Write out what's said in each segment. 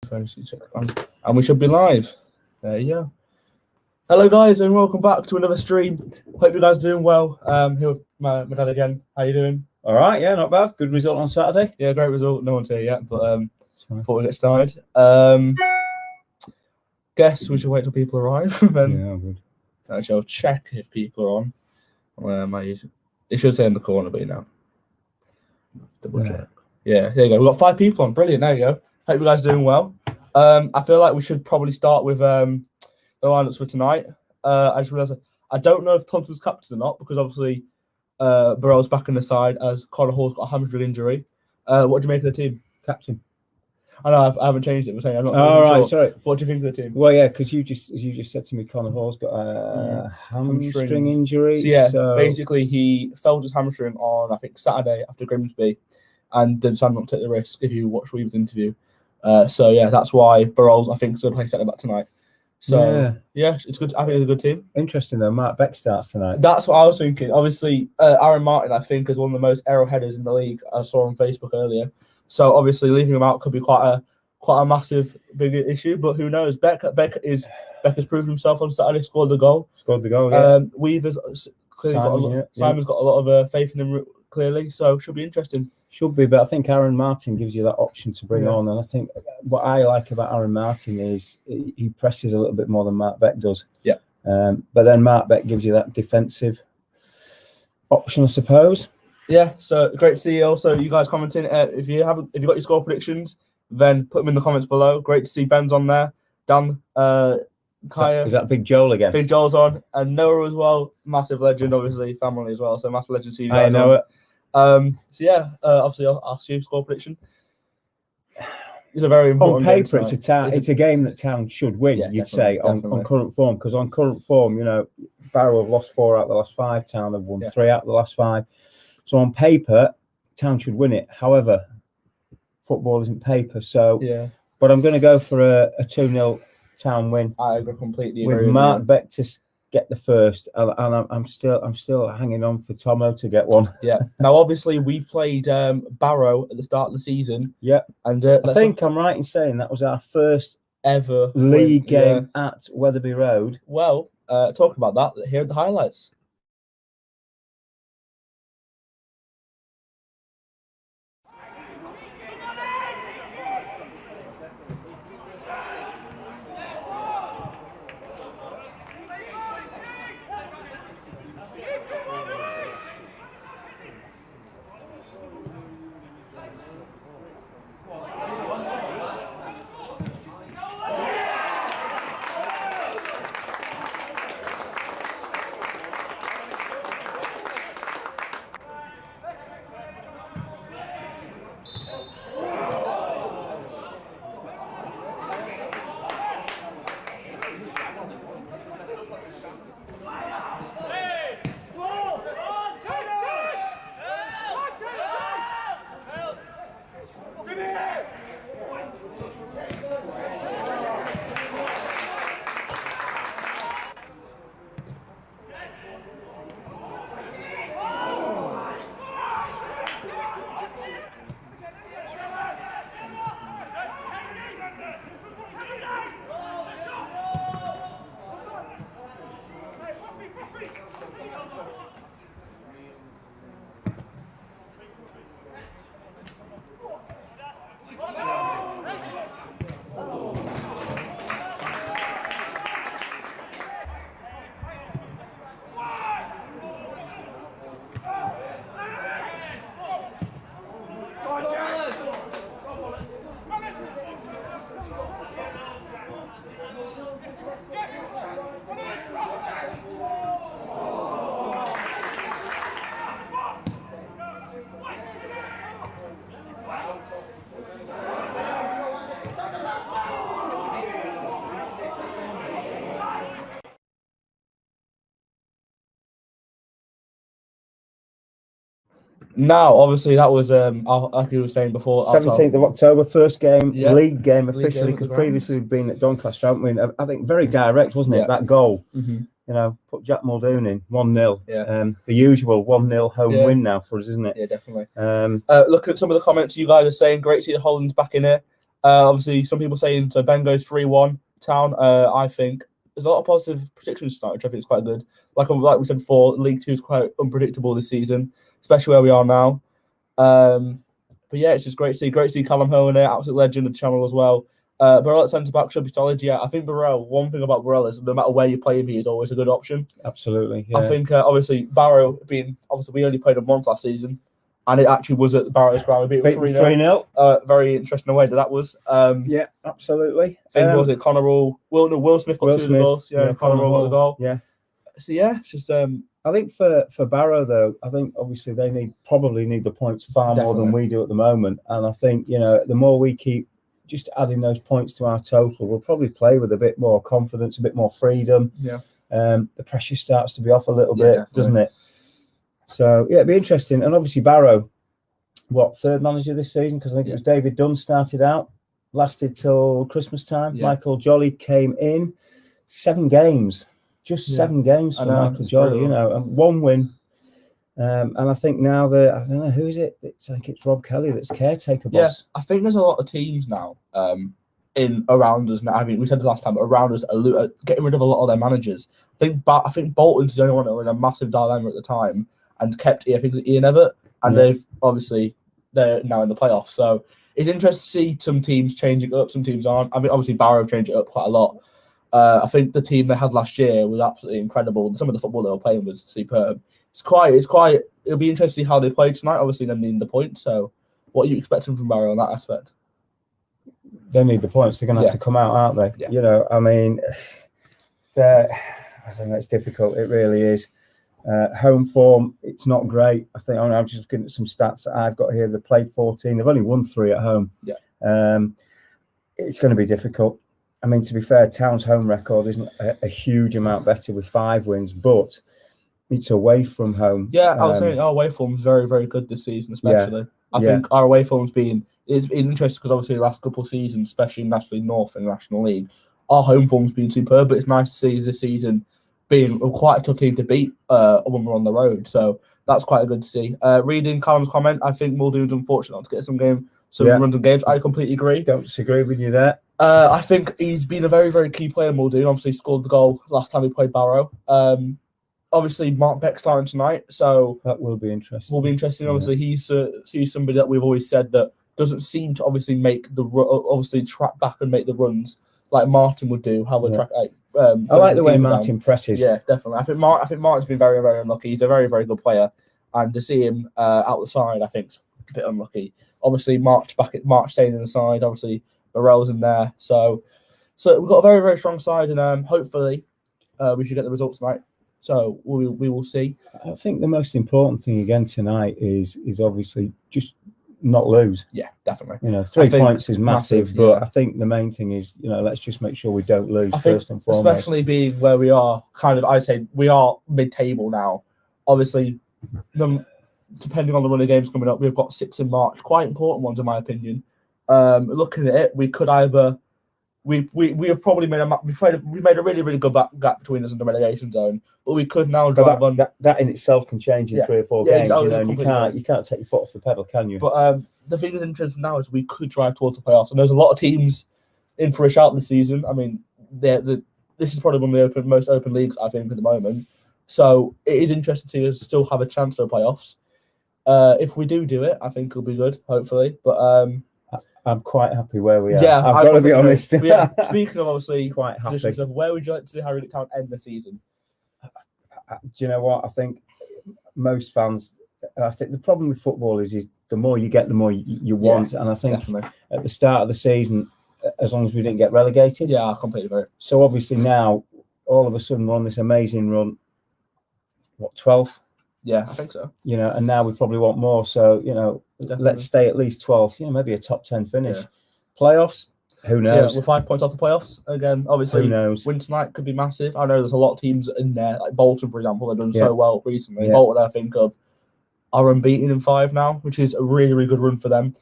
And we should be live. There you go. Hello guys and welcome back to another stream. Hope you guys are doing well. Here with my dad again. How you doing? All right, yeah, not bad. Good result on Saturday. Yeah, great result. No one's here yet, but before we get started, guess we should wait till people arrive. Then Yeah, good. actually I'll check if people are on. It should say in the corner, but you know. Double check. Yeah, there you go. We've got 5 people on. Brilliant. There you go. Hope you guys are doing well. I feel like we should probably start with the lineups for tonight. I just realised I don't know if Thompson's captain or not because obviously Barrow's back in the side as Connor Hall's got a hamstring injury. What do you make of the team? Captain. I know I haven't changed it. I'm saying I'm not. Oh, right, sure. sorry. What do you think of the team? Well, yeah, because you just said to me, Connor Hall's got a hamstring injury. So basically he felt his hamstring on I think Saturday after Grimsby, and decided not to take the risk. If you watch Weaver's interview, so yeah, that's why Barrow's I think is going to play centre back tonight. So yeah, it's good. I think it's a good team. Interesting though. Mark Beck starts tonight. That's what I was thinking. Obviously, Aaron Martin I think is one of the most arrow headers in the league. I saw on Facebook earlier. So obviously leaving him out could be quite a massive big issue. But who knows? Beck has proven himself on Saturday. Scored the goal. Yeah. Weaver's clearly Simon's got a lot of faith in him clearly. So should be interesting. Should be, but I think Aaron Martin gives you that option to bring on. And I think what I like about Aaron Martin is he presses a little bit more than Mark Beck does. Yeah. But then Mark Beck gives you that defensive option, I suppose. Yeah. So great to see you. Also, you guys commenting. If you got your score predictions, then put them in the comments below. Great to see Ben's on there. Dan, Kaya. Is that Big Joel again? Big Joel's on, and Noah as well. Massive legend, obviously family as well. So massive legend to you guys. I know it. So yeah, obviously I'll ask you score prediction. It's a very important on paper. Game it's a game that Town should win. Yeah, you'd say on current form, because on current form, you know, Barrow have lost 4 out of the last 5. Town have won 3 out of the last 5. So on paper, Town should win it. However, football isn't paper. So but I'm going to go for a 2-0 Town win. I agree completely. With Mark Beck to get the first, and I'm still hanging on for Tomo to get one. Yeah. Now, obviously, we played Barrow at the start of the season. Yeah. And I think I'm right in saying that was our first ever league game at Wetherby Road. Well, talking about that, here are the highlights. Now, obviously, that was like you were saying before, 17th of October, first game, league game officially, because previously we've been at Doncaster, haven't we? I think very direct, wasn't it? That goal, you know, put Jack Muldoon in 1-0. The usual 1-0 home win now for us, isn't it? Yeah, definitely. Look at some of the comments you guys are saying. Great to see the Hollands back in here. Obviously, some people saying so Ben goes 3-1 Town. I think there's a lot of positive predictions tonight, which I think is quite good. Like we said before, League Two is quite unpredictable this season, especially where we are now. But yeah, it's just great to see. Great to see Callum Hone there, absolute legend of the channel as well. Barrow at centre back should be solid. Yeah, I think Barrow. One thing about Barrow is no matter where you play him, he is always a good option. Absolutely. Yeah. I think obviously Barrow we only played him once last season, and it actually was at Barrow's ground. We beat 3-0. Very interesting way that was. Yeah, absolutely. I think was it Connor Rule? Will Smith got 2 of the goals. Yeah, Connor Rule got the goal. Yeah. So yeah, it's just. I think for Barrow though, I think obviously they probably need the points far more than we do at the moment, and I think the more we keep just adding those points to our total, we'll probably play with a bit more confidence, a bit more freedom. Yeah. The pressure starts to be off a little bit, definitely. Doesn't it? So yeah, it'd be interesting. And obviously Barrow, third manager this season, because I think it was David Dunn started out, lasted till Christmas time. Yeah. Michael Jolly came in, 7 games. Just 7 games for Michael Jolly, and 1 win. And I think now I don't know who is it. I think it's Rob Kelly that's caretaker boss. Yeah, I think there's a lot of teams now in around us now. I mean, we said the last time around us getting rid of a lot of their managers. I think Bolton's the only one that were in a massive dilemma at the time and kept I think it was Ian Everett, and they're now in the playoffs. So it's interesting to see some teams changing up, some teams aren't. I mean, obviously Barrow changed it up quite a lot. I think the team they had last year was absolutely incredible. Some of the football they were playing was superb. It'll be interesting to see how they play tonight. Obviously, they need the points. So, what are you expecting from Barrow on that aspect? They need the points. They're going to have to come out, aren't they? Yeah. I mean, I think that's difficult. It really is. Home form, it's not great. I think I'm just looking at some stats that I've got here. They played 14. They've only won 3 at home. Yeah. It's going to be difficult. I mean, to be fair, Town's home record isn't a huge amount better with 5 wins, but it's away from home. Yeah, I was saying our away form's very, very good this season, especially. I think our away form's it's been interesting because obviously the last couple of seasons, especially National North and National League, our home form's been superb, but it's nice to see this season being quite a tough team to beat when we're on the road. So that's quite good to see. Reading Callum's comment, I think Muldoon's unfortunate not to get some runs and games. I completely agree. Don't disagree with you there. I think he's been a very, very key player, Muldoon. Obviously, scored the goal last time he played Barrow. Obviously, Mark Beck's starting tonight, so that will be interesting. Yeah. Obviously, he's somebody that we've always said that doesn't seem to obviously track back and make the runs like Martin would do. How would track? I like the way Martin presses. Yeah, definitely. I think Martin's been very, very unlucky. He's a very, very good player, and to see him out the side, I think, is a bit unlucky. Obviously, March staying in the side. Obviously, Barrow's in there, so we've got a very, very strong side, and hopefully we should get the results tonight. So we will see. I think the most important thing again tonight is obviously just not lose. Yeah, definitely. 3 points is massive, but I think the main thing is let's just make sure we don't lose first and foremost. Especially being where we are, I'd say we are mid-table now. Obviously, depending on the run of games coming up, we've got 6 in March, quite important ones in my opinion. Looking at it, we could either we have probably made a really, really good gap between us and the relegation zone, but we could now drive on. That in itself can change in 3 or 4 games. Exactly, and you can't take your foot off the pedal, can you? But the thing that's interesting now is we could drive towards the playoffs, and there's a lot of teams in for a shout this season. I mean, this is probably one of the most open leagues I think at the moment. So it is interesting to see us still have a chance for the playoffs. If we do it, I think it'll be good, hopefully. But I'm quite happy where we are. Yeah, I've got to be honest. Speaking of obviously quite happy. Of where would you like to see Harrogate Town end the season? Do you know what? I think most fans. I think the problem with football is the more you get, the more you want. And I think at the start of the season, as long as we didn't get relegated. Yeah, I completely agree. So obviously now, all of a sudden, we're on this amazing run. What, 12th? Yeah, I think so. And now we probably want more. So, let's stay at least 12th. Maybe a top 10 finish. Yeah. Playoffs, who knows? Yeah, we're 5 points off the playoffs. Again, obviously, who knows? Win tonight could be massive. I know there's a lot of teams in there, like Bolton, for example, they've done so well recently. Yeah. Bolton, I think, are unbeaten in 5 now, which is a really, really good run for them.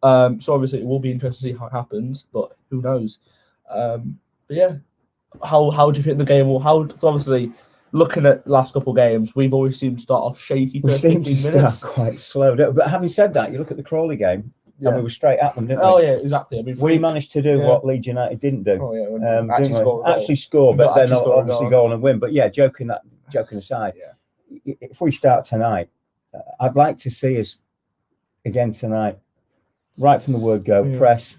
So obviously, it will be interesting to see how it happens, but who knows? But yeah, how do you think the game will? Obviously, looking at the last couple of games, we've always seemed to start off shaky. We seem to start quite slow. But having said that, you look at the Crawley game. Yeah. and we were straight at them, didn't we? Oh yeah, exactly. I mean, we managed to do what Leeds United didn't do. Oh yeah, didn't we? actually score, but then obviously goal. go on and win. But yeah, joking aside, if we start tonight, I'd like to see us again tonight, right from the word go, press,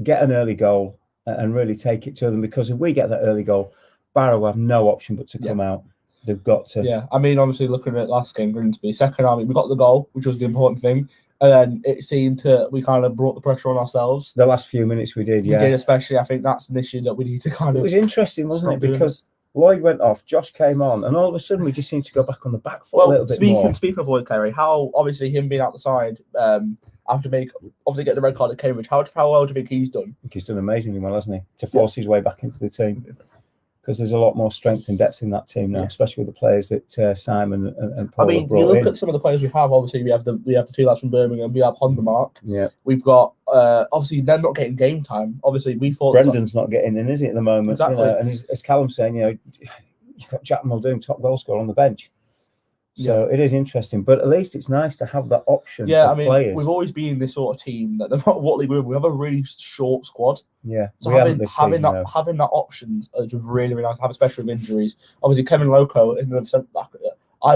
get an early goal, and really take it to them. Because if we get that early goal, Barrow will have no option but to come out. They've got to. Yeah, I mean, obviously looking at last game, Grimsby, second half, we got the goal, which was the important thing. And then it seemed we kind of brought the pressure on ourselves. The last few minutes we did, We did, especially. I think that's an issue that we need to kind of. It was interesting, wasn't it? Because Lloyd went off, Josh came on, and all of a sudden we just seemed to go back on the back foot a little bit more. Speaking of Lloyd Carey, how obviously him being out the side, after obviously get the red card at Cambridge, how well do you think he's done? I think he's done amazingly well, hasn't he? To force his way back into the team. Because there's a lot more strength and depth in that team now, especially with the players that Simon and Paul have brought in. You look at some of the players we have. Obviously, we have the two lads from Birmingham. We have Hondermark. Yeah. We've got obviously they're not getting game time. Obviously, we thought Brendan's not getting in, is he, at the moment? Exactly. And as Callum's saying, you've got Jack Muldoon, top goal scorer, on the bench. So it is interesting, but at least it's nice to have that option. Yeah, I mean, players. We've always been this sort of team that no matter what league we're in, we have a really short squad. Yeah, so having that option is really, really nice to have, especially with injuries. Obviously, Kevin Loco is another centre back.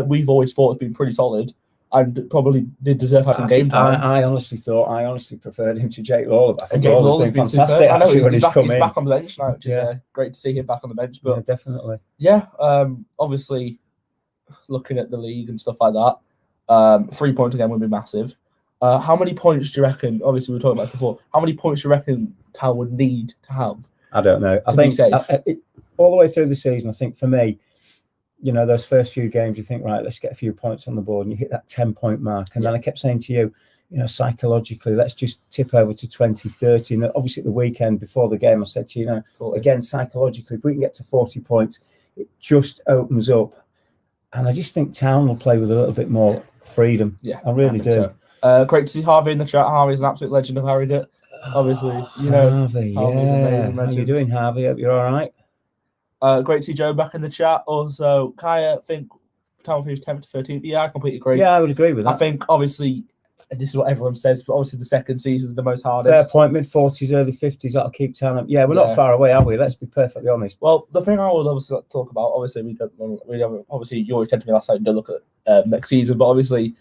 We've always thought it's been pretty solid and probably did deserve having game time. I honestly preferred him to Jake Lawler. I think Jake Lawler's been fantastic. I know when he's come in. He's back on the bench now, which is great to see him back on the bench. But definitely. Yeah, obviously. Looking at the league and stuff like that, 3 points again would be massive. How many points do you reckon? Obviously, we were talking about this before. How many points do you reckon Tal would need to have? I don't know. I think all the way through the season, I think for me, those first few games, you think, right, let's get a few points on the board, and you hit that 10-point mark. And then I kept saying to you, psychologically, let's just tip over to 20, 30. And obviously, at the weekend before the game, I said to you, again, psychologically, if we can get to 40 points, it just opens up. And I just think Town will play with a little bit more freedom. Yeah, I really do. So. Great to see Harvey in the chat. Harvey's an absolute legend of Harrogate. Obviously, Harvey, How are you doing, Harvey? Hope you're all right. Great to see Joe back in the chat. Also, Kaya, I think Town finished 10th to 13th. Yeah, I completely agree. Yeah, I would agree with that. I think, obviously, this is what everyone says, but obviously the second season is the most hardest. Fair point, mid-40s, early 50s, that'll keep Town up. Yeah, we're not far away, are we? Let's be perfectly honest. Well, the thing I would obviously like to talk about, obviously, obviously, you always said to me last time, don't look at next season, but obviously,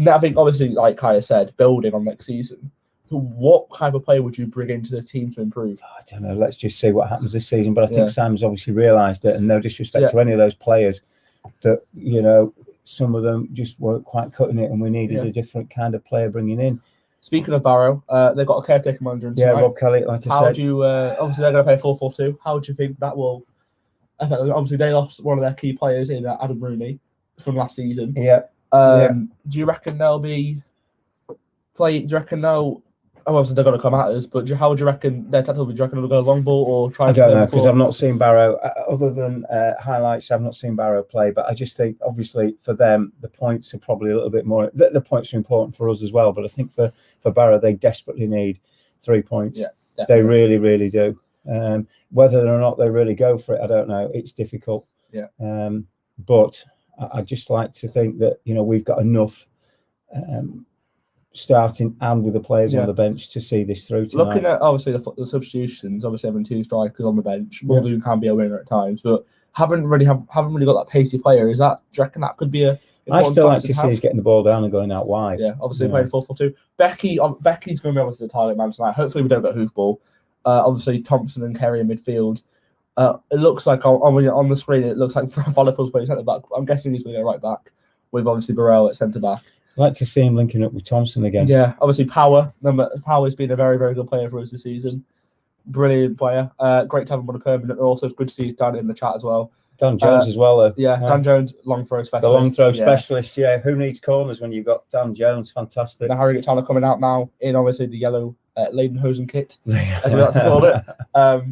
I think, obviously, like Kaya said, building on next season, what kind of player would you bring into the team to improve? I don't know. Let's just see what happens this season. But I think Sam's obviously realised that, and no disrespect to any of those players, that, some of them just weren't quite cutting it, and we needed a different kind of player bringing in. Speaking of Barrow, they've got a caretaker manager in tonight. Yeah, Rob Kelly, like I said. How do you, obviously they're going to play 4-4-2. How do you think that will affect them? Obviously, they lost one of their key players in Adam Rooney from last season. Yeah. Do you reckon they'll be play? Do you reckon they'll? Obviously, they're going to come at us, but how would you reckon their tactical? Do you reckon they'll go long ball or try? I don't know, because I've not seen Barrow other than highlights. I've not seen Barrow play, but I just think obviously for them the points are probably a little bit more. The points are important for us as well, but I think for Barrow they desperately need 3 points. Yeah, definitely. They really, really do. Whether or not they really go for it, I don't know. It's difficult. Yeah. But I just like to think that we've got enough. Starting and with the players on the bench to see this through tonight. Looking at obviously the substitutions, obviously having two strikers on the bench, Muldoon can be a winner at times, but haven't really got that pacey player. Do you reckon that could be a? I still like to see us getting the ball down and going out wide. Yeah, obviously playing 4-4-2. Becky's going to be obviously the target man tonight. Hopefully we don't get hoofball. Obviously Thompson and Kerry in midfield. It looks like on the screen it looks like Volleyball's playing centre back. I'm guessing he's going to go right back with obviously Barrow at centre back. I'd like to see him linking up with Thompson again. Yeah, obviously Power's been a very, very good player for us this season. Brilliant player. Great to have him on a permanent. And also, it's good to see he's Dan in the chat as well. Dan Jones as well, though. Yeah, Dan Jones, long throw specialist. The long throw specialist, yeah. Who needs corners when you've got Dan Jones? Fantastic. The Harrogate Town are coming out now in obviously the yellow Leydenhosen kit, as we like to call it.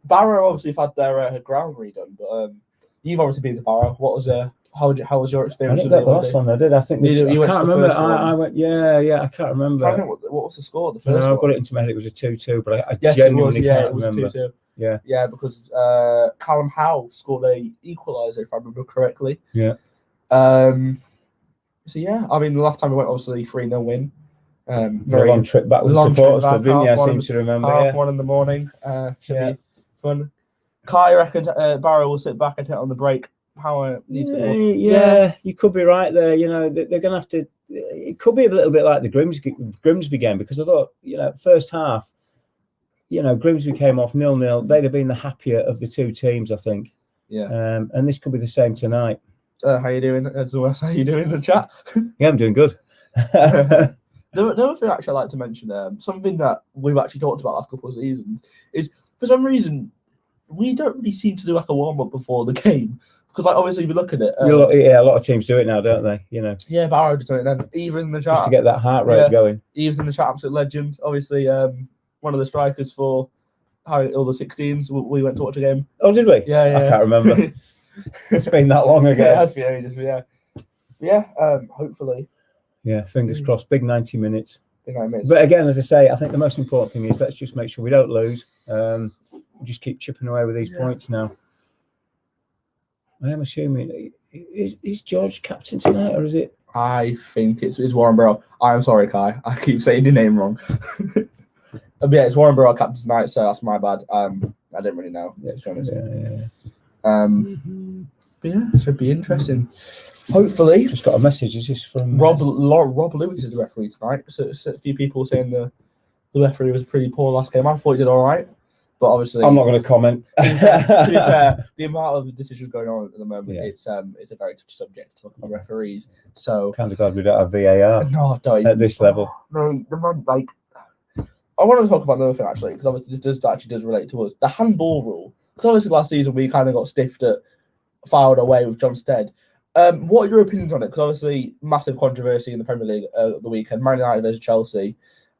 Barrow obviously have had their ground redone, but you've obviously been to Barrow. How was your experience? I didn't get the last one I did. I think you I went can't to the remember. first one. I went. Yeah. I can't remember. I don't know what was the score. The first one. I got it into my head. It was a 2-2, but I yes, genuinely it was. can't remember. 2-2. Yeah. Yeah, because Callum Howe scored a equaliser, if I remember correctly. Yeah. So yeah, I mean, the last time we went, obviously 3-0 win. Very long trip back with the supporters club, didn't you? I seem to remember. Half 1 in the morning. Should be fun. Kai reckons Barrow will sit back and hit on the break. Power needs to yeah, you could be right there. You know, they're going to have to. It could be a little bit like the Grimsby game, because I thought, you know, first half, you know, Grimsby came off 0-0. They'd have been the happier of the two teams, I think. Yeah. And this could be the same tonight. How you doing? How you doing in the chat? Yeah, I'm doing good. The other thing actually I'd like to mention, something that we've actually talked about last couple of seasons, is for some reason we don't really seem to do like a warm up before the game. Because like obviously if you look at it, a lot of teams do it now, don't they? You know. Yeah, Barrow does it then. Eva's in the chat just to get that heart rate going. Eva's in the chat, absolute legend. Obviously, one of the strikers for Harrogate all the 16s. We went to watch a game. Oh, did we? Yeah. I can't remember. It's been that long ago. It has been ages, yeah. Hopefully. Yeah, fingers crossed. Big 90 minutes. Big 90 minutes. But again, as I say, I think the most important thing is let's just make sure we don't lose. Just keep chipping away with these points now. I am assuming, is George captain tonight, or is it? I think it's Warren Barrow. I'm sorry, Kai. I keep saying your name wrong. But yeah, it's Warren Barrow captain tonight, so that's my bad. I didn't really know, to be honest. But yeah, it should be interesting. Hopefully. Just got a message. Is this from Rob Lewis is the referee tonight. So a few people saying the referee was pretty poor last game. I thought he did all right. But obviously, I'm not going to comment. To be fair, the amount of decisions going on at the moment, it's a very touchy subject to talk about referees. So kind of glad we don't have VAR. No, don't at this level. No, the man, like, I want to talk about another thing actually, because obviously this does relate to us. The handball rule. Because obviously last season we kind of got stiffed at filed away with John Stead. What are your opinions on it? Because obviously massive controversy in the Premier League the weekend. Man United versus Chelsea.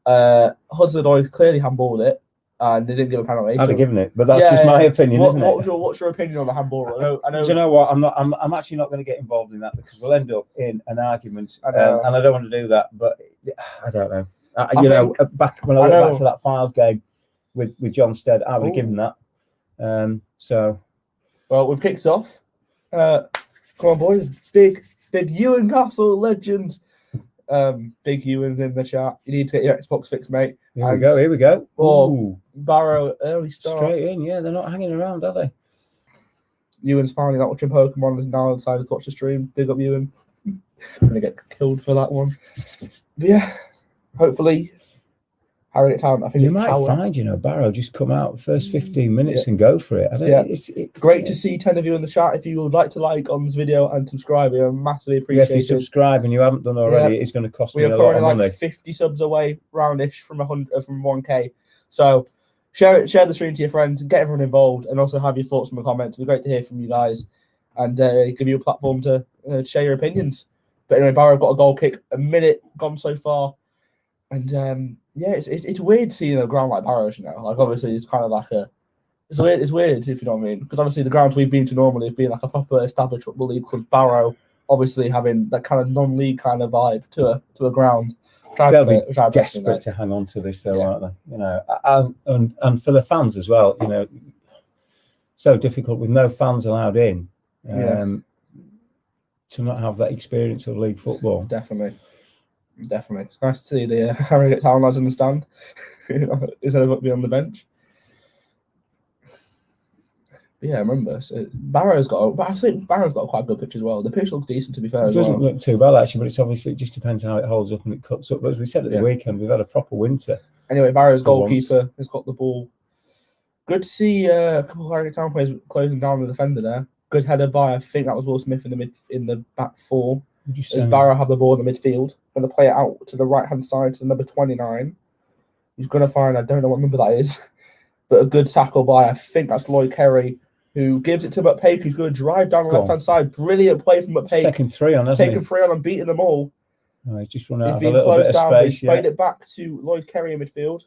Hudson-Odoi clearly handballed it. And they didn't give a penalty. I'd have given it, but that's just my opinion, isn't it? What's your opinion on the handball? I know. Do you know what? I'm actually not going to get involved in that, because we'll end up in an argument, and I don't want to do that. But I don't know. Back when I went back to that Files game with John Stead, I would have given that. Well, we've kicked off. Come on, boys! Big Ewan Castle legends. Big Ewan's in the chat. You need to get your Xbox fixed, mate. Here we go. Oh, Barrow early start. Straight in, yeah. They're not hanging around, are they? Ewan's finally not watching Pokemon. Has now decided to watch the stream. Big up, Ewan. Gonna get killed for that one. But yeah, hopefully Harrogate Town. I think you might find, Barrow just come out first 15 minutes and go for it. It's great to see 10 of you in the chat. If you would like to like on this video and subscribe, we are massively appreciated. If you subscribe and you haven't done already, it's going to cost me a lot of money. Like 50 subs away, roundish from 1K. So share the stream to your friends and get everyone involved, and also have your thoughts in the comments. It'd be great to hear from you guys and give you a platform to share your opinions. But anyway, Barrow got a goal kick, a minute gone so far, and it's weird seeing a ground like Barrow now. Like obviously it's kind of like it's weird if you know what I mean, because obviously the grounds we've been to normally have been like a proper established football league club. Barrow obviously having that kind of non-league kind of vibe to a ground. They'll be desperate to hang on to this, though, aren't they? And for the fans as well. So difficult with no fans allowed in. To not have that experience of league football. Definitely. It's nice to see the Harrogate Town lads in the stand instead of being on the bench. But yeah, I remember. So I think Barrow's got a quite good pitch as well. The pitch looks decent, to be fair. It doesn't look too bad actually, but it's obviously it just depends how it holds up and it cuts up. But as we said at the weekend, we've had a proper winter. Anyway, Barrow's goalkeeper has got the ball. Good to see a couple of Harrogate Town players closing down the defender there. Good header by, I think that was Will Smith in the back four. As Barrow have the ball in the midfield, going to play it out to the right hand side to number 29. He's going to find, I don't know what number that is, but a good tackle by, I think that's Lloyd Kerry, who gives it to McPake, who's going to drive down the left hand side. Brilliant play from McPake. Taking three on, hasn't he? Taking 3 on and beating them all. Oh, he's just run out of a little bit of space. He's played it back to Lloyd Kerry in midfield,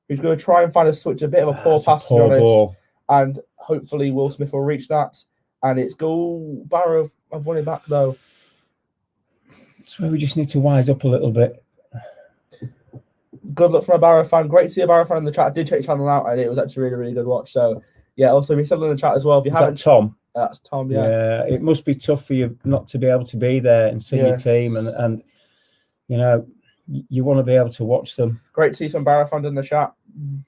who's going to try and find a switch. A bit of a poor pass, to be honest. Ball. And hopefully Will Smith will reach that. And it's goal. Barrow have won it back, though. That's where we just need to wise up a little bit. Good luck from a Barrow fan. Great to see a Barrow fan in the chat. I did check the channel out, and it was actually really, really good watch. So, yeah, also be said in the chat as well. If you haven't, Tom? That's Tom, yeah. Yeah, it must be tough for you not to be able to be there and see your team. And you want to be able to watch them. Great to see some Barrow fans in the chat.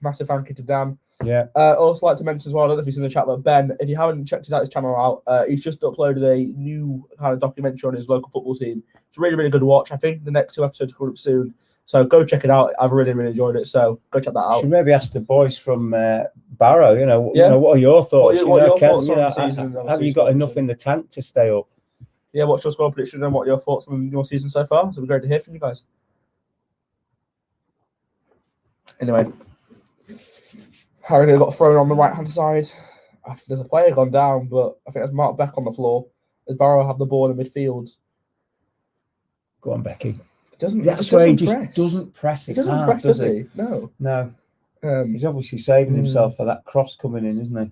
Massive thank you to Dan. Yeah. Also like to mention as well, I don't know if he's in the chat, but Ben, if you haven't checked his channel out, he's just uploaded a new kind of documentary on his local football team. It's really, really good to watch. I think the next 2 episodes are coming up soon. So go check it out. I've really, really enjoyed it. So go check that out. Should maybe ask the boys from Barrow, you know, what are your thoughts? What are your thoughts on the season? Have you got enough in the tank to stay up? Yeah, what's your score prediction and what are your thoughts on your season so far? So we're great to hear from you guys. Anyway, Harrogate got thrown on the right-hand side. There's a player gone down, but I think there's Mark Beck on the floor. As Barrow have the ball in midfield. Go on, Becky. That's where he just doesn't press his hard, does he? No. He's obviously saving himself for that cross coming in, isn't he?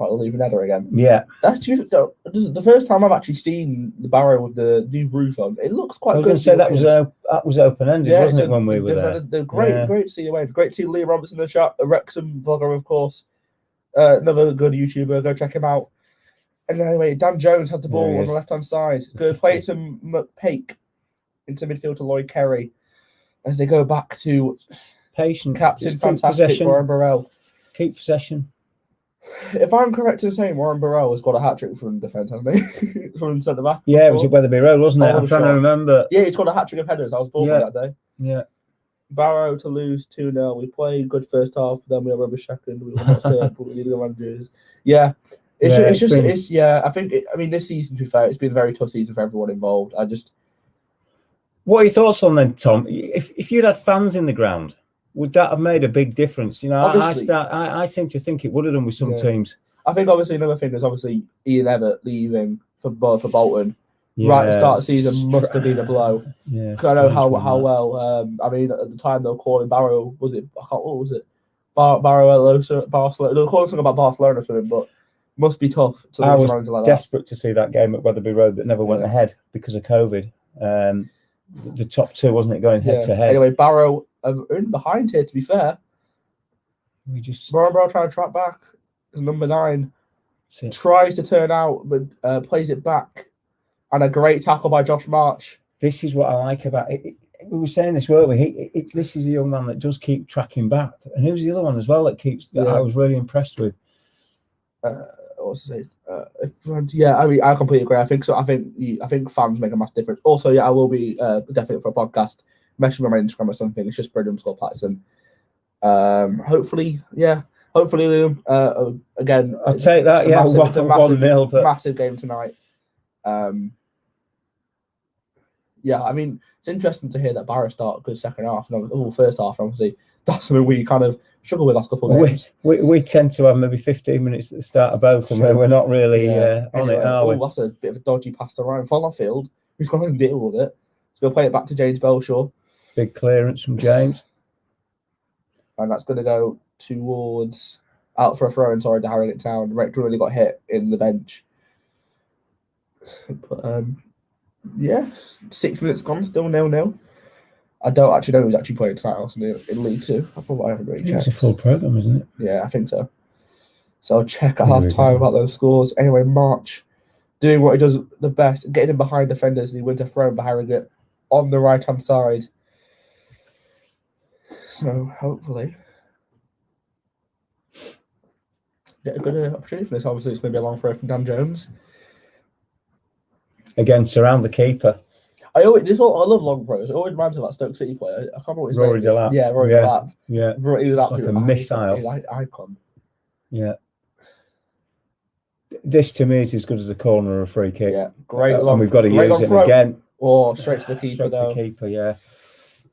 Right, they'll leave an header again. Yeah. That's the first time I've actually seen the Barrow with the new roof on. It looks quite good. I was going to say that was open-ended, wasn't it, when we were there? They're great to see you away. Great to see Lee Robertson in the chat. A Wrexham vlogger, of course. Another good YouTuber. Go check him out. And anyway, Dan Jones has the ball on the left-hand side. Good play to McPake into midfield to Lloyd Kerry as they go back to patient captain, fantastic Warren Burrell. Keep possession. If I'm correct in saying, Warren Burrell has got a hat trick from defence, hasn't he? From centre back. Yeah, it was at Weatherby Road, wasn't it? I'm trying to remember. Yeah, he's got a hat trick of headers. I was born that day. Yeah. Barrow to lose 2-0. We played good first half, then we were rubbish second. We almost turned, but we needed the managers. Yeah. I think this season, to be fair, it's been a very tough season for everyone involved. What are your thoughts on then, Tom? If you'd had fans in the ground, would that have made a big difference? You know, I seem to think it would have done with some teams. I think obviously another thing is obviously Ian Evatt leaving for Bolton. Right at the start of the season must have been a blow. Yeah, because I know how well. At the time they were calling Barrow. What was it? Barrow. Barcelona. They were calling something about Barcelona or something, but must be tough. I was desperate to see that game at Weatherby Road that never went ahead because of COVID. The top two, wasn't it, going head to head? Anyway, Barrow are in behind here, to be fair. Barrow trying to track back. As number 9 tries to turn out, but plays it back. And a great tackle by Josh March. This is what I like about it. We were saying this, weren't we? This is a young man that does keep tracking back. And who's the other one as well that I was really impressed with? What's it? I completely agree. I think so. I think fans make a massive difference. Also, I will be definitely for a podcast. Message me on my Instagram or something. It's just Brendan_Patterson. Hopefully, Liam. Again, I'll take that. It's a 1-0, but massive game tonight. It's interesting to hear that Barrow start good second half and first half. Obviously, that's something we kind of struggle with last couple of games. We tend to have maybe 15 minutes at the start of both, and we're not really on it, are we? That's a bit of a dodgy pass to Ryan Fallonfield, who's going to deal with it. So we'll play it back to James Belshaw. Big clearance from James, and that's going to go towards out for a throw in. Sorry, to Harrogate Town. Rector really got hit in the bench. But 6 minutes gone, still 0-0. I don't actually know who's actually playing tonight in League 2. I haven't really checked. It's a full programme, isn't it? Yeah, I think so. So I'll check at half time about those scores. Anyway, March doing what he does the best, getting in behind defenders, and he wins a throw for Harrogate on the right hand side. So hopefully get a good opportunity for this. Obviously, it's going to be a long throw from Dan Jones. Again, surround the keeper. I love long throws. It always reminds me of that Stoke City player. I can't remember what his name is. Delap. Yeah, Rory Delap. Yeah. He was like a missile. Icon. Yeah. This to me is as good as a corner or a free kick. Yeah, great long. And we've got to use it again. Or straight to the keeper. Straight to the keeper, yeah.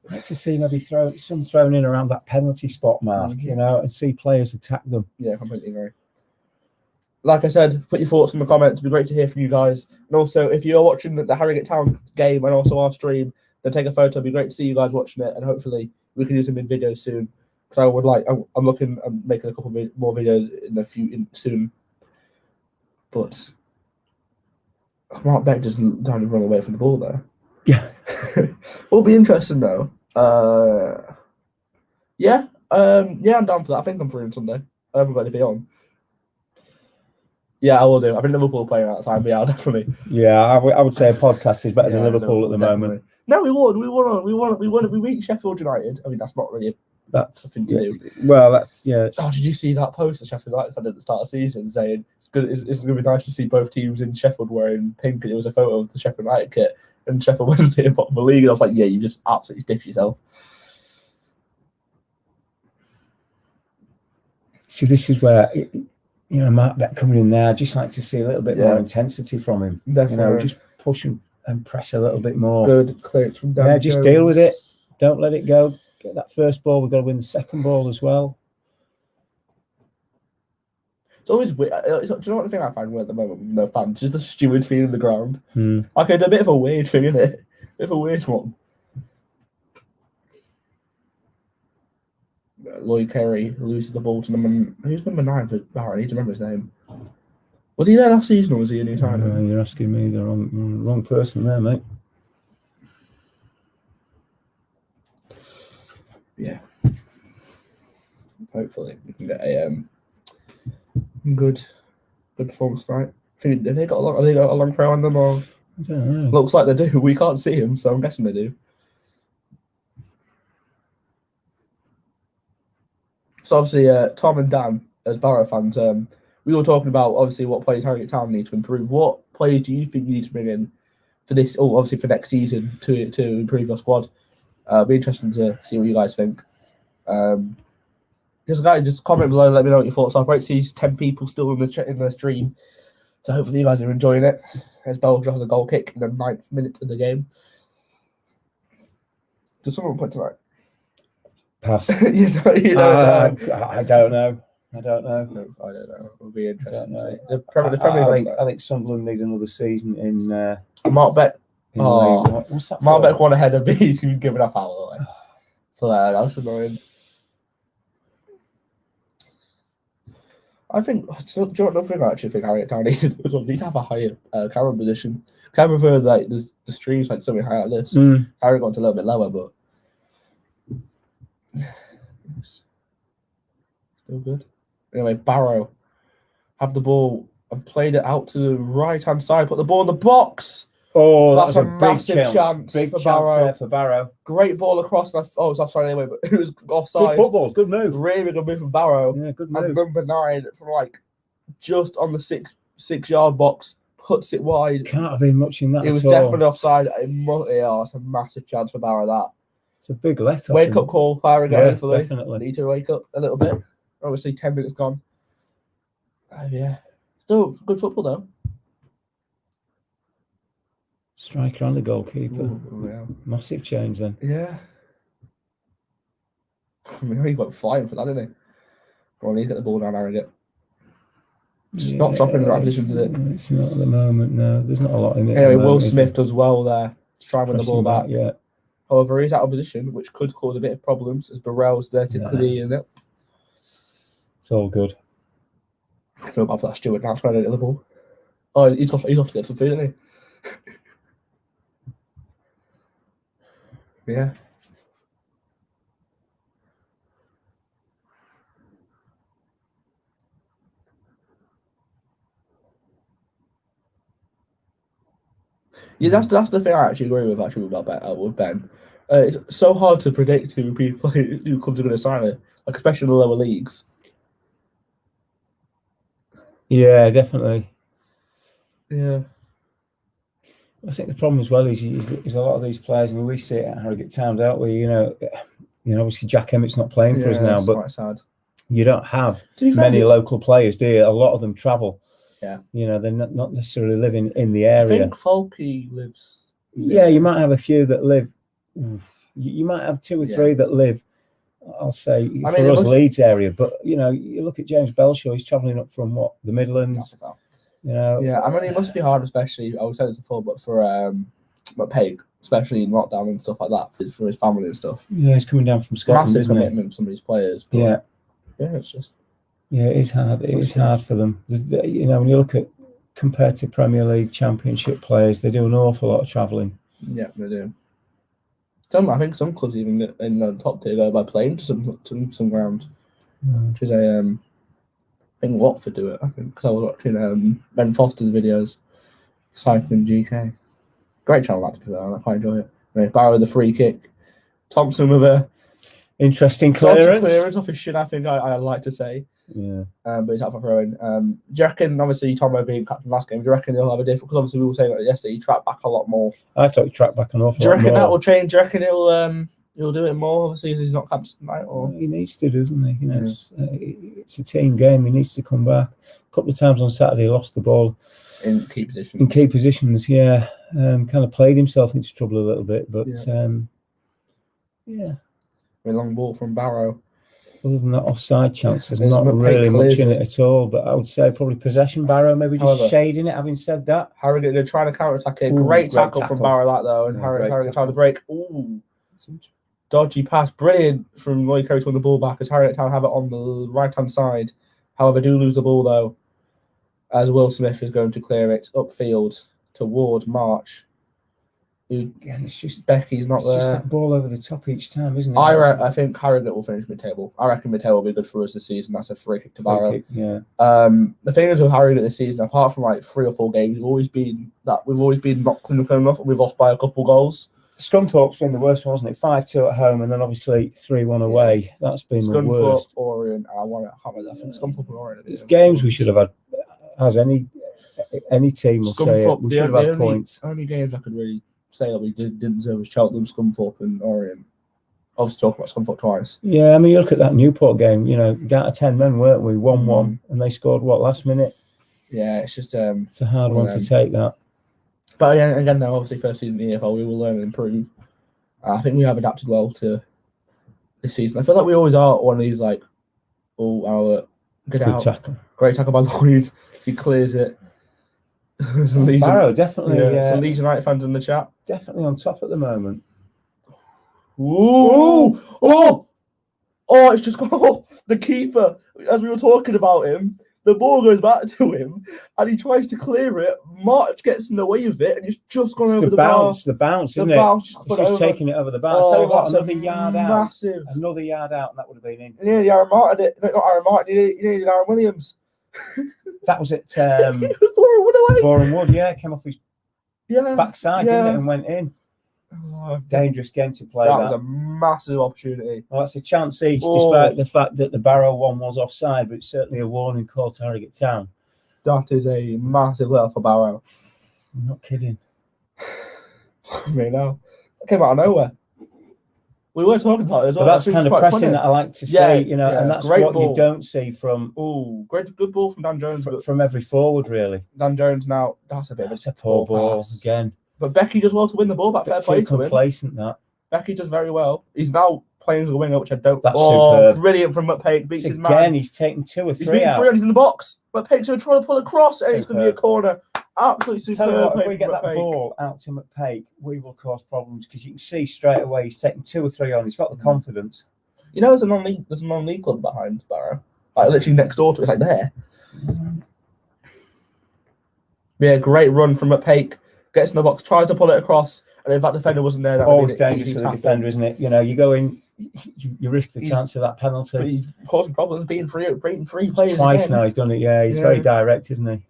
I'd like to see maybe some thrown in around that penalty spot mark, and see players attack them. Yeah, completely agree. Like I said, put your thoughts in the comments. It'd be great to hear from you guys. And also, if you're watching the Harrogate Town game and also our stream, then take a photo. It'd be great to see you guys watching it, and hopefully we can do some in videos soon. Because I'm making a couple more videos soon. But Mark Beck just trying to run away from the ball there. Yeah. Will be interesting though. I'm down for that. I think I'm free on Sunday. I haven't got anything on. Yeah, I will do. I think Liverpool are playing at that time, but yeah, I'll definitely. Yeah, I would say a podcast is better than Liverpool at the moment. No, we won. We beat Sheffield United. I mean, that's not really That's something to do. Well, that's Oh, did you see that post that Sheffield United said at the start of the season saying it's good? It's going to be nice to see both teams in Sheffield wearing pink, and it was a photo of the Sheffield United kit and Sheffield Wednesday at the bottom of the league. And I was like, yeah, you just absolutely stiffed yourself. See, this is where Mark Beck coming in there. I'd just like to see a little bit more intensity from him. Definitely. Just push and press a little bit more. Good clearance from Dan. Yeah, just deal with it. Don't let it go. Get that first ball. We've got to win the second ball as well. It's always weird. Do you know what the thing I find weird at the moment with no fans? Just the stewards feeling the ground. Like, it's a bit of a weird thing, isn't it? A bit of a weird one. Lloyd Kerry loses the ball to who's number 9 for Barrow? I need to remember his name. Was he there last season or was he a new signing? You're asking me the wrong person there, mate. Yeah. Hopefully we can get a good performance tonight. Have they got a long throw on them, or I don't know. Looks like they do. We can't see them, so I'm guessing they do. So obviously, Tom and Dan, as Barrow fans, we were talking about obviously what players Harrogate Town need to improve. What players do you think you need to bring in for this? Oh, obviously for next season to improve your squad. It'll be interesting to see what you guys think. Just comment below. Let me know what your thoughts are. Great to see 10 people still in the stream. So hopefully you guys are enjoying it. As Barrow has a goal kick in the 9th minute of the game. Does someone play tonight? Pass. you don't know. I don't know. No, I don't know. It'll be interesting. I think Sunderland need another season in. Mark Beck. What's that? Mark Beck won ahead of me. He's giving a foul away. So that's annoying. I think. So, do you know another thing I actually think Harrogate Town needs to have a higher camera position. I prefer like the streams like something higher like this. Harrogate got a little bit lower, but still good. Anyway, Barrow have the ball. I've played it out to the right hand side. Put the ball in the box. Oh, that's a massive chance. Big for chance Barrow. there for Barrow. Great ball across. It's offside anyway, but it was offside. Good football. Good move. Really good move from Barrow. Yeah, good move. And number 9 from like just on the six-yard box puts it wide. Can't have been much in that. It was definitely offside. It's a massive chance for Barrow. That. It's a big let. Wake up call for Harrogate. Hopefully, definitely. Need to wake up a little bit. Obviously, 10 minutes gone. Yeah, still good football though. Striker and the goalkeeper. Ooh, yeah. Massive change then. Yeah. I mean, he went flying for that, didn't he? Go on, you get the ball down, Harrogate. Just not dropping in the right position, is it? It's not at the moment, no. There's not a lot in it. Anyway, Will Smith does well there to try and win the ball back. Yeah. However, he's out of position, which could cause a bit of problems as Barrow's there to clear it. It's all good. I feel bad for that steward now trying to get the ball. Oh, he's off to get some food, isn't he? Yeah. Yeah, that's the thing I actually agree with Ben. It's so hard to predict who clubs are going to sign it, like especially in the lower leagues. Yeah, definitely. Yeah. I think the problem as well is a lot of these players. I mean, we see it at Harrogate Town, don't we? You know, obviously Jack Emmett's not playing for us now, but quite sad. You don't have many local players, do you? A lot of them travel. Yeah. You know, they're not necessarily living in the area. I think Folky lives. Yeah, you might have a few that live. You might have 2 or 3 that live. I'll say for us Leeds area, but you look at James Belshaw. He's travelling up from the Midlands. Yeah, I mean it must be hard, especially I was saying this before, but for Peg, especially in lockdown and stuff like that, for his family and stuff. Yeah, he's coming down from Scotland. Massive commitment for some of these players. But yeah, it's just. Yeah, it is hard. It is hard for them. You know, when you look at compared to Premier League, Championship players, they do an awful lot of travelling. Yeah, they do. I think some clubs even get in the top tier go by plane to some ground, which is I think Watford do it. I think because I was watching Ben Foster's videos, cycling GK. Great channel that to be fair. I quite enjoy it. Barrow with the free kick. Thompson with a Interesting dodgy clearance. off his shin, I think I'd like to say. Yeah. But he's out for throwing. Do you reckon, obviously, Tomo being captain last game, do you reckon he'll have a different? Because obviously we were saying that yesterday, he tracked back a lot more. I thought he tracked back an awful lot. Do you reckon more. that will change? Do you reckon he'll do it more? Obviously, as he's not captain tonight, or he needs to, doesn't he? You know, it's a team game. He needs to come back. A couple of times on Saturday, he lost the ball in key positions. In key positions, yeah. Kind of played himself into trouble a little bit, but yeah. A long ball from Barrow. Other than that offside chance, there's not really much in it at all. But I would say probably possession. Barrow maybe just shading it. Having said that, Harrogate, they're trying to counter attack it. Great tackle from Barrow, that though, and Harrogate trying to break. Ooh, dodgy pass, brilliant from Roy Curry to win the ball back as Harrogate Town have it on the right hand side. However, do lose the ball though, as Will Smith is going to clear it upfield toward March. Again, it's just Becky's not there. It's just that ball over the top each time, isn't it? I think Harrogate will finish mid-table. I reckon mid-table will be good for us this season. That's a free kick to Barrow. Yeah. The thing is with Harrogate this season, apart from like 3 or 4 games, we've always been not clinical enough, and we've lost by a couple goals. Scunthorpe's been the worst one, wasn't it? 5-2 at home, and then obviously 3-1 away. That's been the worst. Orient, I can't remember. I think Scunthorpe and Orient. It's games we should have had, as any team will say it. We should have had points. Only games I could really say that we didn't deserve was Cheltenham, Scunthorpe, and Orient. Obviously, talking about Scunthorpe twice. Yeah, I mean, you look at that Newport game. You know, down to 10 men, weren't we? 1-1, and they scored last minute. Yeah, it's just it's a hard one to take that. But again, now obviously first season in the EFL, we will learn and improve. I think we have adapted well to this season. I feel like we always are one of these like, good tackle, great tackle by Lloyd. He clears it. Barrow definitely. Some Leeds United fans in the chat. Definitely on top at the moment. Ooh! Oh! It's just the keeper. As we were talking about him, the ball goes back to him, and he tries to clear it. March gets in the way of it, and he's just gone over the bounce. The bounce, isn't it? He's just taking it over the bounce. Tell you what, another yard out, and that would have been in. Yeah, Aaron Martin did. Not Aaron Martin. He needed Aaron Williams. That was it. Boreham Wood, came off his backside, didn't it, and went in. Dangerous game to play. That was a massive opportunity. Well, that's a chance each, despite the fact that the Barrow one was offside, but it's certainly a warning call to Harrogate Town. That is a massive let for Barrow. I'm not kidding. I mean, no, it came out of nowhere. We were talking about it as well. But that's kind of pressing that I like to see, and that's what ball. You don't see from. Good ball from Dan Jones, from every forward, really. Dan Jones now. That's a bit of a poor ball again. But Becky does well to win the ball back. Fair play to him. Complacent that. Becky does very well. He's now playing as a winger, which I don't. That's superb. Brilliant from McPake. Beats his man. Again, he's taken 2 or 3 He's beaten 3 in the box. McPake's going to try to pull across, and it's going to be a corner. Absolutely superb. Tell you what, if we get that ball out to McPake, we will cause problems because you can see straight away he's taken 2 or 3 on. He's got the confidence. You know, there's a non-league club behind Barrow, like literally next door to it. It's like there. Yeah, great run from McPake. Gets in the box, tries to pull it across, and if that defender wasn't there, that always dangerous for the defender, isn't it? You know, you go in, you risk the chance of that penalty. But he's causing problems, beating three players. Twice now he's done it. Yeah, he's very direct, isn't he?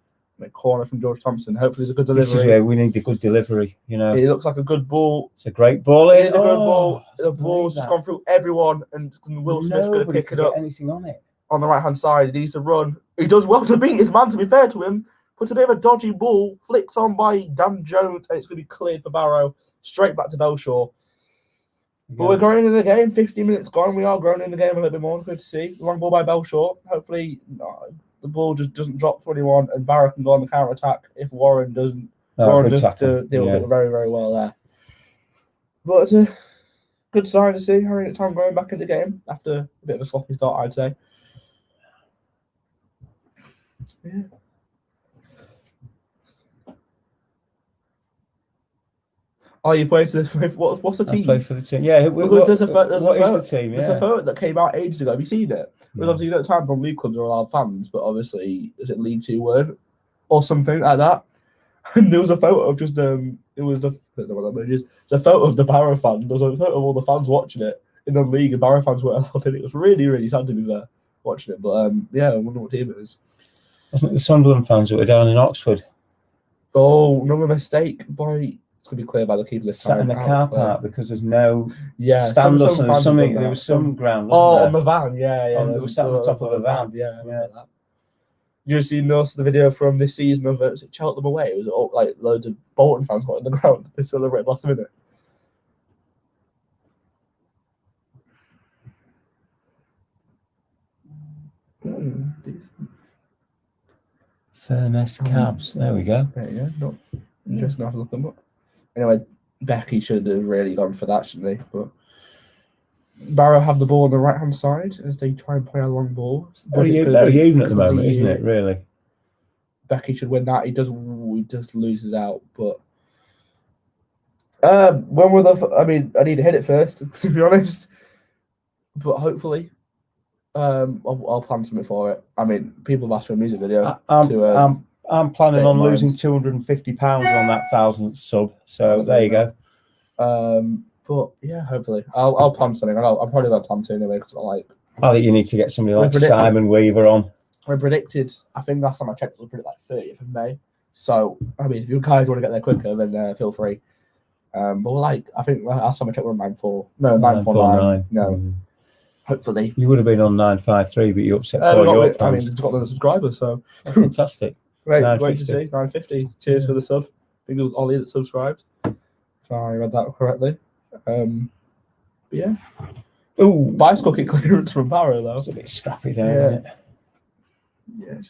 A corner from George Thompson. Hopefully, it's a good delivery. This is where we need the good delivery. You know, it looks like a good ball. It's a great ball. It is a good ball. The ball's just gone through everyone, and Will Smith's going to pick it up. Anything on it on the right hand side? He needs to run. He does well to beat his man. To be fair to him. Puts a bit of a dodgy ball, flicks on by Dan Jones, and it's going to be cleared for Barrow, straight back to Belshaw. Yeah. But we're growing in the game, 15 minutes gone. We are growing in the game a little bit more. Good to see. Long ball by Belshaw. Hopefully, the ball just doesn't drop to anyone, and Barrow can go on the counter attack if Warren doesn't. Warren does deal with it very, very well there. But it's a good sign to see Harrogate Town going back in the game after a bit of a sloppy start, I'd say. Yeah. Oh, you playing to this? What's the team? I play for the team. Yeah. What is the team? Yeah. There's a photo that came out ages ago. Have you seen it? Because obviously, at the time, from league clubs are allowed fans, but obviously, is it League 2 word or something like that? And there was a photo of just I don't know what that is. It's a photo of the Barrow fan. There's a photo of all the fans watching it in the league, and Barrow fans weren't allowed in. It was really, really sad to be there watching it. But I wonder what team it is. Wasn't it the Sunderland fans that were down in Oxford? Oh, another mistake by It's going to be clear by the keeper this Sat time. in the car park because there's no Yeah, stand or some something. fans have done There that. was some ground. Oh, Wasn't on the van, yeah. They were sat on the top of a van. Yeah, I remember that. You just seen the video from this season of was it Cheltenham away? It was all, like loads of Bolton fans got on the ground. They celebrated last minute. Furness Cavs. There we go. There you go. Just have to look them up. Anyway, Becky should have really gone for that, shouldn't they? But Barrow have the ball on the right hand side as they try and play a long ball. Very even at the moment, isn't it? Really. Becky should win that. He just loses out. But when will I need to hit it first, to be honest. But hopefully, I'll plan something for it. I mean, people have asked for a music video. I'm planning on losing £250 on that 1,000th sub. So there you go. But yeah, hopefully I'll plan something. I'll probably going to plan to anyway because I think you need to get somebody like Simon Weaver on. We predicted. I think last time I checked, it was predicted like 30th of May. So I mean, if you guys want to get there quicker, then feel free. But I think last time I checked, we were 9-4. No, 9-4-9. No. Hopefully. You would have been on 953, but you upset your fans. I mean, it's got the subscribers, so fantastic. Great to see. 950. Cheers for the sub. I think it was Ollie that subscribed. If I read that correctly. Yeah. Ooh, bicycle kick clearance from Barrow though. It's a bit scrappy there, isn't it? Yeah,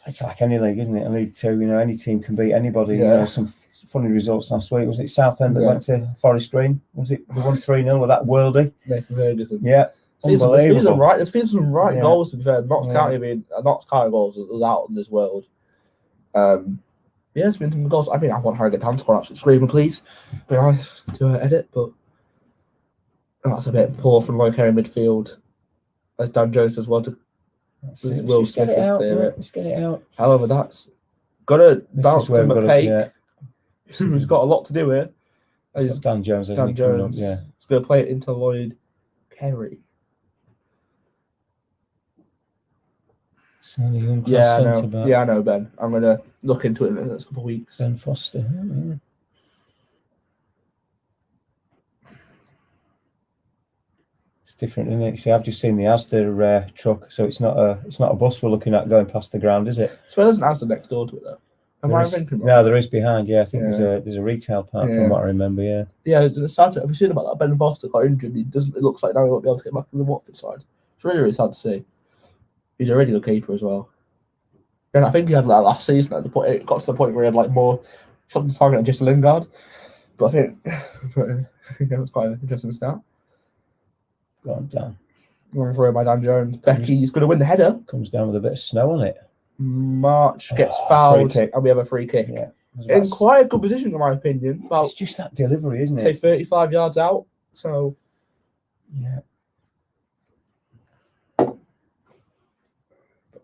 it's like any league, isn't it? A League Two, any team can beat anybody. Yeah. Some funny results last week. Was it Southend that went to Forest Green? Was it they won 3-0 with that worldie? Nathan Ferguson. Yeah. There's been some right goals to be fair. Notts County goals was out in this world. It's been some goals. I mean, I want Harrogate Town to score an absolute screamer, please. Be nice to edit, but that's a bit poor from Lloyd Kerry midfield. As Dan Jones as well to Will Smith is clear it. Let's get it out. However, that's got to bounce to McPake, who's got a lot to do here. Dan Jones, hasn't he, coming up? Yeah. He's going to play it into Lloyd Kerry. I know, Ben. I'm going to look into it in the next couple of weeks. Ben Foster. Yeah. It's different, isn't it? See, I've just seen the Asda truck, so it's not a bus we're looking at going past the ground, is it? So there's an Asda next door to it, though. No, there is behind. Yeah, I think there's a retail park from what I remember. Yeah. Yeah, it's sad. Have you seen about that? Ben Foster got injured. It looks like now he won't be able to get back to the Watford side. It's really sad to see. He's a really good keeper as well. And I think he had last season at the point. It got to the point where he had more shots on target than Jesse Lingard. But I think it was quite an interesting stat. Go on, Dan. Going through by Dan Jones. Becky's going to win the header. Comes down with a bit of snow on it. March gets fouled, and we have a free kick. Yeah, in quite a good position, in my opinion. It's just that delivery, isn't it? Say 35 yards out. So, yeah.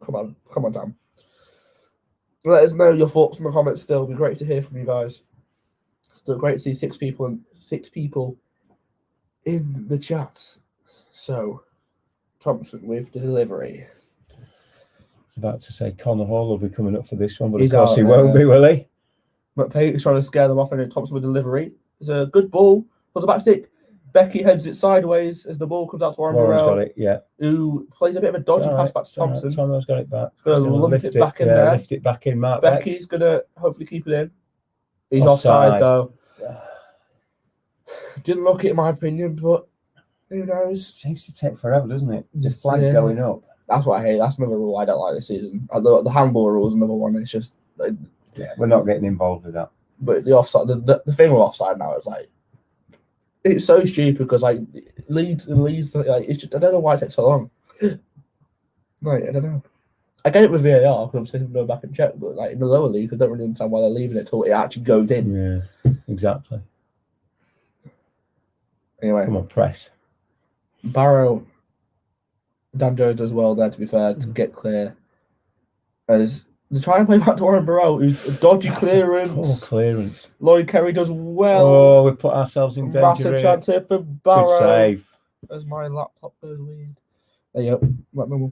Come on, Dan. Let us know your thoughts in the comments. Still, it'd be great to hear from you guys. Still great to see six people in the chat. So, Thompson with the delivery. I was about to say Connor Hall will be coming up for this one, but of course he won't be, will he? McPake is trying to scare them off, and Thompson with delivery. It's a good ball. For the back stick. Becky heads it sideways as the ball comes out to Warren Warren's got it, yeah. Who plays a bit of a dodgy pass back to Thompson. Tom's got it back. Going to lift it back in there. Lift it back in, Mark. Becky's going to hopefully keep it in. He's offside though. Didn't look it in my opinion, but who knows? It seems to take forever, doesn't it? Just flag going up. That's what I hate. That's another rule I don't like this season. The handball rule is another one. It's just we're not getting involved with that. But the offside, the thing with offside now is it's so stupid because Leeds, it's just I don't know why it takes so long. I don't know. I get it with VAR because obviously go back and check, but in the lower league, I don't really understand why they're leaving it till it actually goes in. Yeah, exactly. Anyway, come on, press. Barrow, Dan Jones as well there. To be fair, to get clear, as they try and play back to Warren Barrow, who's a dodgy clearance. Poor clearance. Lloyd Kerry does well. Oh, we've put ourselves in danger. Massive chance here for Barrow. Good save. As my laptop goes weird. There you go.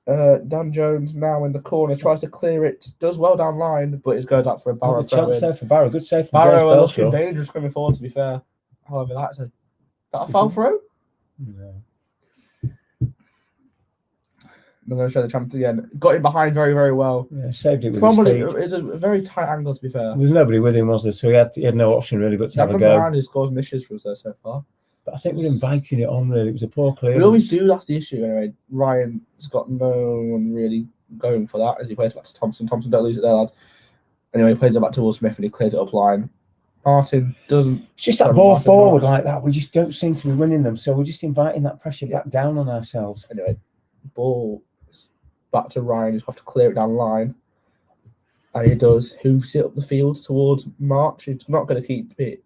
Dan Jones now in the corner tries to clear it. Does well down line, but it goes out for a Barrow There's a chance there for Barrow. Good save from Barrow are James looking Belshaw. dangerous coming forward. To be fair, however, that's a foul throw. Yeah. I'm going to show the chance again. Got him behind very, very well. Yeah, saved it with Probably his feet. it's a very tight angle, to be fair. There was nobody with him, was there? So he had no option really but to have a go. Man who's causing issues for us there so far. But I think we're inviting it on really. It was a poor clearance. We always do. That's the issue anyway. Ryan's got no one really going for that as he plays back to Thompson. Thompson don't lose it there, lad. Anyway, he plays it back to Will Smith and he clears it up line. Martin doesn't. It's just that ball forward like that. We just don't seem to be winning them. So we're just inviting that pressure back down on ourselves. Anyway, ball back to Ryan. He's got to clear it down line. And he does. Hoofs it up the field towards March. He's not going to keep it.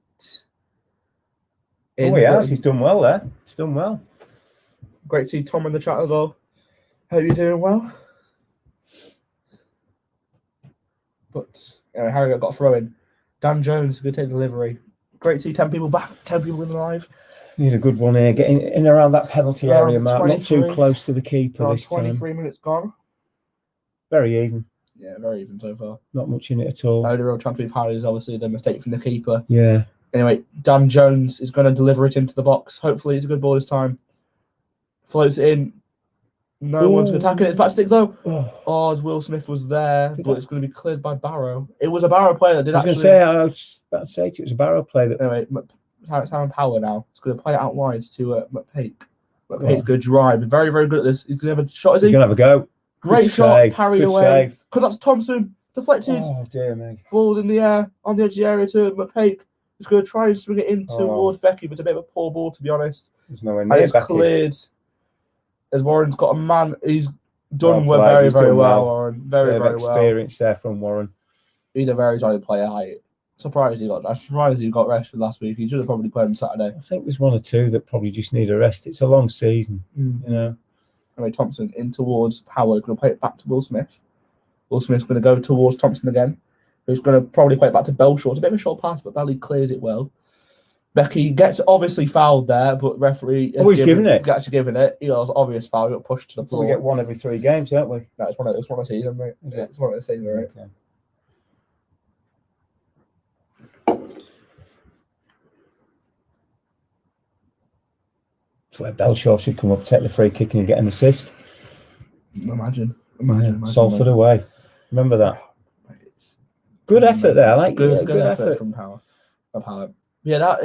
Oh, he has. He's done well there. He's done well. Great to see Tom in the chat as well. Hope you're doing well. But anyway, Harrogate got a throw in. Dan Jones, good take delivery. Great to see 10 people back, 10 people in the live. Need a good one here. Getting in around that penalty area, Mark. Not too close to the keeper this 23 minutes gone. Very even. Yeah, very even so far. Not much in it at all. The only real chance we've had is obviously the mistake from the keeper. Yeah. Anyway, Dan Jones is going to deliver it into the box. Hopefully it's a good ball this time. Floats it in. No one's attacking it. It's back to stick though. Oh, Will Smith was there, but it's going to be cleared by Barrow. It was a Barrow player that did actually. I was about to say it was a Barrow player that. Anyway, Simon Power now. It's going to play it out wide to McPake. McPake's going to drive. Very, very good at this. He's going to have a shot, is he? He's going to have a go. Great good shot, save. parried good away. Save. Cut up to Thompson. Deflected. Oh, dear me. Ball's in the air on the edge of the area to McPake. He's going to try and swing it in towards Becky, but it's a bit of a poor ball, to be honest. There's nowhere near and it's Becky. Cleared. As Warren's got a man. He's done well very well, Warren. Very well. Experience there from Warren. He's a very solid player. I'm surprised he got rested last week. He should have probably played on Saturday. I think there's one or two that probably just need a rest. It's a long season, you know. Anyway, Thompson in towards Power. Going to play it back to Will Smith. Will Smith's going to go towards Thompson again. Who's going to probably play it back to Belshaw. It's a bit of a short pass, but Belly clears it well. Becky gets obviously fouled there, but referee he's given it. Actually given it. He was obvious foul. He got pushed to the floor. We get one every 3 games, don't we? No, it's one a season, mate. It's one of the season, right? Okay. That's where Belshaw should come up, take the free kick and get an assist. Imagine Salford away. Remember that. Good effort there. I like good effort from Power. Yeah,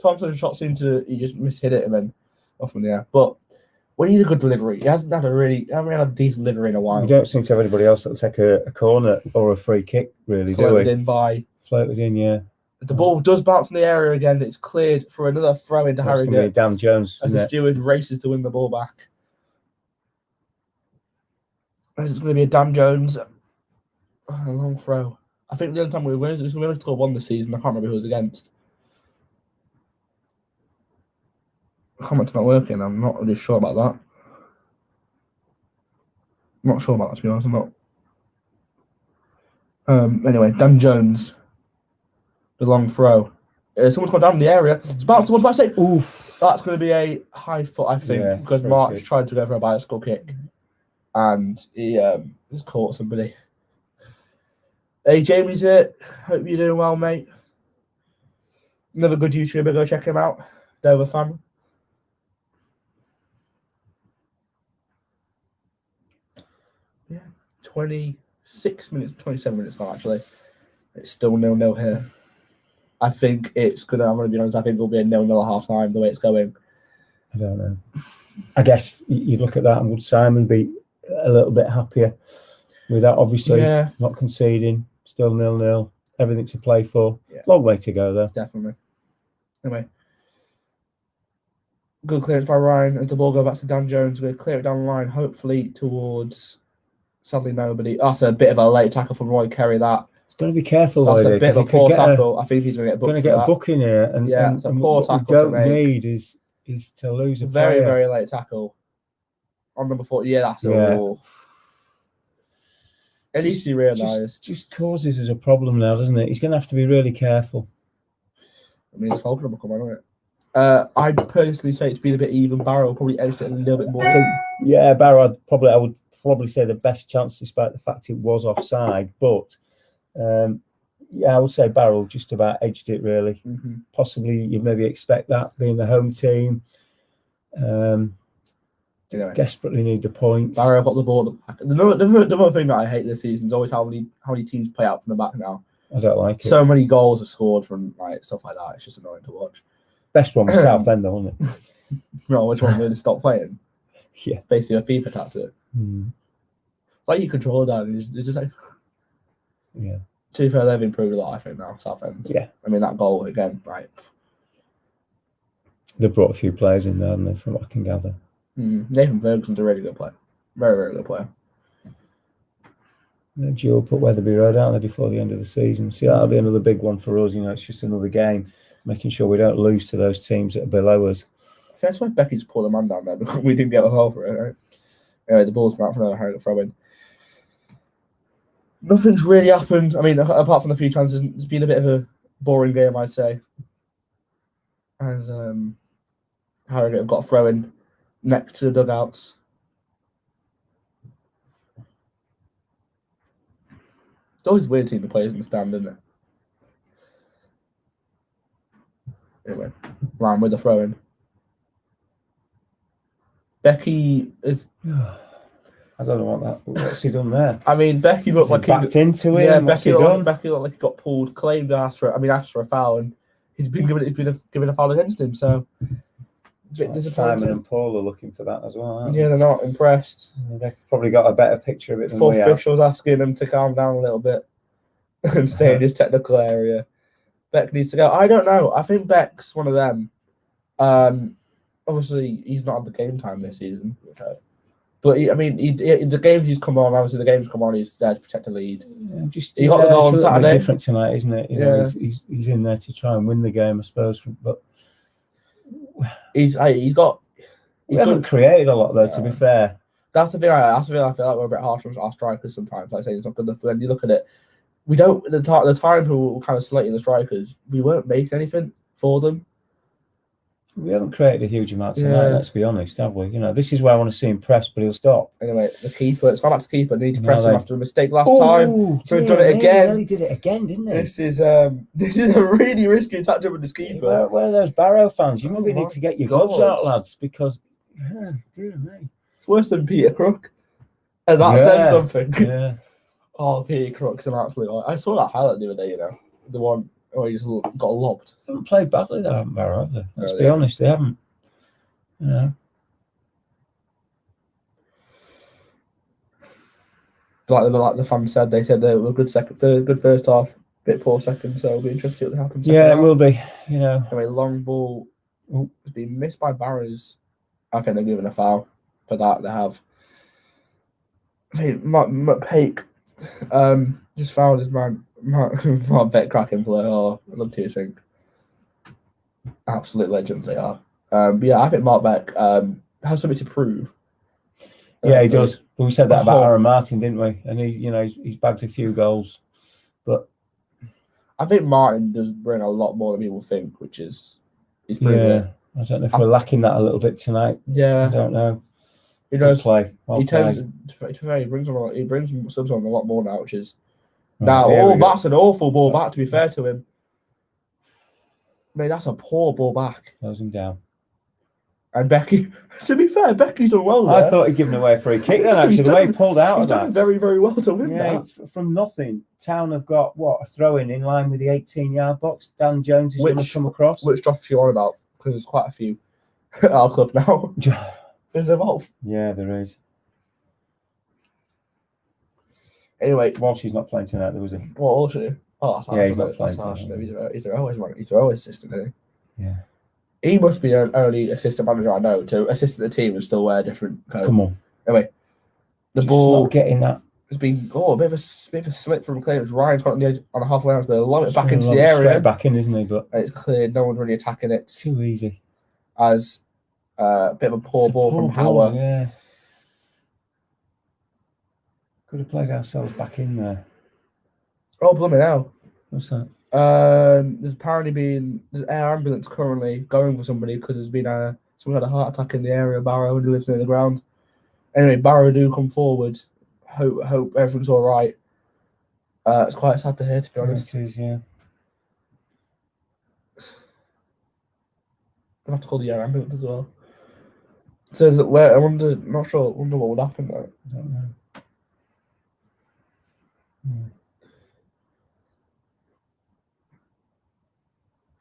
Thompson's shot seemed to he just mishit it and then off in the air. But we need a good delivery. He hasn't had a decent delivery in a while. We don't seem to have anybody else that'll take a corner or a free kick, really, do we? Floated in, yeah. The ball does bounce in the area again. It's cleared for another throw into Harrogate. Dan Jones. As the steward races to win the ball back. It's going to be a Dan Jones. A long throw. I think the only time we win is we only scored one this season. I can't remember who it was against. Comment's not working. I'm not really sure about that. I'm not sure about that, to be honest. I'm not. Anyway, Dan Jones. The long throw. Someone's gone down in the area. It's bounced towards my six. Oof. That's going to be a high foot, I think, because March tried to go for a bicycle kick. And he just caught somebody. Hey, Jamie's here. Hope you're doing well, mate. Another good YouTuber. Go check him out. Dover fan. Yeah, 26 minutes, 27 minutes gone, actually. It's still 0-0 here. I think it's going to, I'm going to be honest, I think it'll be a 0-0 at half time, the way it's going. I don't know. I guess you'd look at that and would Simon be a little bit happier with that? Obviously, not conceding, still 0-0, everything to play for. Yeah. Long way to go, though. Definitely. Anyway. Good clearance by Ryan as the ball goes back to Dan Jones. We're going to clear it down the line, hopefully towards, sadly, nobody. That's a bit of a late tackle from Roy Kerry, that. Got to be careful. That's a bit of a poor tackle. I think he's going to get booked. Going to get a book in here, and it's a poor tackle. What we don't need is to lose a very, player. very late tackle on number 4. Yeah, that's a rule. At least he realised. Just causes us a problem now, doesn't it? He's going to have to be really careful. I mean, it's Falcon number come on, isn't it? I'd personally say it's been a bit even. Barrow probably edged it a little bit more. Yeah, Barrow. I would probably say the best chance, despite the fact it was offside. But yeah, I would say Barrow just about edged it. Really, possibly you maybe expect that being the home team. Anyway, desperately need the points. Barrow got the ball at the back. The other thing that I hate this season is always how many teams play out from the back now. I don't like it. So many goals are scored from like stuff like that. It's just annoying to watch. Best one was Southend, though, wasn't it? No, which one really stopped playing? Yeah, basically a FIFA tactic. It's like you control that, and it's just like, yeah. To be fair, they've improved a lot, I think, now, Southend. Yeah. I mean, that goal again, right? They've brought a few players in there, haven't they, from what I can gather. Nathan Ferguson's a really good player. Very, very good player. They're due up at Weatherby Road, aren't they, before the end of the season? So that'll be another big one for us. You know, it's just another game, making sure we don't lose to those teams that are below us. I think that's why Becky just pulled a man down there, because we didn't get a goal for it, right? Anyway, the ball's come out for another Harrogate throw-in. Nothing's really happened. I mean, apart from the few chances, it's been a bit of a boring game, I'd say. As Harrogate have got a throw-in next to the dugouts. It's always weird seeing the players in the stand, isn't it? Anyway, Ryan with the throw-in. Becky is... I don't know what's he done there. I mean, Becky looked like he backed into him. Yeah, Becky looked like he got pulled, claimed, asked for a foul, and he's been given a foul against him. So, like Simon and Paul are looking for that as well. Aren't they? They're not impressed. They've probably got a better picture of it than we have. Officials asking them to calm down a little bit and stay in his technical area. Beck needs to go. I don't know. I think Beck's one of them. Obviously, he's not had the game time this season. But the games he's come on, he's there to protect the lead. Yeah, he got the goal on Saturday. Different tonight, isn't it? You know, he's in there to try and win the game, I suppose. But we haven't created a lot, though. To be fair, that's the thing. I feel like we're a bit harsh on our strikers sometimes. Like saying it's not good enough. But then you look at it, we don't. The times we were kind of slating the strikers, we weren't making anything for them. We haven't created a huge amount tonight, let's be honest, have we? You know, this is where I want to see him press, but he'll stop. Anyway, the keeper, it's gone back to keeper. Need to press him after a mistake last time. So he's done it again. He did it again, didn't he? This is a really risky touch up with this keeper. Where are those Barrow fans? You maybe need to get your gloves out, lads, because dear me. It's worse than Peter Crook. And that says something. Yeah. Oh, Peter Crook's an absolute... I saw that highlight the other day, you know. The one where he just got lobbed. They haven't played badly, though, haven't Barrow, have they? Let's be honest, they haven't. You know. Like the fans said, they said they were good first half, bit poor second, so it'll be interesting to see what happens. Yeah, it will be, you know. Anyway, long ball has been missed by Barrows. I think they're given a foul for that. They have. I think McPake just fouled his man. Mark Beck cracking play. Oh, I love to think. Absolute legends they are. But yeah, I think Mark Beck has something to prove. Yeah, he does. But we said that about Aaron Martin, didn't we? And he's bagged a few goals. But I think Martin does bring a lot more than people think, which is he's proven it. I don't know if we're lacking that a little bit tonight. Yeah, I don't know. He does play. He brings subs on a lot more now, which is that's an awful ball back. To be fair to him, mate, that's a poor ball back. Close him down. And Becky, to be fair, Becky's done well there. I thought he'd given away a free kick then, actually, the way he pulled out of that. He's done very, very well to win that. From nothing, Town have got, a throw-in line with the 18-yard box. Dan Jones is going to come across. Which Josh you on about? Because there's quite a few at our club now. There's about... Yeah, there is. Anyway. Walsh is not playing tonight, there was a... What, Walsh? Oh, that's yeah, he's not playing tonight. He's their always assistant, isn't he? Yeah. He must be the only assistant manager I know to assist the team and still wear different coats. Come on. Anyway, the just ball not getting that. It's been a bit of a slip from clearance. Ryan's got on the edge on the halfway line, but lob it back into the area. Straight back in, isn't he? But it's clear no one's really attacking it. Too easy. As a bit of a poor ball from Howard. Yeah. Could have played ourselves back in there. Oh, blooming hell. What's that? There's apparently been there's an air ambulance currently going for somebody because there's been someone had a heart attack in the area of Barrow and lives near the ground. Anyway, Barrow do come forward. Hope everything's all right. It's quite sad to hear, to be honest. It is, yeah. I'll have to call the air ambulance as well. So is it where I wonder what would happen though. I don't know.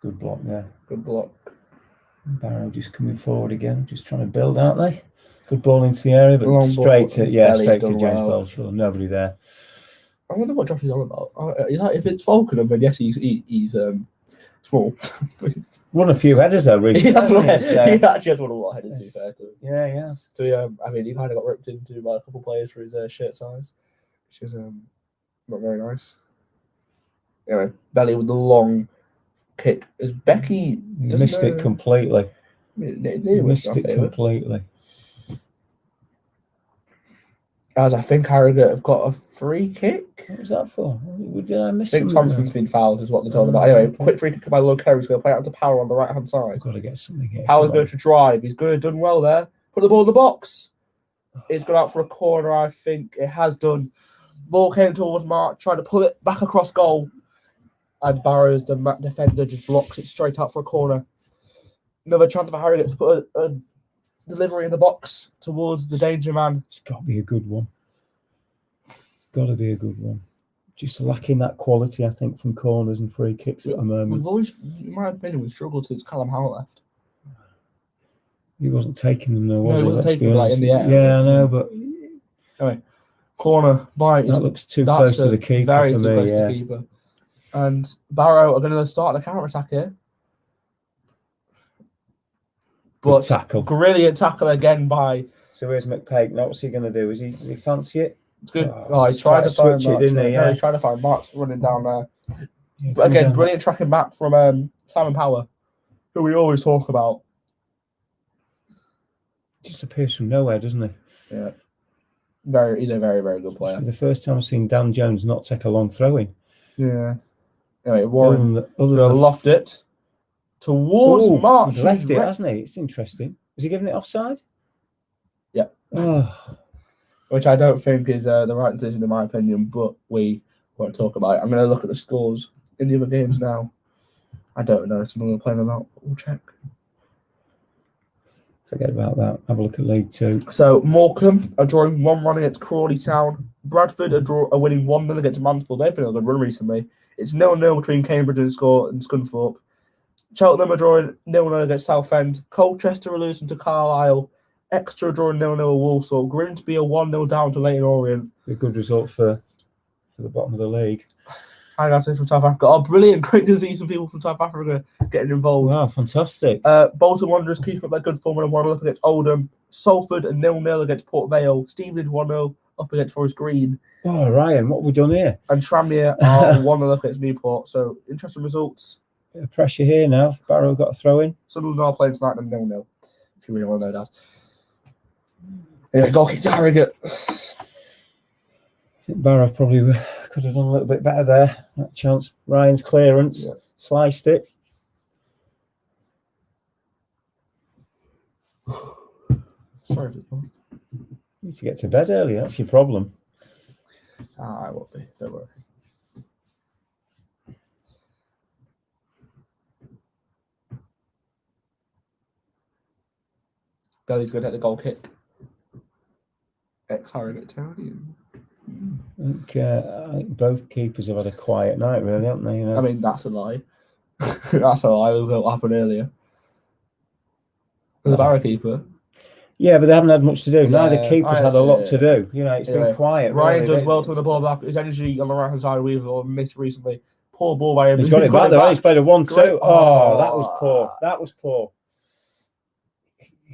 Good block there. Good block. Barrow just coming forward again, just trying to build, aren't they? Good ball into the area, but Long straight ball, to Belly's straight to done James well. Belshaw. Nobody there. I wonder what Josh is on about. If it's Falkenham, then yes, he's small. Won a few headers though recently. He actually has won a lot of headers. To be fair to him. Yeah, he has. So I mean, he kind of got ripped into by a couple of players for his shirt size, which is not very nice. Anyway, Belly with the long kick. Is Becky He missed it completely. He missed it completely. As I think Harrogate have got a free kick. What was that for? Did I miss I think something? Thompson's been fouled, is what they're talking about. Anyway, quick free kick by Low Kerry's going to play out to Power on the right hand side. I've got to get something here. Power's going to drive. He's going to have done well there. Put the ball in the box. It's gone out for a corner, I think. It has done. Ball came towards Mark, tried to pull it back across goal. And Barrow's the defender just blocks it straight out for a corner. Another chance for Harrogate to put a delivery in the box towards the danger man. It's got to be a good one. It's got to be a good one. Just lacking that quality, I think, from corners and free kicks at the moment. We've always, in my opinion, we've struggled since Callum Howell left. He wasn't taking them though, was he? He wasn't taking them like in the air. Yeah, I know, but anyway, corner by that looks too close to the keeper very for too me. close to the keeper. And Barrow are going to start the counter attack here. But tackle. Brilliant tackle again by. So here's McPake. Now what's he going to do? Does he fancy it? It's good. He tried to switch find it, didn't he? Yeah, he tried to find Marks running down there. Yeah, but again, brilliant tracking back from Simon Power, who we always talk about. Just appears from nowhere, doesn't he? Yeah. He's a very, very good player. The first time I've seen Dan Jones not take a long throw in. Yeah. Anyway, Warren loft it towards Mark. He's left it, hasn't he? It's interesting. Is he giving it offside? Yeah. Oh. Which I don't think is the right decision in my opinion, but we won't talk about it. I'm going to look at the scores in the other games now. I don't know if someone will play or not. We'll check. Forget about that. Have a look at League Two. So Morecambe are drawing 1-1 against Crawley Town. Bradford are winning 1-0 against Mansfield. They've been on a good run recently. It's 0-0 between Cambridge and Scunthorpe. Cheltenham are drawing 0-0 against Southend. Colchester are losing to Carlisle. Exeter are drawing 0-0 at Walsall. Grimsby are 1-0 down to Leyton Orient. A good result for the bottom of the league. Hi guys, from South Africa. Oh, brilliant. Great to see some people from South Africa getting involved. Wow, fantastic. Bolton Wanderers keep up their good form and 1-0 up against Oldham. Salford are 0-0 against Port Vale. Stevenage 1-0 up against Forest Green. Oh, Ryan, what have we done here? And Tranmere are 1-0 up against Newport. So, interesting results. Bit of pressure here now. Barrow got a throw in. Sunderland are playing tonight and 0-0. If you really want to know that. Anyway, goal kick to Harrogate. I think Barrow probably could have done a little bit better there. That chance. Ryan's clearance. Yeah. Sliced it. Sorry for that. You need to get to bed early. That's your problem. I won't be. Don't worry. Belly's going to take the goal kick. Ex-Harrogate Town. I think both keepers have had a quiet night, really, haven't they? You know? I mean, that's a lie. That's a lie. Look what happened earlier. The Barrow keeper. Yeah, but they haven't had much to do. Yeah, Neither keeper's had a lot to do. You know, it's been quiet. Ryan really. does well to win the ball back. His energy on the right hand side we've missed recently. Poor ball by him. He's got it back though. He's played a 1-2. Great. Oh, that was poor. That was poor.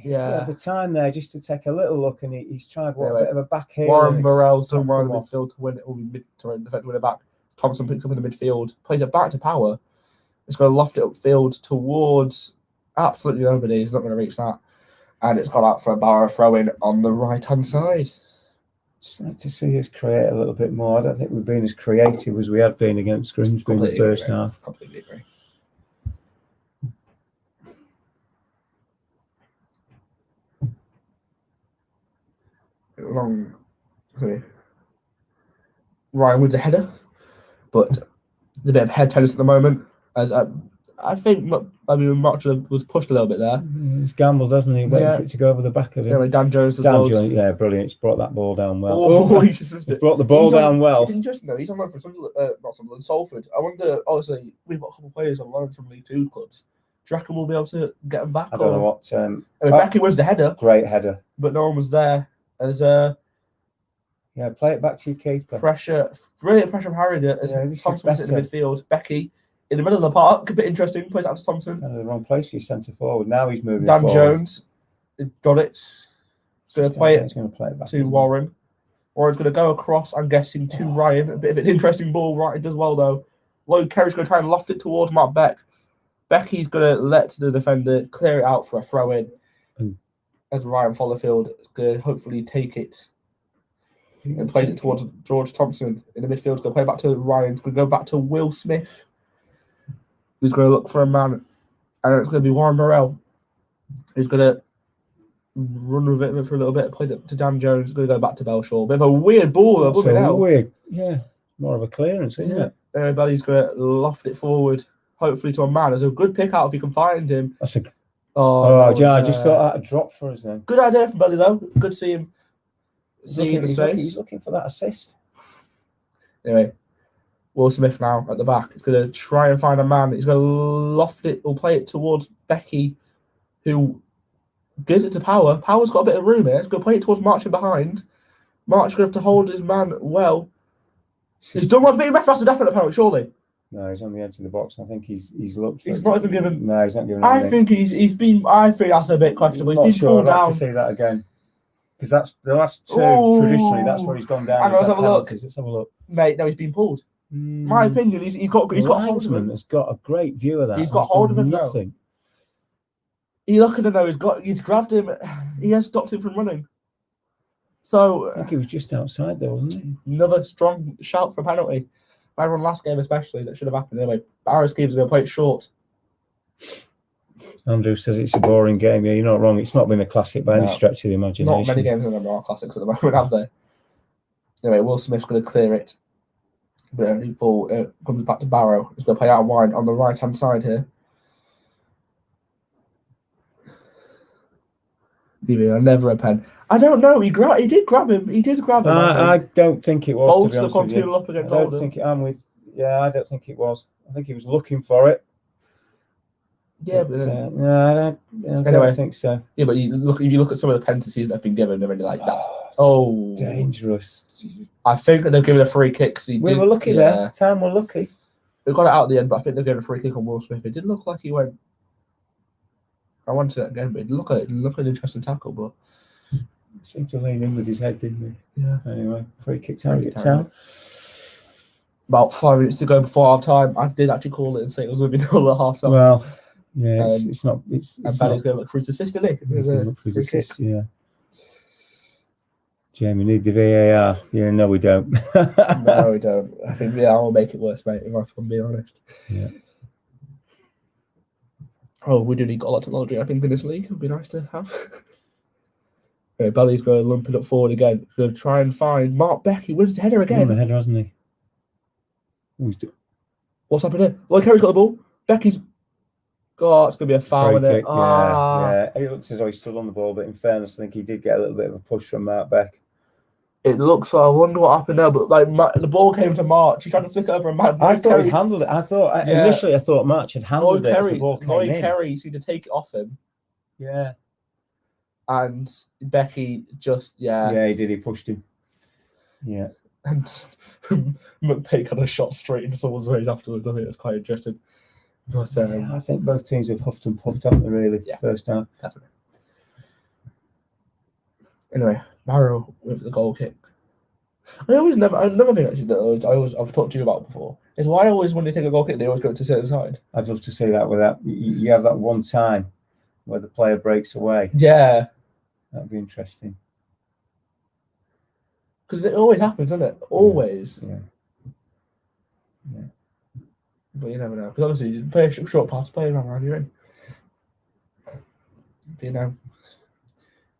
Yeah. At the time there, just to take a little look, and he's tried a bit of a back heel. Warren Burrell's done well in the midfield to win it. Will be to defend win it back. Thompson picks up in the midfield, plays it back to Power. It's going to loft it upfield towards absolutely nobody. He's not going to reach that. And it's gone out for a Barrow throw in on the right hand side. Just like to see us create a little bit more. I don't think we've been as creative as we had been against Grimsby in the first half. Completely agree. Long. Okay. Ryan wins a header, but there's a bit of head tennis at the moment. As I think, March was pushed a little bit there. He's gambled, hasn't he? Waiting for it to go over the back of him. Anyway, Dan Jones as well. Yeah, brilliant. He's brought that ball down well. Oh, he just missed it. Brought the ball down well. It's interesting though. He's on loan from Salford. I wonder. Obviously, we've got a couple of players on loan from League Two clubs. Do you reckon we'll be able to get them back? I don't know what. Becky wins the header. Great header, but no one was there. As play it back to your keeper. Brilliant pressure from Harrogate as Thompson was in the midfield. Becky in the middle of the park, a bit interesting. Plays out to Thompson. Kind of the wrong place for your centre forward. Now he's moving. Dan forward. Jones got it. Going to play it back to Warren. Warren's going to go across, I'm guessing, to Ryan. A bit of an interesting ball. Ryan does well though. Lloyd Kerry's going to try and loft it towards Mark Beck. Becky's going to let the defender clear it out for a throw in. As Ryan Fotherfield is going to hopefully take it and plays it towards George Thompson in the midfield. He's going to play back to Ryan. He's going to go back to Will Smith. He's going to look for a man. And it's going to be Warren Barrow. He's going to run with it for a little bit. Play it to Dan Jones. He's going to go back to Belshaw. Bit of a weird ball. Weird. Yeah. More of a clearance, isn't it? Everybody's going to loft it forward. Hopefully to a man. There's a good pick out if you can find him. That's a... I just thought that'd drop for us then. Good idea from Belly though. Good to see him. He's looking for that assist. Anyway, Will Smith now at the back. He's going to try and find a man. He's going to loft it or play it towards Becky, who gives it to Power. Power's got a bit of room here. He's going to play it towards March in behind. March going to have to hold his man well. He's done what's being ref. That's a definite penalty, surely. No, he's on the edge of the box. I think he's looked. He's not even given. No, he's not given. I think he's been. I think that's a bit questionable. He's been pulled down. I'd like to see that again, because that's the last two. Traditionally, that's where he's gone down. Let's have a look. Let's have a look, mate. No, he's been pulled. My opinion, he's got hold of him. Has got a great view of that. He's got hold of him. Nothing. You look at him now. He's grabbed him. He has stopped him from running. So I think he was just outside there, wasn't he? Another strong shout for a penalty. Everyone last game especially, that should have happened anyway. Barrow Skeeves are going to play it short. Andrew says it's a boring game. Yeah, you're not wrong. It's not been a classic by any stretch of the imagination. Not many games in the are classics at the moment, have they? Anyway, Will Smith's going to clear it. But he comes back to Barrow. He's going to play out wide on the right-hand side here. Never a pen. I don't know. He did grab him. I don't think it was. Bolton to be honest with you. up against I don't think I'm with. Yeah, I don't think it was. I think he was looking for it. Yeah, but no, I don't think so. Yeah, but if you look at some of the penalties that have been given, they're really like that's dangerous. I think that they've given a free kick. We were lucky there. Time we're lucky. We got it out at the end, but I think they've given a free kick on Will Smith. It did look like he went. I wanted that again, but it looked like an interesting tackle, but seemed to lean in with his head, didn't he? Yeah. Anyway, free kick Harrogate Town. About 5 minutes to go before half time. I did actually call it and say it was going to be nil at half time. Well, yeah, it's not. It's and Bally's going to look for his assist, isn't he? Look for his assist, yeah. Jamie, need the VAR. Yeah, no, we don't. No, we don't. I think VAR will make it worse, mate, if I'm being honest. Yeah. Oh, we do need a lot of technology, I think, in this league. It would be nice to have. Okay, Bally's going to lump it up forward again. Going to try and find Mark Beck. He wins the header again. He won the header, hasn't he? What's happened here? Lloyd Kerry's got the ball. Becky's got. It's going to be a foul. Yeah. It looks as though he stood on the ball, but in fairness, I think he did get a little bit of a push from Mark Beck. It looks like, I wonder what happened there, but the ball came to March. He tried to flick it over and I thought he handled it. Initially I thought March had handled it as the ball came in. Lloyd Kerry seemed to take it off him. Yeah. And Becky just, Yeah, he did. He pushed him. Yeah. And McPake had a shot straight into someone's face afterwards. I think it was quite interesting. But I think both teams have huffed and puffed, haven't they, really? Yeah. First half. Definitely. Anyway, Barrow with the goal kick. Another thing actually that I've talked to you about before is why when they take a goal kick, they always go to certain side. I'd love to see that without you have that one time where the player breaks away. Yeah. That'd be interesting. Because it always happens, doesn't it? Always. Yeah. But you never know. Because obviously, you play a short pass, play around, you're in. But, you know,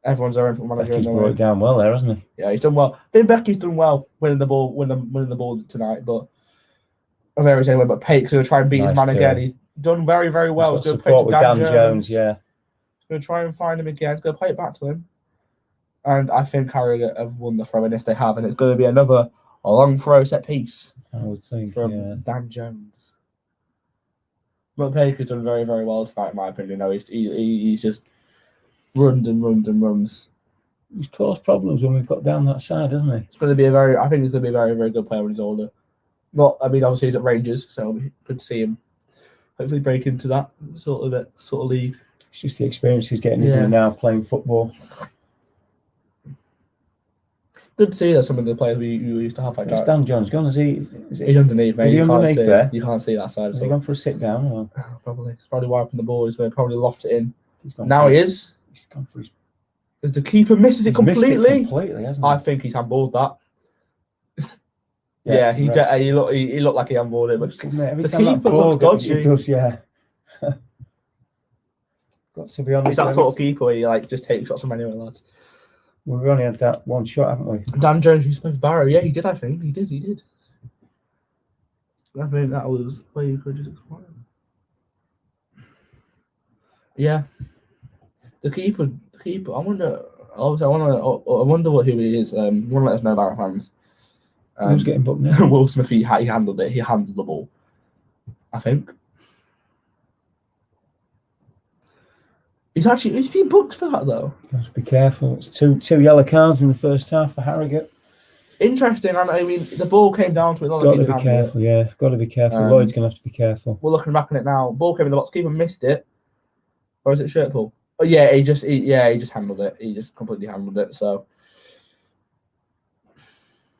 everyone's their own football manager. Becky's brought it down well there, hasn't he? Yeah, he's done well. I think Becky's done well winning the ball tonight, but of areas anyway. But Pake's going to try and beat his man again. He's done very, very well. He's got support with Dan Jones. Yeah. He's going to try and find him again. He's going to play it back to him. And I think Harrogate have won the throw in if they have, and it's going to be another long throw set piece. I would think from Dan Jones. But Pake has done very, very well tonight, in my opinion. No, he's just runs and runs and runs. He's caused problems when we've got down that side, hasn't he? It's going to be I think he's going to be a very, very good player when he's older. Obviously he's at Rangers, so it'll be good to see him hopefully break into that sort of league. It's just the experience he's getting, isn't it, now playing football? Good to see that some of the players we used to have like that. Dan Jones gone? He's underneath, mate. Is he underneath there? You can't see that side. Has he gone for a sit down? Or? Probably. He's probably wiping the ball. He's going to probably loft it in. He's gone he is. He's gone for his... As the keeper misses it completely. Missed it completely, hasn't he? I think he's handballed that. He looked like he handballed it. But every the time keeper looks dodgy. He does, yeah. Got to be honest. He's that sort of keeper where you just take shots from anywhere, lads. We've only had that one shot, haven't we? Dan Jones, who's played Barrow. Yeah, he did, I think. He did. I think that was where you could just explain. Yeah. The keeper. I wonder. Obviously, I wonder who he is. You want to let us know, Barrow fans? Who's getting booked now? Will Smith. He handled it. He handled the ball. I think. He's been booked for that though. You have to be careful. It's two yellow cards in the first half for Harrogate. Interesting. I mean, the ball came down to it. Got to be careful. Yeah, got to be careful. Lloyd's going to have to be careful. We're looking back on it now. Ball came in the box. Keeper missed it, or is it shirt pull? Oh yeah, he just handled it. He just completely handled it. So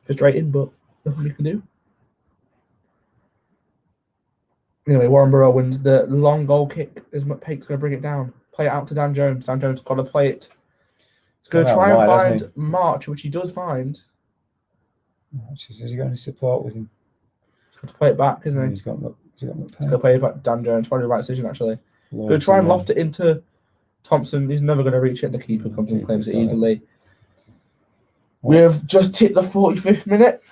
frustrating, but nothing we can do. Anyway, Warren Barrow wins the long goal kick. Is Pake's going to bring it down? Play it out to Dan Jones. Dan Jones got to play it. He's going to try and find March, which he does find. Is he going to support with him? He's got to play it back, isn't he? He's got to play it back. Dan Jones, probably the right decision, actually. Going to try and loft it into Thompson. He's never going to reach it. The keeper comes and claims it easily. We've just hit the 45th minute.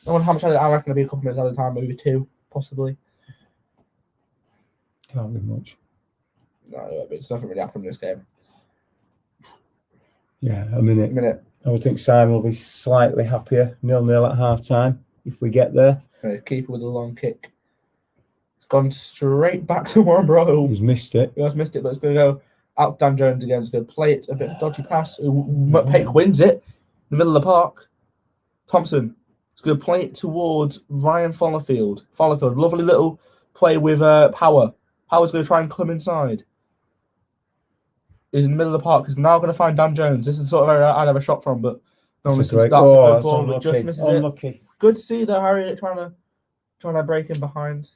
I wonder how much I reckon it'll be a couple minutes at a time, maybe 2, possibly. Can't be much. No, it's nothing really happened in this game. Yeah, a minute. I would think Simon will be slightly happier. 0-0 at half time if we get there. Okay, keeper with a long kick. It's gone straight back to Warren Barrow. He's missed it. He has missed it, but it's going to go out Dan Jones again. He's going to play it a bit dodgy pass. Pake wins it in the middle of the park. Thompson is going to play it towards Ryan Fallowfield. Lovely little play with Power. Power's going to try and come inside. He's in the middle of the park. He's now going to find Dan Jones. This is the sort of area I'd have a shot from, but no one misses. That's a good ball, but just misses it. Good to see though, Harriet trying to break in behind.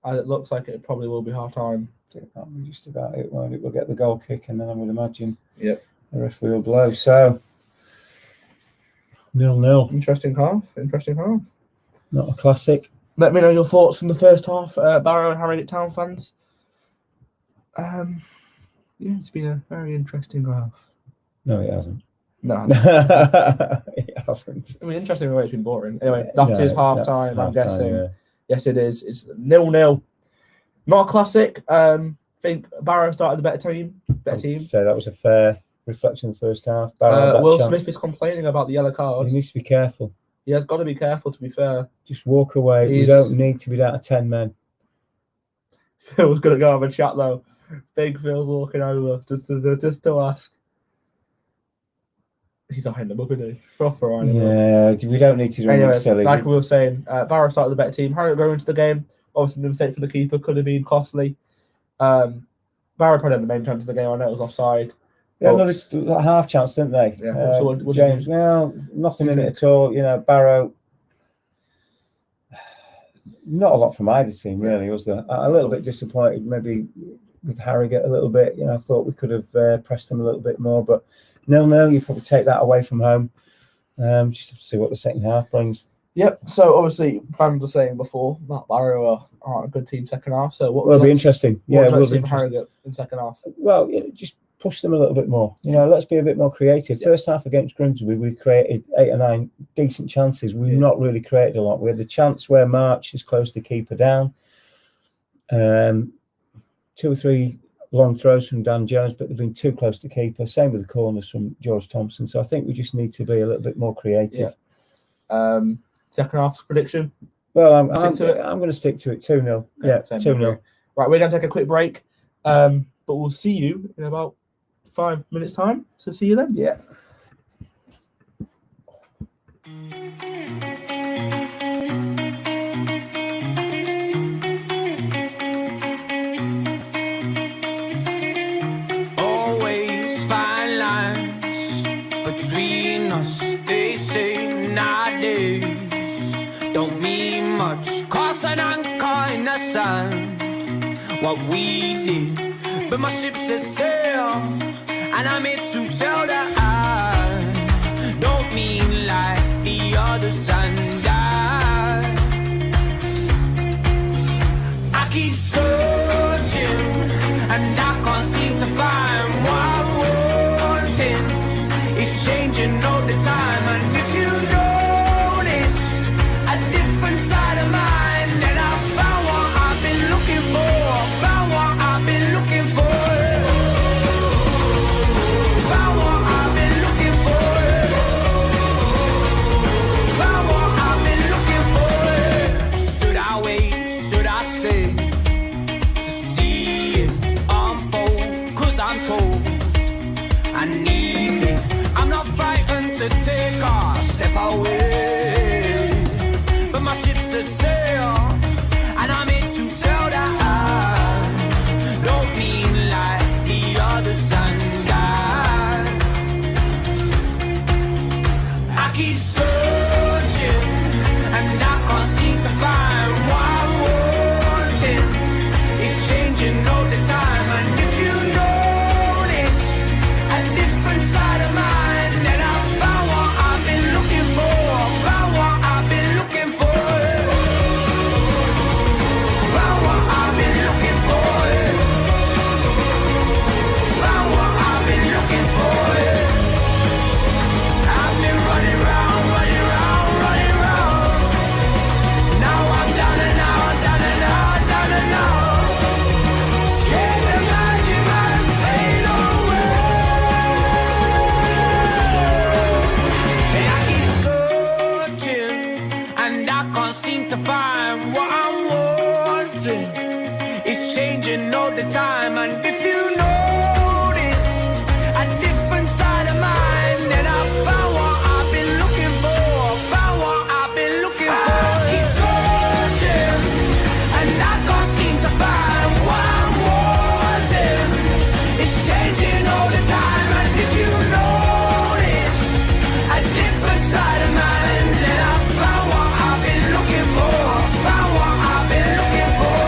It looks like it probably will be half time. That'll be just about it, won't it? We'll get the goal kick, and then I would imagine the referee will blow. So 0-0. Interesting half. Not a classic. Let me know your thoughts on the first half, Barrow and Harrogate Town fans. Yeah, it's been a very interesting half. No, it hasn't. No, it hasn't. I mean, interesting the way it's been boring. Anyway, that is half time. I'm guessing. Yeah. Yes, it is. It's 0-0. Not a classic. I think Barrow started a better team. So that was a fair reflection of the first half. Will Smith is complaining about the yellow card. He needs to be careful. He has got to be careful. To be fair, just walk away. We don't need to be down to 10 men. Phil's gonna go have a chat though. Big Phil's walking over just to ask. He's eyeing them up, isn't he? Proper eyeing them up. Yeah, we don't need to do anything silly. Like we were saying, Barrow started the better team. Harrogate going into the game. Obviously, the mistake for the keeper could have been costly. Barrow probably had the main chance of the game. I know it was offside. Yeah, another half chance, didn't they? Yeah. So what James, well, nothing in it at all. You know, Barrow. Not a lot from either team, really, was there? A little bit disappointed, maybe with Harrogate a little bit. You know, I thought we could have pressed them a little bit more, but 0-0, you probably take that away from home. Just have to see what the second half brings. Yep. So obviously, fans were saying before that Barrow aren't a good team second half. So what? Will be interesting. Yeah, it will will be be interesting. Harrogate in second half. Well, just push them a little bit more. Let's be a bit more creative. Yeah. First half against Grimsby, we created 8 or 9 decent chances. We've not really created a lot. We had the chance where March is close to keeper down. 2 or 3 long throws from Dan Jones, but they've been too close to keeper. Same with the corners from George Thompson. So I think we just need to be a little bit more creative. Yeah. Second half prediction. Well, I'm going to stick to it 2-0. Yeah, 2-0. Right, we're going to take a quick break, but we'll see you in about 5 minutes' time. So see you then. Yeah. Always fine lines between us, they say nowadays. Don't mean much, cause an anchor in the sand. What we did, but my ship says sail, and I'm here to tell that I don't mean like the others and I keep searching, and I can't seem to find what I'm wanting. It's changing all the time, and if you notice a different side of mine, then I found what I've been looking for. Found what I've been looking for. Found what I've been looking for. Found what I've been looking for. Should I wait? Should I stay to see it unfold? 'Cause I'm told I need it. I'm not frightened to take a step away, but my ship's a sail, and I'm here to tell that I don't mean like the others and I keep searching, and I can't seem to find what I'm wanting. It's changing all the time, and if you notice a different side of mine, then I found what I've been looking for. Found what I've been looking for. Found what I've been looking for. Found what I've been looking for. I've been running round, running round, running round. Now I'm down and out, down and out, down and out. Scared the magic might fade away. And I keep searching, and I can't seem to find what I'm wanting. It's changing all the time, and if you notice a different side of mine, then I found what I've been looking for. Found what I've been looking for. I keep searching, and I can't seem to find what I'm wanting. It's changing all the time, and if you notice a different side of mine, then I found what I've been looking for. Found what I've been looking for.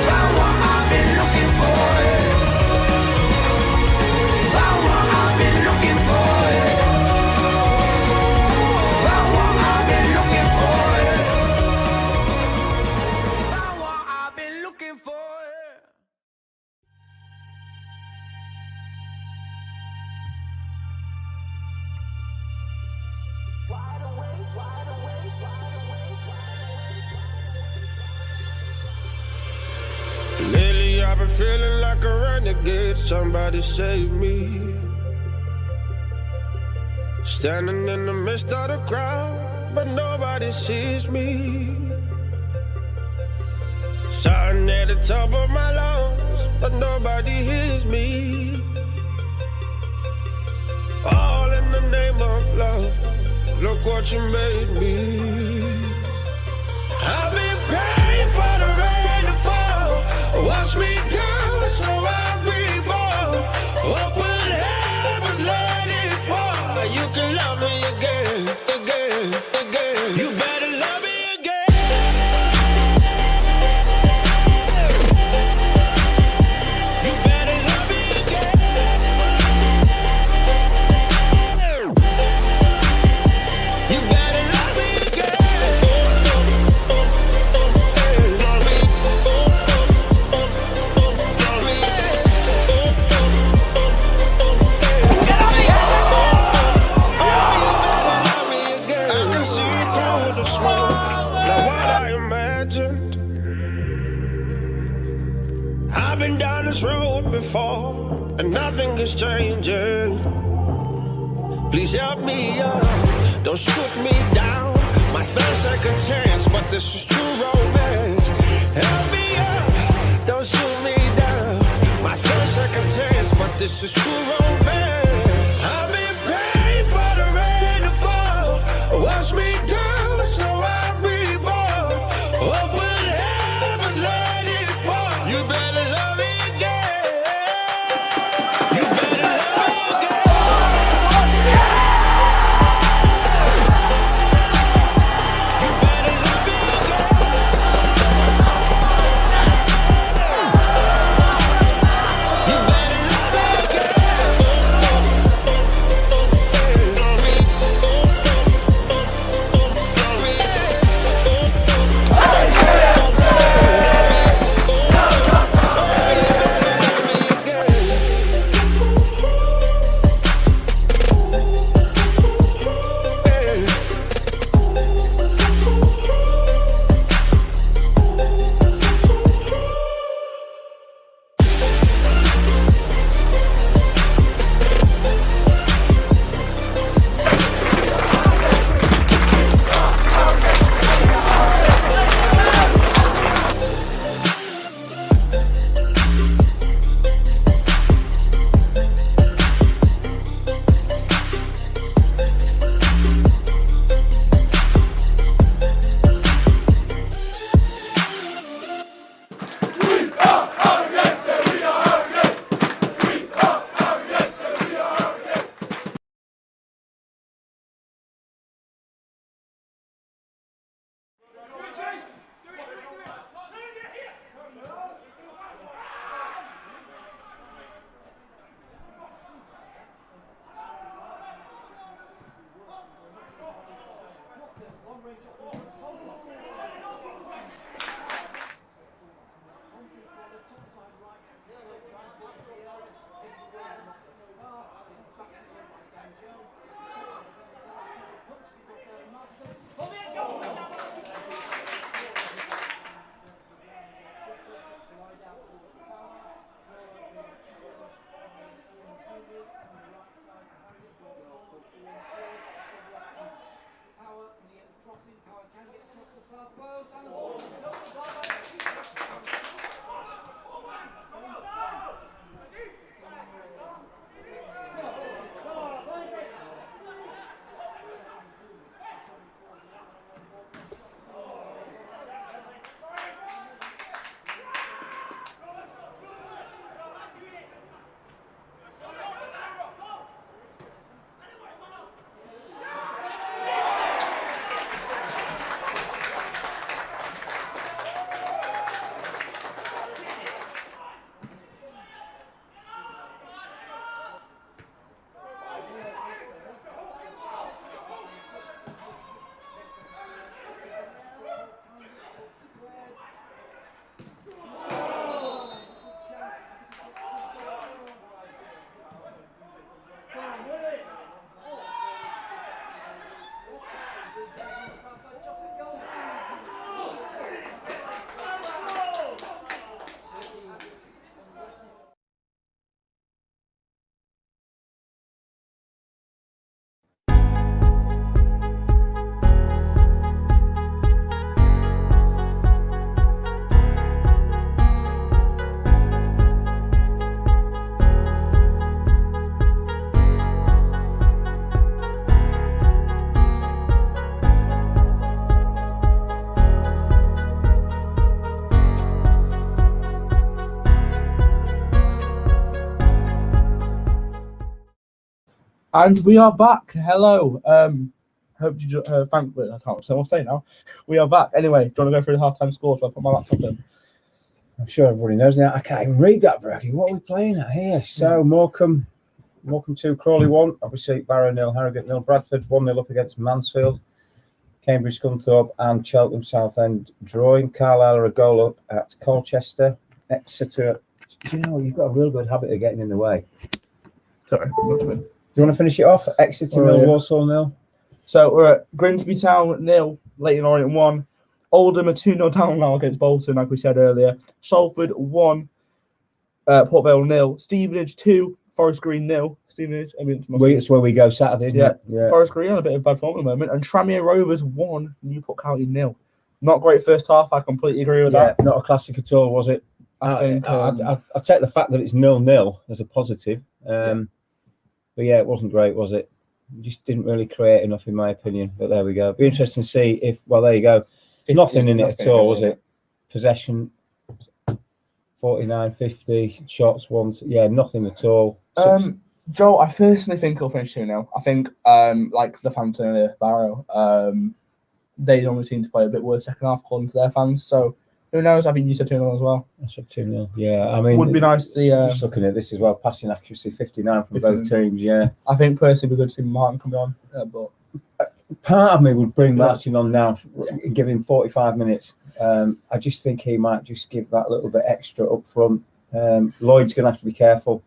Found what I've been looking for. Found what I've been looking for. Found what I've been looking for. Found what I've been looking for. Lately I've been feeling like a renegade. Somebody save me. Standing in the midst of the crowd, but nobody sees me. Shouting at the top of my lungs, but nobody hears me. All in the name of love. Look what you made me. I've been praying for the rain to fall. Wash me down so I reborn. Open heavens, let it pour. You can love me again, again, again. You better love me again. You better love me again. before, and nothing is changing. Please help me up, don't shoot me down. My third second chance, but this is true romance. Help me up, don't shoot me down. My third second chance, but this is true romance. I've been praying for the rain to fall, wash me down so I reborn. Open heavens, let it pour. You better love me again. You better love me again. You better love me again. You better love me And we are back. Hello. Hope you thank. I can't say what I'm saying now. We are back. Anyway, do you want to go through the halftime score? So I put my laptop in. I'm sure everybody knows now. I can't even read that, Brody. What are we playing at here? So Morecambe 2, Crawley 1. Obviously, Barrow 0, Harrogate 0, Bradford 1-0 up against Mansfield. Cambridge Scunthorpe and Cheltenham Southend drawing. Carlisle are a goal up at Colchester. Exeter. Do you know you've got a real good habit of getting in the way? Sorry. Do you want to finish it off? Exeter 0, Walsall 0. So we're at Grimsby Town 0, Leyton Orient 1. Oldham are 2-0 down now against Bolton, like we said earlier. Salford 1, Port Vale 0, Stevenage 2, Forest Green 0. Stevenage, I mean, It's where we go Saturday, isn't it? Yeah. Forest Green on a bit of bad form at the moment, and Tranmere Rovers 1, Newport County 0. Not great first half. I completely agree with that. Not a classic at all, was it? I think I take the fact that it's 0-0 as a positive. But yeah, it wasn't great, was it? Just didn't really create enough, in my opinion. But there we go. Be interesting to see if. Well, there you go. 50, nothing in it at all, was it? Possession 49-50 shots once. Yeah, nothing at all. Joe, I personally think he'll finish 2-0. I think, like the fans earlier, Barrow, they normally seem to play a bit worse second half according to their fans. So who knows? I think you said 2-0 as well. I said 2-0. Yeah, I mean, would be nice to see. Just looking at this as well, passing accuracy 59 from both teams. Yeah, I think personally, it'd be good to see Martin come on, but part of me would bring Martin on now, give him 45 minutes. I just think he might just give that little bit extra up front. Lloyd's going to have to be careful.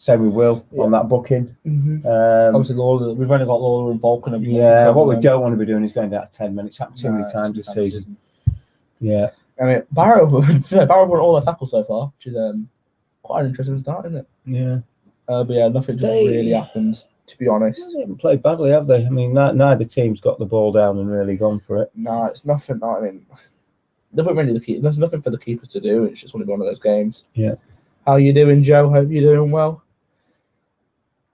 Same with Will on that booking. Obviously, Lawler, we've only got Lawler and Vulcan. What we don't want to be doing is going down to 10 minutes. Happened too many times this season. Yeah. I mean, Barrow won all their tackles so far, which is quite an interesting start, isn't it? Yeah. But yeah, nothing really happened, to be honest. They haven't played badly, have they? I mean, neither team's got the ball down and really gone for it. No, it's nothing. I mean, there's nothing for the keepers to do. It's just going to be one of those games. Yeah. How you doing, Joe? Hope you're doing well.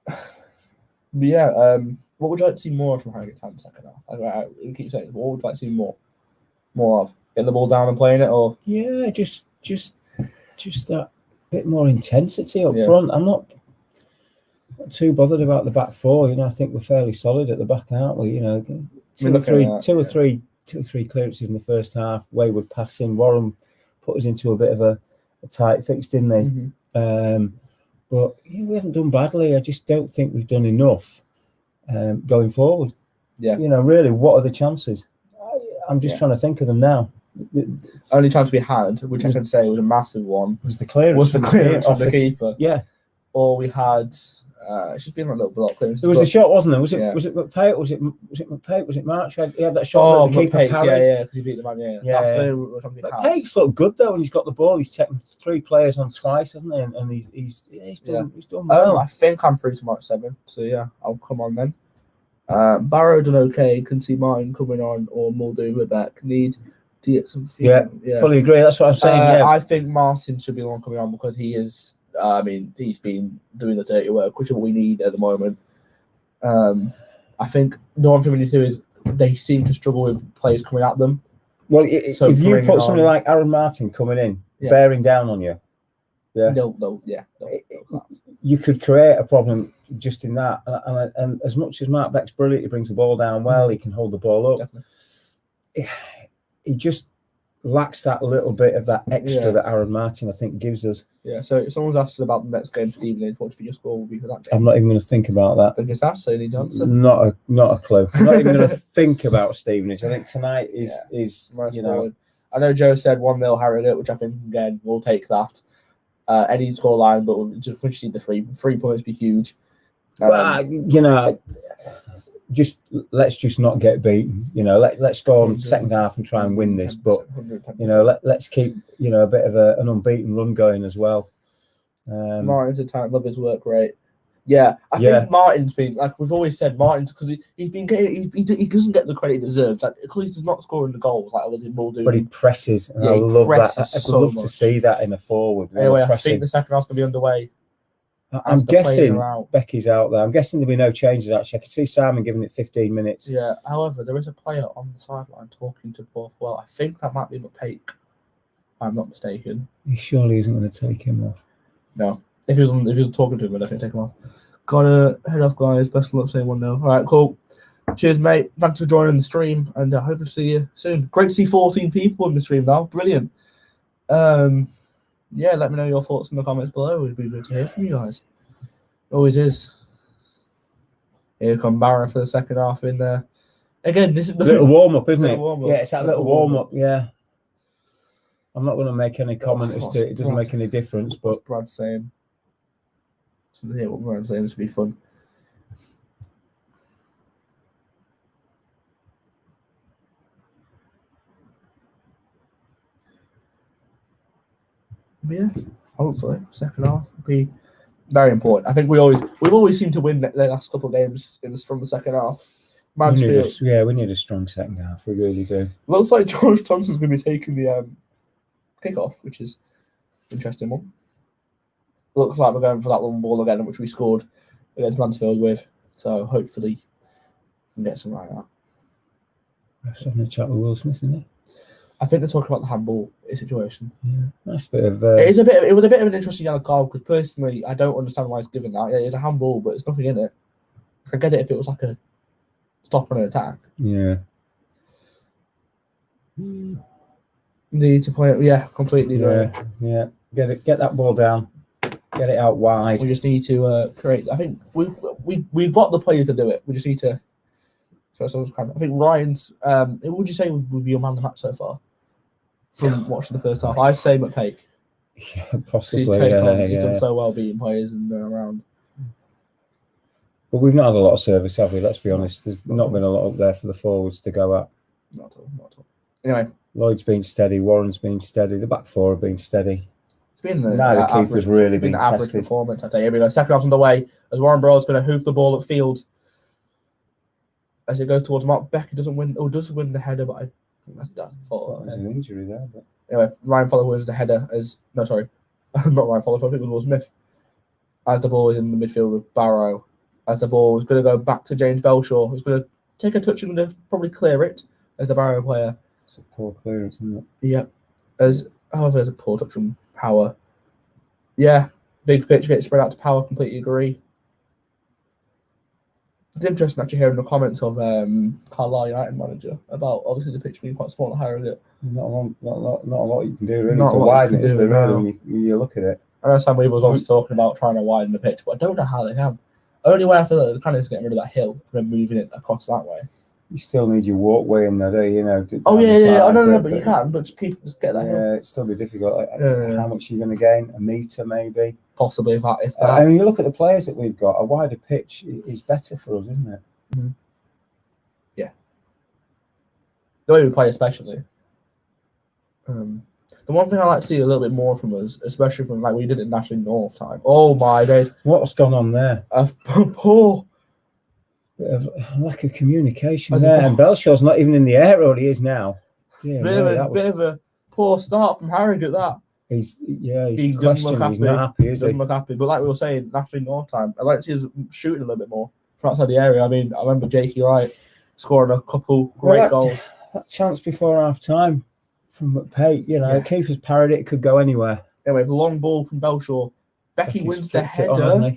But yeah, what would you like to see more from Harrogate Town in the second half? We keep saying, what would you like to see more of? Getting the ball down and playing it, or just that bit more intensity up front. I'm not too bothered about the back four. I think we're fairly solid at the back, aren't we? Two or three clearances in the first half. Wayward passing. Warren put us into a bit of a tight fix, didn't they? But we haven't done badly. I just don't think we've done enough going forward. Yeah. Really, what are the chances? I'm just trying to think of them now. The only chance we had, which I can say was a massive one, was the clearance off the keeper. Yeah. Or we had it's just been a little bit of clearance. There was the shot, wasn't there? Was it McPate? Was it McPate? Was it March? He had that shot that the keeper carried. Because he beat the man. McPate's looked good though when he's got the ball. He's taken 3 players on twice, hasn't he? And he's done well. I think I'm free tomorrow at 7. So yeah, I'll come on then. Barrow done okay. Can see Martin coming on or Muldoon back. Need to get some. Fully agree. That's what I'm saying. I think Martin should be the one coming on because he is. He's been doing the dirty work, which is what we need at the moment. I think the one thing we need to do is they seem to struggle with players coming at them. Well, if you put somebody like Aaron Martin coming in, bearing down on you, you could create a problem just in that. And as much as Mark Beck's brilliant, he brings the ball down well, he can hold the ball up. Definitely. He just lacks that little bit of that extra that Aaron Martin, I think, gives us. Yeah, so if someone's asked about the next game, Stevenage, what do you think your score will be for that game? I'm not even going to think about that. Don't just ask, so you need to answer. Not a clue. I'm not even going to think about Stevenage. I think tonight is nice. I know Joe said 1-0 Harrogate, which I think, again, we'll take that. Any scoreline, but we just need the 3 points be huge. Let's just not get beaten. Let's go on second half and try and win this. But let's keep a bit of an unbeaten run going as well. Martin's a talent, love his work rate. Yeah, I think Martin's been, like we've always said, Martin's because he's been getting, he doesn't get the credit he deserves. Like because he's not scoring the goals like others in Muldoon. But he presses. And I love that. I'd love to see that in a forward. Anyway, I think the second half's gonna be underway. I'm guessing Becky's out there. I'm guessing there'll be no changes, actually. I can see Simon giving it 15 minutes. Yeah, however, there is a player on the sideline talking to Porthwell. I think that might be McPake, if I'm not mistaken. He surely isn't going to take him off. No. If he was talking to him, I'd definitely take him off. Gotta head off, guys. Best of luck, saying 1-0. All right, cool. Cheers, mate. Thanks for joining the stream, and I hope to see you soon. Great to see 14 people in the stream now. Brilliant. Let me know your thoughts in the comments below. It'd be good to hear from you guys. Always is. Here come Barrow for the second half in there. Again, this is the little warm up, isn't it? Yeah, it's that little warm up. Yeah. I'm not going to make any comment as to it doesn't make any difference, but what's Brad saying? Yeah, what Brad's saying, this would be fun. Yeah, Hopefully, second half will be very important. I think we've always seemed to win the last couple of games from the second half. Mansfield, we need a strong second half. We really do. looks like George Thompson's going to be taking the kickoff, which is an interesting one. Looks like we're going for that long ball again, which we scored against Mansfield with. So hopefully, we can get something like that. Ref's having a chat with Will Smith, isn't he? I think they're talking about the handball situation. Yeah, nice bit of. It was a bit of an interesting yellow card because personally, I don't understand why it's given that. Yeah, it's a handball, but there's nothing in it. I get it if it was like a stop and an attack. Yeah. Need to play it, yeah, completely. Yeah. Get that ball down. Get it out wide. We just need to create. I think we've got the players to do it. We just need to. I think Ryan's. Who would you say would be your man of the match so far? From watching the first half, I say McPake. Yeah, possibly. He's done so well beating players and going around. But we've not had a lot of service, have we? Let's be honest. There's not been a lot up there for the forwards to go at. Not at all. Anyway, Lloyd's been steady. Warren's been steady. The back four have been steady. It's been the keeper's really been average tested. performance. I tell you, here we go. Second half's underway as Warren Broad's going to hoof the ball at field. As it goes towards Mark, Becky does win the header, but I think that's fault. There's an injury there, but anyway, Ryan Follow wins the header not Ryan Follow, I think it was Will Smith. As the ball is in the midfield of Barrow, as the ball is going to go back to James Belshaw, who's going to take a touch and going to probably clear it as the Barrow player. It's a poor clearance, isn't it? Yeah, however, there's a poor touch from Power. Yeah, big pitch gets spread out to Power. Completely agree. It's interesting actually hearing the comments of Carlisle United manager about obviously the pitch being quite small at Harrogate. Not a lot you can do really to widen it, is there really, when you look at it. I know Sam Weaver was obviously talking about trying to widen the pitch, but I don't know how they can. Only way I feel like they can is getting rid of that hill and then moving it across that way. You still need your walkway in there, don't you? No, but you can, but just get that hill. Yeah, it'd still be difficult. How much are you going to gain? A metre, maybe? Possibly, if that. I mean, you look at the players that we've got, a wider pitch is better for us, isn't it? Mm-hmm. Yeah. The way we play, especially. The one thing I like to see a little bit more from us, especially from like we did it in National North time. Oh my days! What's gone on there? Poor bit of lack of communication there, and Belshaw's not even in the air where he is now. Bit of a poor start from Harrogate. That he's questioning. He's not happy, is he? Doesn't look happy. But like we were saying, National North time, I'd like to see us shooting a little bit more from outside the area. I mean, I remember Jakey Wright scoring a couple great goals. That chance before half time from McPake, keeper's parried it, could go anywhere. Anyway, the long ball from Belshaw. Becky wins the header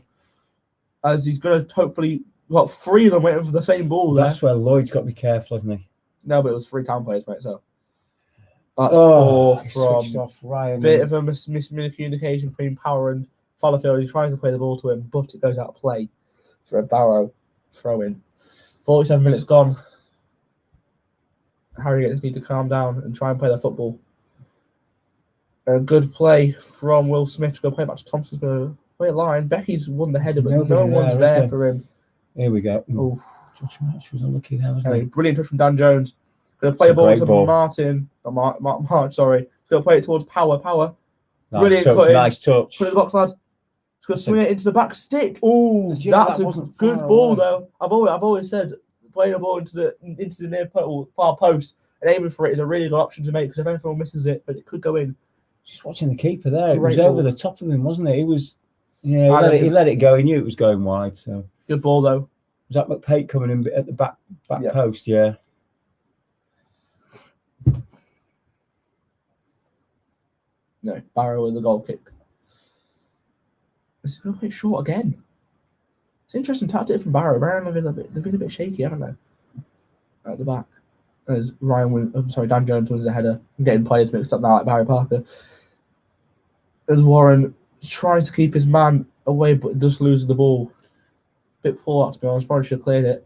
as he's going to hopefully. Got three of them waiting for the same ball there. That's where Lloyd's got to be careful, hasn't he? No, but it was 3 town players, mate, so. That's poor from off Ryan. Bit of a miscommunication between Power and Fallowfield. He tries to play the ball to him, but it goes out of play for a Barrow throw in. 47 minutes gone. Harrogate just need to calm down and try and play their football. A good play from Will Smith to go play back to Thompson's going to play a line. Becky's won the header, but no one's there for him. Here we go. Oh, Josh March was unlucky there, wasn't he? Brilliant touch from Dan Jones. Going to play a ball to Martin. March, sorry. Going to play it towards Power. Nice touch. Put it in the box, lad. He's going to swing it into the back stick. Oh, that's a good ball, though. I've always said playing a ball into the near far post and aiming for it is a really good option to make because if anyone misses it, but it could go in. Just watching the keeper there. It was over the top of him, wasn't it? He was, he let it go. He knew it was going wide, so. Good ball, though. Was that McPake coming in at the back post? Yeah. No, Barrow with the goal kick. This is going to play short again. It's an interesting tactic from Barrow. Barrow have been a bit shaky, haven't they? At the back. As Dan Jones wins the header. I'm getting players mixed up now, like Barry Parker. As Warren tries to keep his man away, but just loses the ball. Bit poor, to be honest. Probably should have cleared it.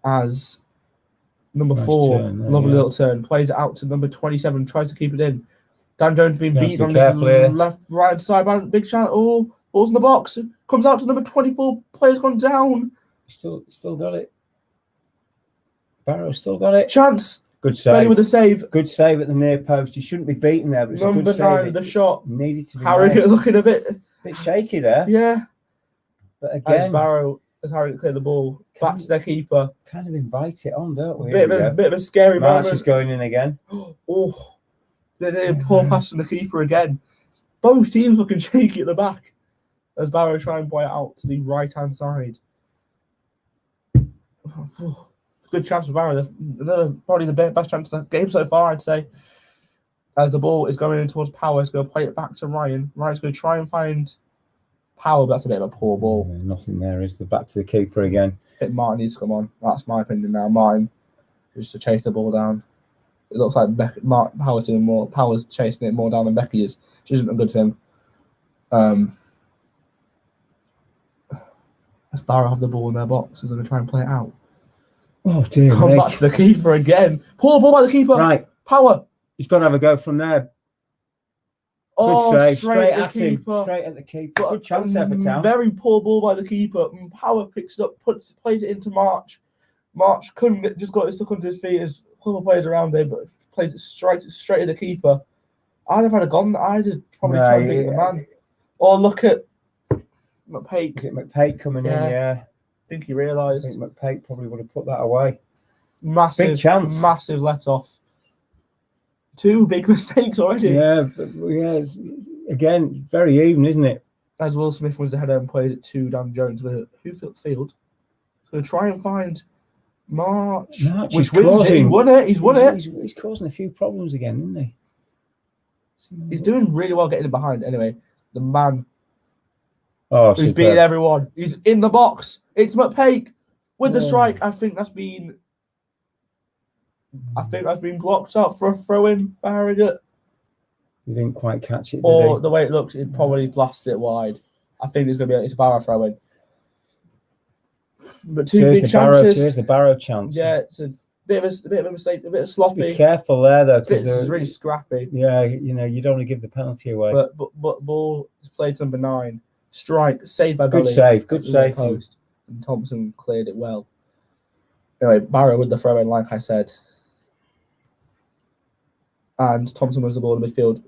As number 4, lovely little turn, plays it out to number 27, tries to keep it in. Dan Jones being beaten on the left, right side. Man, big chance. Oh, ball's in the box. Comes out to number 24. Player's gone down. Still got it. Barrow still got it. Chance. Good Benny save. with the save. Good save at the near post. He shouldn't be beaten there, but it's a Number good 9 save. with the shot. Needed to be Harrogate made. looking a bit shaky there. Yeah. But As again, Barrow, as Harrogate clear the ball back to their keeper. kind of invite it on, don't we? Bit of a scary March moment. is going in again. Oh, they poor pass from the keeper again. Both teams looking shaky at the back as Barrow try and play it out to the right-hand side. Good chance for Barrow. Probably the best chance of the game so far, I'd say. As the ball is going in towards Power, it's going to play it back to Ryan. Ryan's going to try and find Power, but that's a bit of a poor ball. Yeah, nothing there, is there? Back to the keeper again. I think Martin needs to come on. That's my opinion now. Martin just to chase the ball down. It looks like Power's doing more. Power's chasing it more down than Becky is, which isn't a good thing. As Barrow have the ball in their box, so they're going to try and play it out. Oh dear. Come back to the keeper again. Poor ball by the keeper. Right. Power. He's got to have a go from there. Oh, Good save. straight at him. keeper. Straight at the keeper. But Good chance there for Town. Very poor ball by the keeper. Power picks it up, plays it into March. March just got it stuck onto his feet. There's a couple of players around him, but plays it straight at the keeper. I'd have had a gone. I'd have probably tried to beat the man. Or look at McPake. Is it McPake coming in? Yeah. I think he realised. I think McPake probably would have put that away. Massive Big chance. Massive let off. 2 big mistakes already. Yeah, but again, very even, isn't it? As Will Smith wins the header and plays it to Dan Jones. Who filled field? Going to try and find March which wins it. He won it. He's won it. He's causing a few problems again, isn't he? He's doing really well getting it behind. Anyway, the man who's beating everyone. He's in the box. It's McPake with the strike. I think that's been blocked up for a throw-in for Harrogate. He didn't quite catch it, Or the way it looks, it probably blasted it wide. I think it's a Barrow throw-in. But 2 big chances. Here's the Barrow chance. Yeah, it's a bit of a mistake, a bit of sloppy. Be careful there, though, because it's really scrappy. Yeah, you don't want to give the penalty away. But ball is played to number 9. Strike, saved by Good Belly. Good save. Post. And Thompson cleared it well. Anyway, Barrow with the throw-in, like I said. And Thompson was the ball in midfield.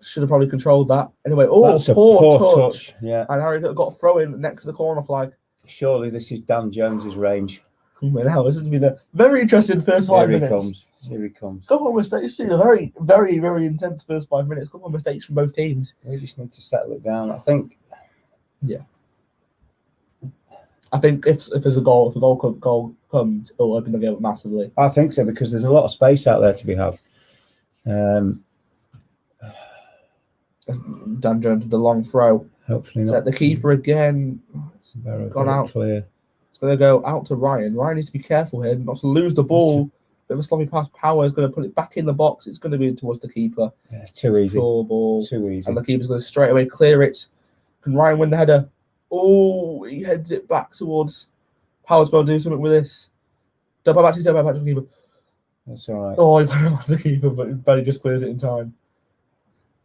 Should have probably controlled that. Anyway, That's a poor touch. Yeah. And Harrogate got throw-in next to the corner flag. Surely this is Dan Jones's range. Now, this has been a very interesting first 5 minutes. Here he comes. Couple of mistakes. See, a very, very, very intense first 5 minutes. Couple of mistakes from both teams. We just need to settle it down, I think. Yeah. I think if there's a goal, if a goal comes, it'll open the game up massively. I think so, because there's a lot of space out there to be had. Dan Jones with the long throw. Hopefully not. Set the keeper again. Gone out. Clear. It's going to go out to Ryan. Ryan needs to be careful here, not to lose the ball. Bit of a sloppy pass. Power is going to put it back in the box. It's going to be towards the keeper. Yeah, it's too easy. Short ball. Too easy. And the keeper's going to straight away clear it. Can Ryan win the header? Oh, he heads it back towards. Power's going to do something with this. Don't back to the keeper. That's all right. Oh, he put it back to the keeper, but he just clears it in time.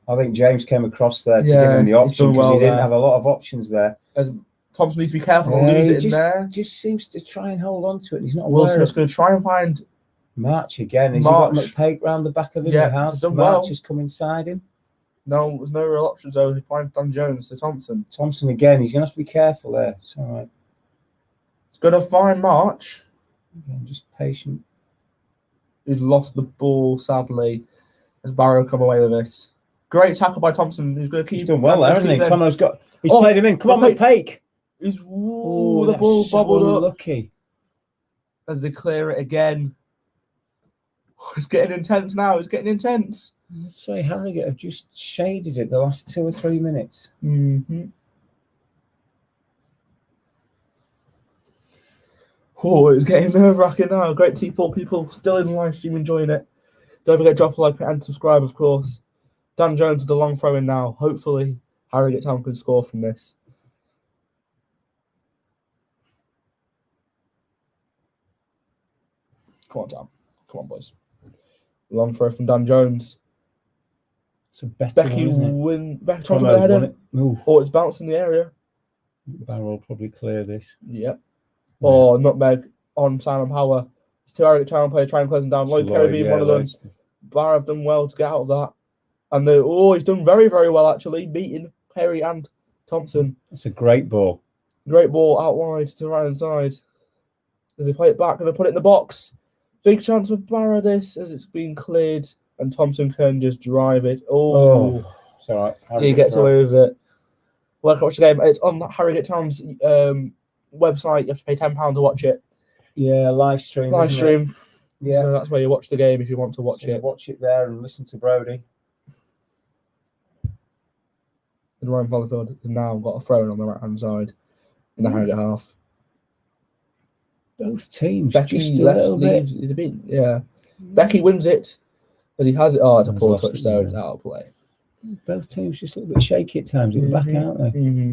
I think James came across there to give him the option because he didn't have a lot of options there. As Thompson needs to be careful not lose it in there. Just seems to try and hold on to it. He's not Will aware. Smith's going to try and find March again. Has he got McPake round the back of him? Yeah, he has. done March well. has come inside him. No, there's no real options though. He finds Dan Jones to Thompson. Thompson again. He's going to have to be careful there. It's all right. He's going to find March. Again, just patient. Who's lost the ball sadly as Barrow come away with it. Great tackle by Thompson. He's going to keep. He's done well there, hasn't he? Tomo's got. He's played him in. Come on, McPake. He's the ball so bobbled up. Unlucky. As they clear it again. It's getting intense now. It's getting intense. I'd say Harrogate have just shaded it the last 2 or 3 minutes. Mm-hmm. Oh, it's getting nerve-wracking now. Great to see 4 people still in the live stream enjoying it. Don't forget to drop a like and subscribe, of course. Dan Jones with the long throw in now. Hopefully, Harrogate Town can score from this. Come on, Dan. Come on, boys. Long throw from Dan Jones. It's a better Becky one, Becky trying to put the header. Oh, it's bounced in the area. Barrow will probably clear this. Yep. Or nutmeg on Simon Power. It's two Harrogate Town players trying to close them down. Lloyd Kerry being one of them. Lloyd's- Barrow have done well to get out of that. And he's done very, very well, actually, beating Perry and Thompson. That's a great ball. Great ball out wide to the right hand side. As they play it back and they put it in the box. Big chance for Barrow this as it's been cleared and Thompson can just drive it. Oh, it's all right. he gets away with it. Welcome to watch the game. It's on Harrogate Town's website. You have to pay £10 to watch it. Yeah, live stream. Live isn't it? stream. Yeah. So that's where you watch the game if you want to watch So it. watch it there and listen to Brody. The Ryan Volleyfield has now got a throw in on the right hand side in the Harrogate half. Both teams Becky just a left little bit. leaves. It's a bit, yeah. Becky wins it, but he has it. Oh, it's a Has poor lost it, touch though. yeah. It's out of play. Both teams just a little bit shaky at times at the back, aren't they? Mm-hmm.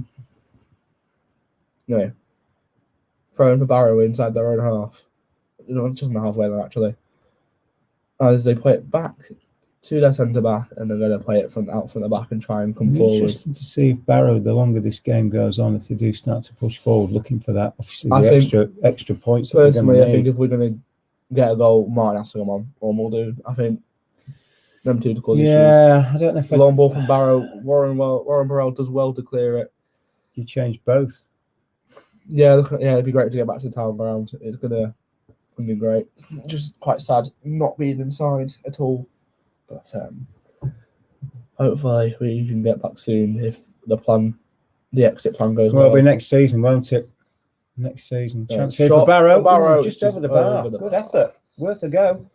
No. Throwing for Barrow inside their own half. Just on the halfway line, actually. As they play it back to their centre back, and they're going to play it out from the back and try and come It'll be forward. interesting to see if Barrow, the longer this game goes on, if they do start to push forward, looking for that, obviously, I the think- extra points. That they're Personally, gonna I think need. if we're going to get a goal, Martin has to come on, or Muldoon. I think them two to cause issues. Yeah, I don't know if Long ball from Barrow. Warren Burrell does well to clear it. you change both. Yeah, it'd be great to get back to the town ground. It's gonna be great. Just quite sad not being inside at all. But hopefully we can get back soon if the exit plan goes Well, well. it'll be next season, won't it? Next season. Yeah, Chance here shot for Barrow. for Barrow, Ooh, just just over the bar. over the Good bar. effort. Worth a go.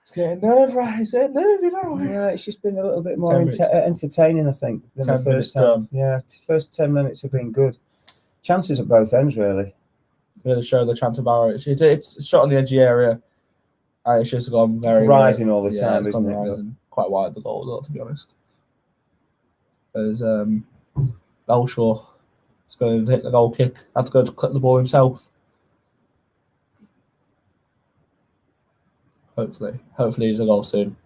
It's getting nerve-wracking. It's getting nervy now. Yeah, it's just been a little bit more 10 minutes. entertaining, I think, than 10 the minutes first time. Yeah, the first 10 minutes have been good. Chances at both ends, really. Really show the chance of Barrow. It's shot on the edgy area. And it's just gone very Rising all the yeah, time, it's gone isn't it? rising. Quite wide the goal, as well, to be honest. There's Belshaw. He's going to hit the goal kick. Had to go to clip the ball himself. Hopefully there's a goal soon.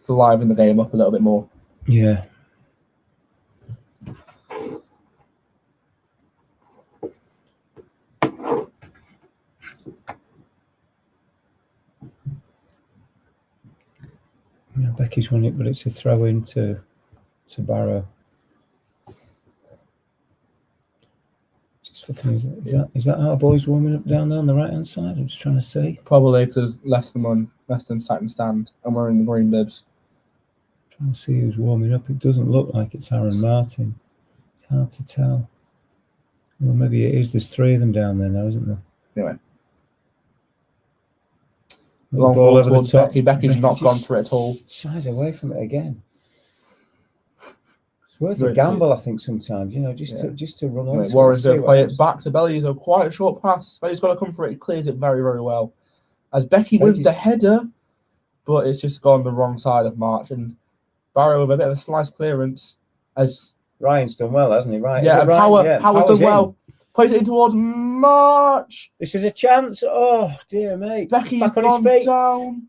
To liven the game up a little bit more. Yeah. Yeah, Becky's won it, but it's a throw in to Barrow. Just looking, is that our boys warming up down there on the right hand side? I'm just trying to see. Probably because less than sat and stand, and we're in the green bibs. Trying to see who's warming up. It doesn't look like it's Aaron Martin. It's hard to tell. Well, maybe it is. There's three of them down there now, isn't there? Anyway. Little Long ball over the towards top. Becky. Becky's not just gone for it at all. Shies away from it again. It's worth Great a to see. gamble, I think, sometimes. just Yeah. to run on. Anyway, Warren's going to play it back to Belly. So quite a short pass. Belly's got to come for it. He clears it very, very well. As Becky wins the header, but it's just gone the wrong side of March. And Barrow with a bit of a slice clearance. As Ryan's done well, hasn't he? Right? yeah, and Power's done in. well. Plays it in towards March. This is a chance. Oh dear me. Becky's back on gone his feet. down.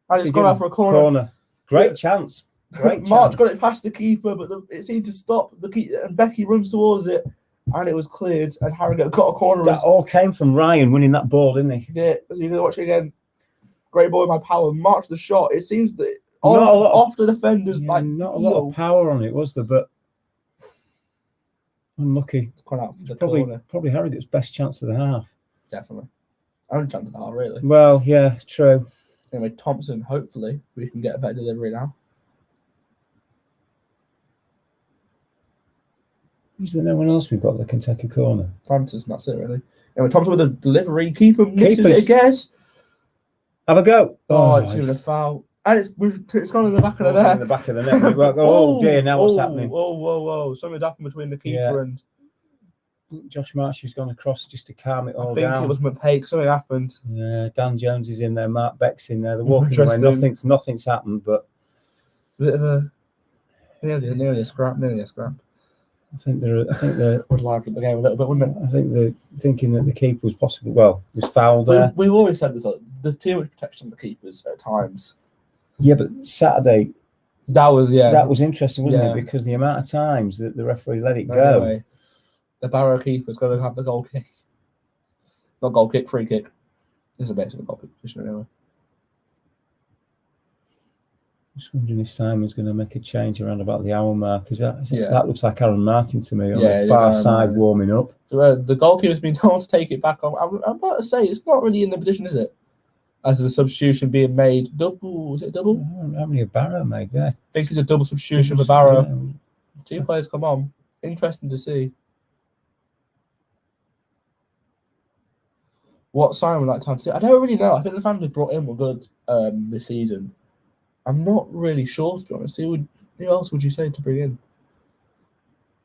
And So it's gone out for a corner. Great chance. Great March chance. got it past the keeper, but it seemed to stop. The keeper, and Becky runs towards it, and it was cleared. And Harrogate got a corner. That all came from Ryan winning that ball, didn't he? Yeah, so you're going to watch it again. Great boy by Power. March the shot. It seems that Not a lot off the defenders, Yeah, like not a lot of power on it, was there? But unlucky. It's gone out for the corner. Probably Harrogate's best chance of the half. Definitely. Only chance of the half, really. Well, yeah, true. Anyway, Thompson, hopefully, we can get a better delivery now. Is there no one else we've got that can take a corner? Francis, and that's it, really. Anyway, Thompson with a delivery. Keeper misses Keepers. it again. Have a go. Oh, it's even a foul. And it's gone in the back of the net. in the back of the net. Oh dear, now what's happening? Whoa. Something's happened between the keeper and... Josh Marsh has gone across just to calm it all I think down. it was McPake. Something happened. Yeah, Dan Jones is in there. Mark Beck's in there. They're walking away. Interesting. Nothing's happened, but Bit of a... Nearly a scrap. I think they're Would liven the game a little bit, wouldn't it? I think they're thinking that the keeper was possibly was fouled there. We've always said this. There's too much protection on the keepers at times. Yeah, but Saturday That was interesting, wasn't Yeah. it? Because the amount of times that the referee let it go. Anyway, the Barrow keeper's going to have the goal kick. Not goal kick, free kick. This is basically a goalkeeper position anyway. Just wondering if Simon's going to make a change around about the hour mark. Yeah. That looks like Aaron Martin to me on Yeah, it the is far Aaron side Martin. warming up. The goalkeeper's been told to take it back on. I'm about to say it's not really in the position, is it? As a substitution being made. Is it double? How many have Barrow made there? I think it's a double substitution for Barrow. 2 players come on. Interesting to see. What Simon would like time to do? I don't really know. I think the fans we brought in were good this season. I'm not really sure, to be honest. Who else would you say to bring in?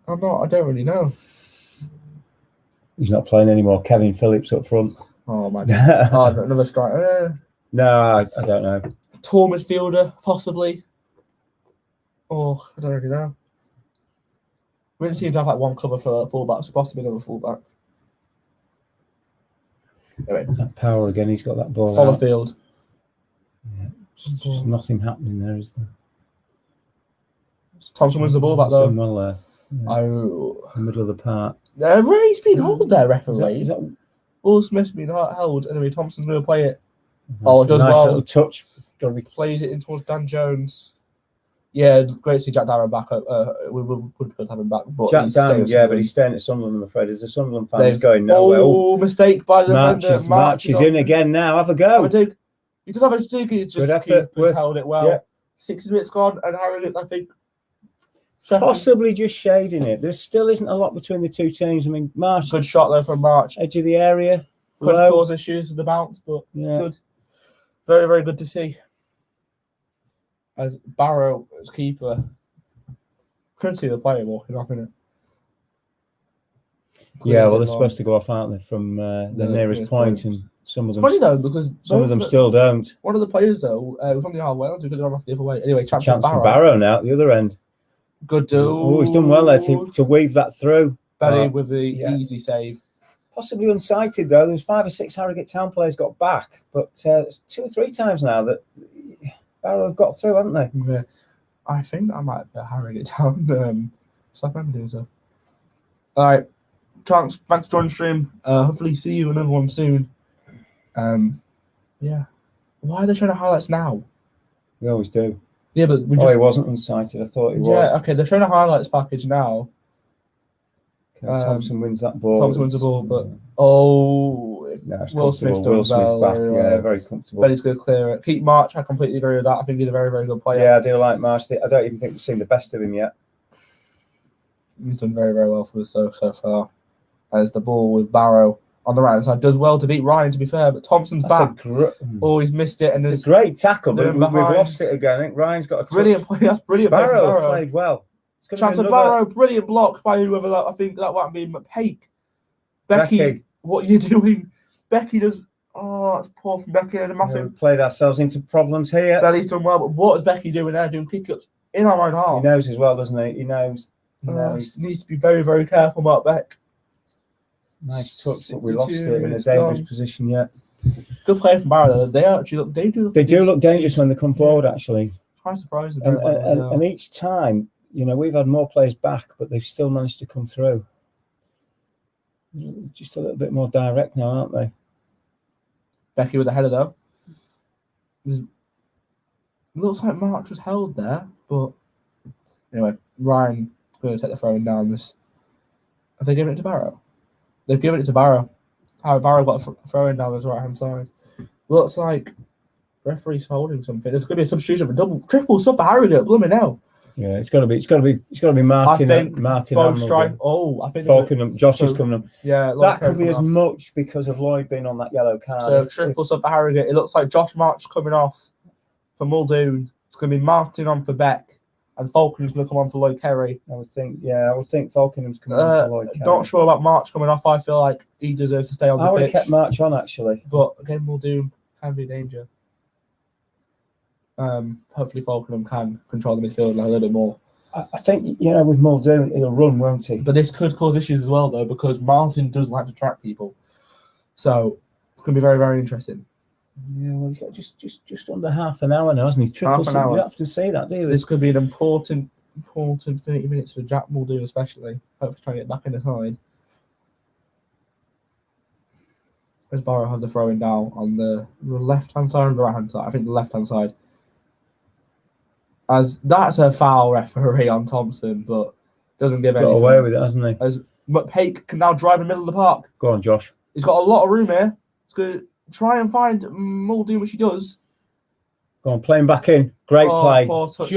I don't really know. He's not playing anymore. Kevin Phillips up front. Oh my god. Oh, another striker. No, I don't know. Tall midfielder, possibly. Oh, I don't really know. We didn't seem to have like one cover for fullback. It's supposed to be another fullback. Anyway, Is that Power again? He's got that ball. follow out. field. Just nothing happening there, is there? Thompson wins the ball back He's though. done well there. Yeah. Oh, In the middle of the park. Ray's been held there, Is referee. that Will Smith's been held. Anyway, Thompson's going to play it. Oh, it does nice well. little touch. Got to be. Plays it in towards Dan Jones. Yeah, great to see Jack Darren back. We would be good to have him back. But Jack he's staying Down, at yeah, but Sunderland. he's staying at Sunderland, I'm afraid. There's a Sunderland fan They've- who's going nowhere. Oh, mistake by the defender. March is in again now. Have a go. He does have a dig. He's Good just effort. held it well. Yeah. 60 minutes gone, and Harrogate, I think, second. Possibly just shading it. There still isn't a lot between the two teams. I mean, March, Good shot though from March. edge of the area. Could low. cause issues with the bounce, but Yeah. good. Very, very good to see. As Barrow as keeper, couldn't see the player walking off in it. Yeah, well, they're supposed to go off, aren't they, from the nearest point, and some of It's them, funny though because some of them still don't. One of the players though was on the halfway line, so we could have gone off the other way. Anyway, chance Chance for for Barrow now at the other end. Good do. Oh, he's done well there to weave that through. Belly with the yeah. easy save. Possibly unsighted though. There's 5 or 6 Harrogate Town players got back, but it's 2 or 3 times now that Barrow have got through, haven't they? Yeah. I think that might be a Harrogate Town. Stop doing so. All right. Thanks for joining the stream. Hopefully see you another one soon. Yeah. Why are they showing the highlights now? We always do. Yeah, but we Oh, just he wasn't unsighted. I thought he was. yeah. Okay, they're showing a highlights package now. Okay, Thompson wins that ball. Thompson wins the ball, but no, it's Will Smith comfortable. Will Smith's back. Yeah, very comfortable. Belly's going to clear it. Keep March. I completely agree with that. I think he's a very, very good player. Yeah, I do like Marsh. I don't even think we've seen the best of him yet. He's done very, very well for us so far. As the ball with Barrow on the right hand side does well to beat Ryan, to be fair, but Thompson's back. Oh, he's missed it, and It's a great tackle, but they're we've behind. lost it again. I think Ryan's got a brilliant play. That's brilliant. play from Barrow played well. It's gonna Chance be of another- Barrow, brilliant block by whoever that. I think that might be Hake. Becky, Becky. what are you doing? Becky does. Oh, that's poor from Becky. And a Yeah, massive. we've played ourselves into problems here. Belly's done well, but what is Becky doing there? Doing kick-ups in our own half. He knows as well, doesn't he? He knows. Needs to be very, very careful, Mark Beck. Nice touch, but we 62 lost it in a minutes dangerous gone. position yet. Good play from Barrow, though. They actually look. They do look dangerous when they come forward, actually. Quite surprised. And each time, we've had more players back, but they've still managed to come through. Just a little bit more direct now, aren't they? Becky with the header, though. Looks like March was held there, but anyway, Ryan going to take the throwing down. This have they given it to Barrow? They've given it to Barrow. How Barrow got a throwing down this right hand side. Looks like referee's holding something. There's going to be a substitution for triple sub for Harrogate. Blooming hell. Yeah, it's got to be Martin. I think Martin. both strike. Oh, I think Falkenham. Josh is coming up. Yeah, that could be as much because of Lloyd being on that yellow card. So triple sub for Harrogate. It looks like Josh March coming off for Muldoon. It's going to be Martin on for Beck, and Falkenham's going to come on for Lloyd Kerry. I would think Falkenham's coming on for Lloyd Kerry. Not sure about March coming off. I feel like he deserves to stay on the pitch. I would have kept March on, actually. But again, Muldoon can be a danger. Hopefully Falkenham can control the midfield a little bit more. I think, with Muldoon, he'll run, won't he? But this could cause issues as well, though, because Martin does like to track people. So it's going to be very, very interesting. Yeah, well, he's got just under half an hour now, hasn't he? Half an hour. You don't have to say that, do you? This could be an important 30 minutes for Jack Muldoon, especially. Hopefully try and get back in the side. as Barrow have the throwing down on the left-hand side or the right-hand side. I think the left-hand side. As that's a foul referee on Thompson, but doesn't give Got anything. away with it, hasn't he? As McPake can now drive in the middle of the park. Go on, Josh. He's got a lot of room here. He's going to try and find Muldoon, which he does. Go on, playing back in. Great play. Poor touch,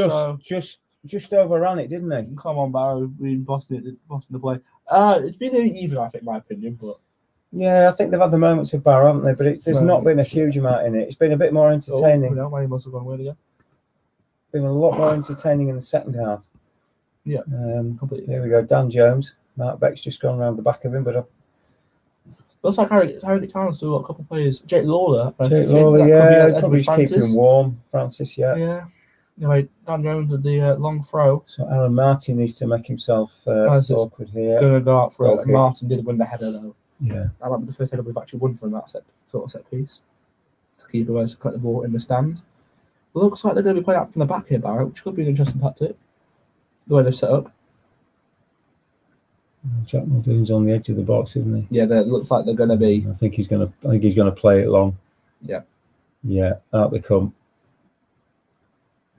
Just overran it, didn't he? Come on, Barrow. We've been bossing the play. It's been even, I think, in my opinion. But Yeah, I think they've had the moments of Barrow, haven't they? But there's not been a huge amount in it. It's been a bit more entertaining. He must have gone away again. Been a lot more entertaining in the second half. Yeah, completely. Here we go. Dan Jones. Mark Beck's just gone around the back of him, but looks like Harrogate Town's still got a couple of players. Jake Lawler. Probably just keeping him warm. Francis, Yeah. Anyway, Dan Jones with the long throw. So Aaron Martin needs to make himself awkward here. Going to go out for it. Martin did win the header though. Yeah. That might be the first header we've actually won from that set piece. To keep away to collect the ball in the stand. It looks like they're going to be playing out from the back here, Barrow, which could be an interesting tactic. The way they've set up. Jack Muldoon's on the edge of the box, isn't he? Yeah, it looks like they're going to be. I think he's going to play it long. Yeah. Yeah, out they come.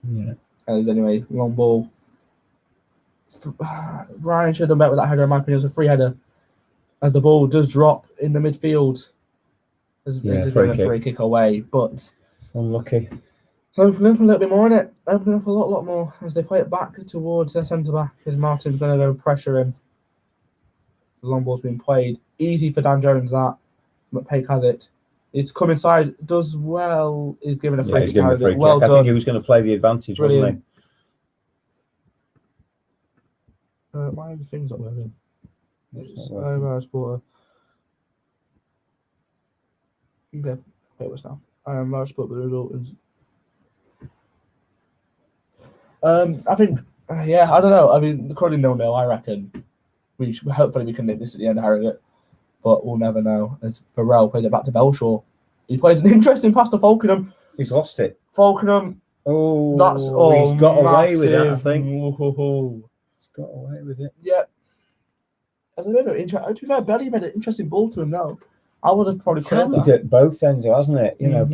Yeah. As anyway, long ball. Ryan should have done better with that header. In my opinion, it was a free header. As the ball does drop in the midfield, there's a free kick away, but unlucky. Open up a little bit more in it. Open up a lot more as they play it back towards their centre back. As Martin's going to go pressure him. The long ball's being played. Easy for Dan Jones. That McPake has it. It's come inside. Does well. He's given a free kick. He's given a free kick. Well done. I think he was going to play the advantage, Brilliant. wasn't he? Why are the things not working? It's not working. Okay, it was now. Large sport, the result is. I think, I don't know. I mean, currently 0-0. I reckon hopefully we can nick this at the end of Harrogate, but we'll never know. As Barrow plays it back to Belshaw, he plays an interesting pass to Falkenham. He's lost it. Falkenham. He's got away with it. I think he's got away with it. Yeah. As a bit of interesting, to be fair, Belly made an interesting ball to him now. I would have probably cleared that. At both ends, hasn't it? You know,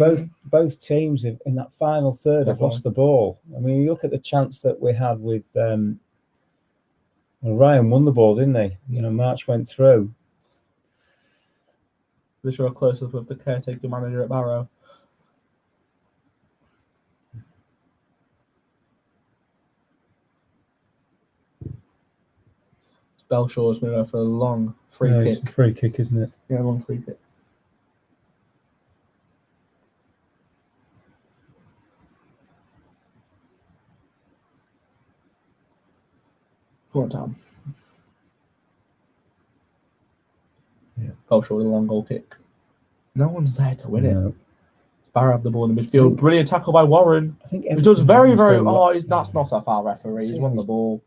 both teams have, in that final third have lost the ball. I mean, you look at the chance that we had with Ryan won the ball, didn't he? You know, March went through. They show a close up of the caretaker manager at Barrow. Belshaw's going to go for a long free kick. It's a free kick, isn't it? Yeah, long free kick. Go on, Tom. Yeah. Belshaw with a long goal kick. No one's there to win No. it. Barrow have the ball in the midfield. Brilliant tackle by Warren. I think he does very. That's not a foul referee. He's won the ball.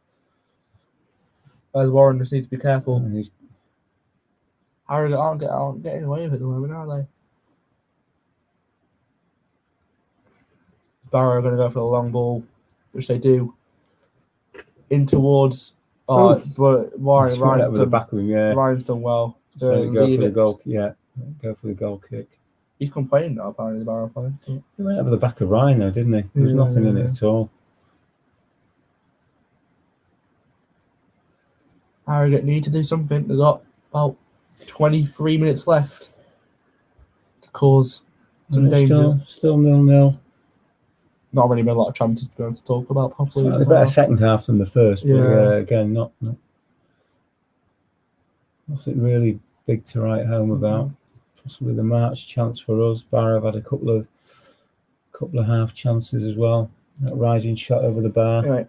Whereas Warren just needs to be careful. Harrogate aren't getting away with it at the moment, are they? Barrow are going to go for the long ball, which they do. In towards, but Warren Ryan's with the back of him. Yeah, Ryan's done well. Go for the goal. Yeah, go for the goal kick. He's complaining now. Apparently, the Barrow player. He went over the back of Ryan though, didn't he? There was nothing in it at all. Harrogate need to do something. They've got about 23 minutes left to cause some danger. Still 0-0. Not really been a lot of chances to be able to talk about properly. It's a better second half than the first, but again, not nothing really big to write home about. Possibly the March chance for us. Barrow have had a couple of half chances as well. That rising shot over the bar. Anyway,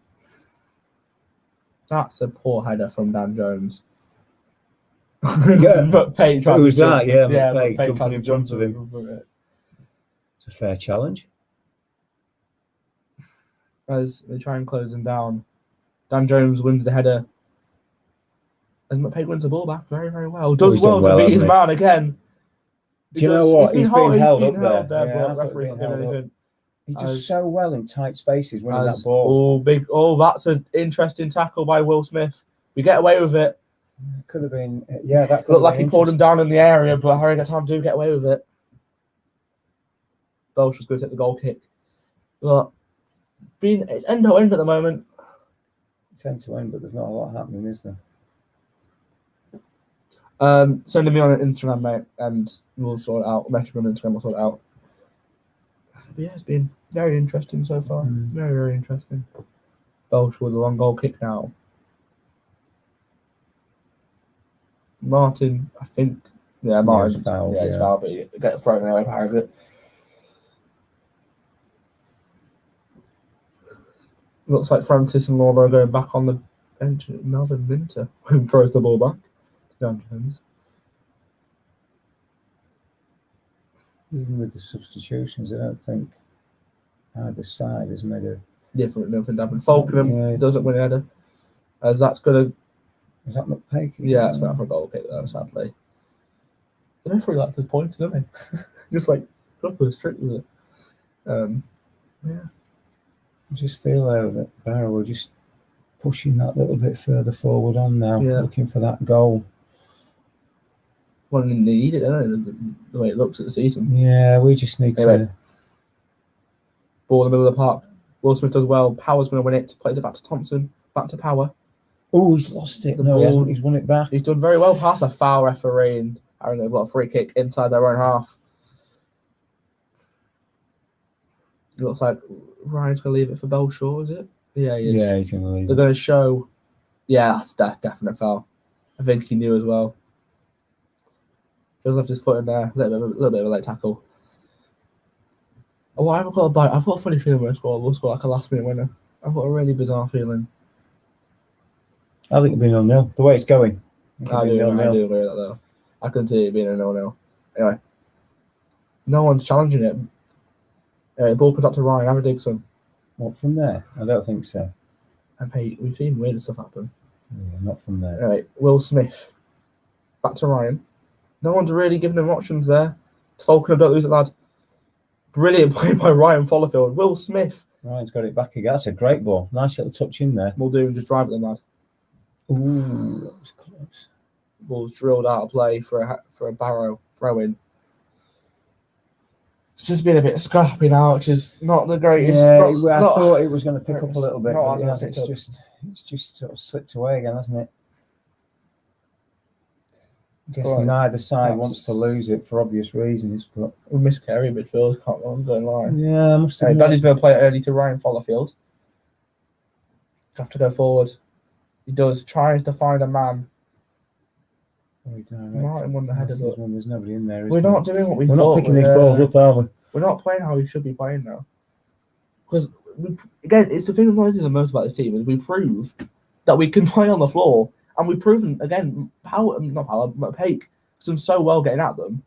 that's a poor header from Dan Jones. McPake Who was that? Yeah, McPake jumping in front of him. It's a fair challenge. As they try and close them down, Dan Jones wins the header. As McPake wins the ball back very, very well. Does well to beat his man again. Do you know what? He's been held up there. But the referee's not doing anything. He does so well in tight spaces winning that ball. That's an interesting tackle by Will Smith. We get away with it. Could have been, yeah, that could Looked like have he been pulled him down in the area, but Harrogate Town do get away with it. Belsh was going to take the goal kick. But it's end to end at the moment. It's end to end, but there's not a lot happening, is there? Send me on Instagram, mate, and we'll sort it out. Message me on Instagram, we'll sort it out. But yeah, it's been very interesting so far. Very, very interesting. Belsh with a long goal kick now. Martin, I think. Yeah, Martin. It's foul. Yeah, it's foul, but you get thrown away for Harrogate. Looks like Francis and Laura are going back on the bench. Melvin Minter throws the ball back. Dungeons. Even with the substitutions, I don't think either side has made a Different, nothing happened. Falkenham doesn't win a header. As that's going to. Is that McPake? Yeah, it's going for a goal kick, though, sadly. The referee likes his points, doesn't he? Just like proper strict with it. Yeah. I just feel though that Barrow are just pushing that little bit further forward on now, looking for that goal. Well, they need it, don't they? The way it looks at the season. Yeah, we just need to. Ball in the middle of the park. Will Smith does well. Power's going to win it. Plays it back to Thompson. Back to Power. Oh, he's lost it. The No, ball, he hasn't. He's won it back. He's done very well past a foul referee, and they've got a free kick inside their own half. It looks like Ryan's going to leave it for Belshaw, is it? Yeah, he is. Yeah, he's going to leave. They're going to show. Yeah, that's definite foul. I think he knew as well. Just left his foot in there. A little bit of a late tackle. Oh, I've got a funny feeling we'll score like a last minute winner. I've got a really bizarre feeling. I think it'll be 0-0. The way it's going. I do agree with that though. I can see it being a 0-0. Anyway, no one's challenging it. Ball comes up to Ryan. Have a Digson. What, from there? I don't think so. And hey, we've seen weird stuff happen. Yeah, not from there. Anyway, Will Smith. Back to Ryan. No one's really giving him options there. Falkenham, don't lose it, lad. Brilliant play by Ryan Follerfield. Will Smith. Ryan's got it back again. That's a great ball. Nice little touch in there. Muldoon just drive at them, lad. Ooh, that was close. Ball's drilled out of play for a Barrow throw-in. It's just been a bit scrappy now, which is not the greatest. Yeah, I thought it was going to pick up a little bit, but it's just sort of slipped away again, hasn't it? I guess neither side wants to lose it for obvious reasons, but we miss Kerry midfield. Can't go and lie. Yeah, I must have. Daddy's going to play it early to Ryan Follerfield. Have to go forward. He does. Tries to find a man. Martin won the header, but there's nobody in there. We're not doing what we thought. We're not picking these balls up, are we? We're not playing how we should be playing now. Because again, it's the thing that annoys me the most about this team is we prove that we can play on the floor, and we've proven again McPake has done so well getting at them,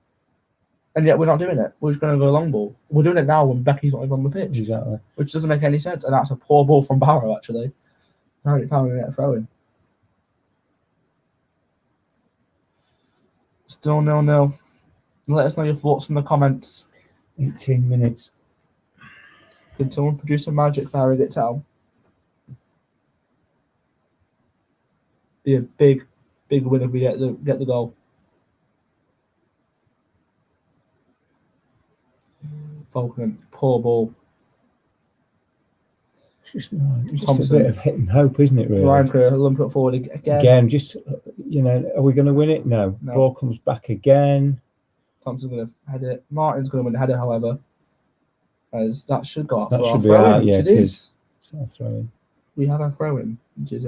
and yet we're not doing it. We're just going to go long ball. We're doing it now when Becky's not even on the pitch, exactly, which doesn't make any sense. And that's a poor ball from Barrow actually. Power get a throw in. Still 0-0. Let us know your thoughts in the comments. 18 minutes. Can someone produce some magic for Harrogate Town? Be a big win if we get the goal. Falkenham, poor ball. It's just a bit of hit and hope, isn't it, really? Ryan's going to lump it forward again. Again, just, are we going to win it? No. Ball comes back again. Thompson's going to head it. Martin's going to win the header, however. As that should go out that for should our be throw-in, out, yeah, it is. It's our throw-in. We have our throw-in, which is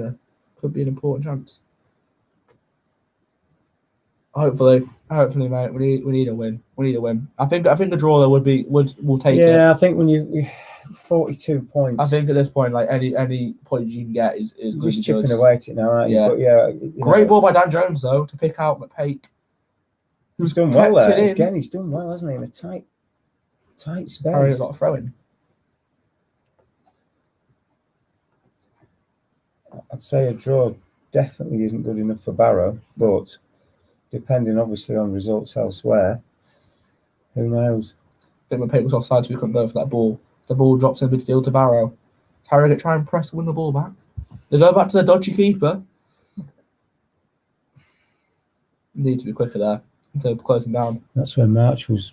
could be an important chance. Hopefully, mate. We need a win. We need a win. I think a draw though we'll take it. Yeah, I think when you 42 points. I think at this point, like any point you can get is just chipping away at it now, aren't you? Yeah. But yeah, great ball by Dan Jones though to pick out McPake, who's done well there. Again, he's done well, hasn't he? In a tight space. Harry's got a throw in. I'd say a draw definitely isn't good enough for Barrow, but depending obviously on results elsewhere, who knows? I think McPake was offside, so we couldn't go for that ball. The ball drops in midfield to Barrow. Harrogate try and press to win the ball back. They go back to the dodgy keeper. Need to be quicker there instead of closing down. That's where March was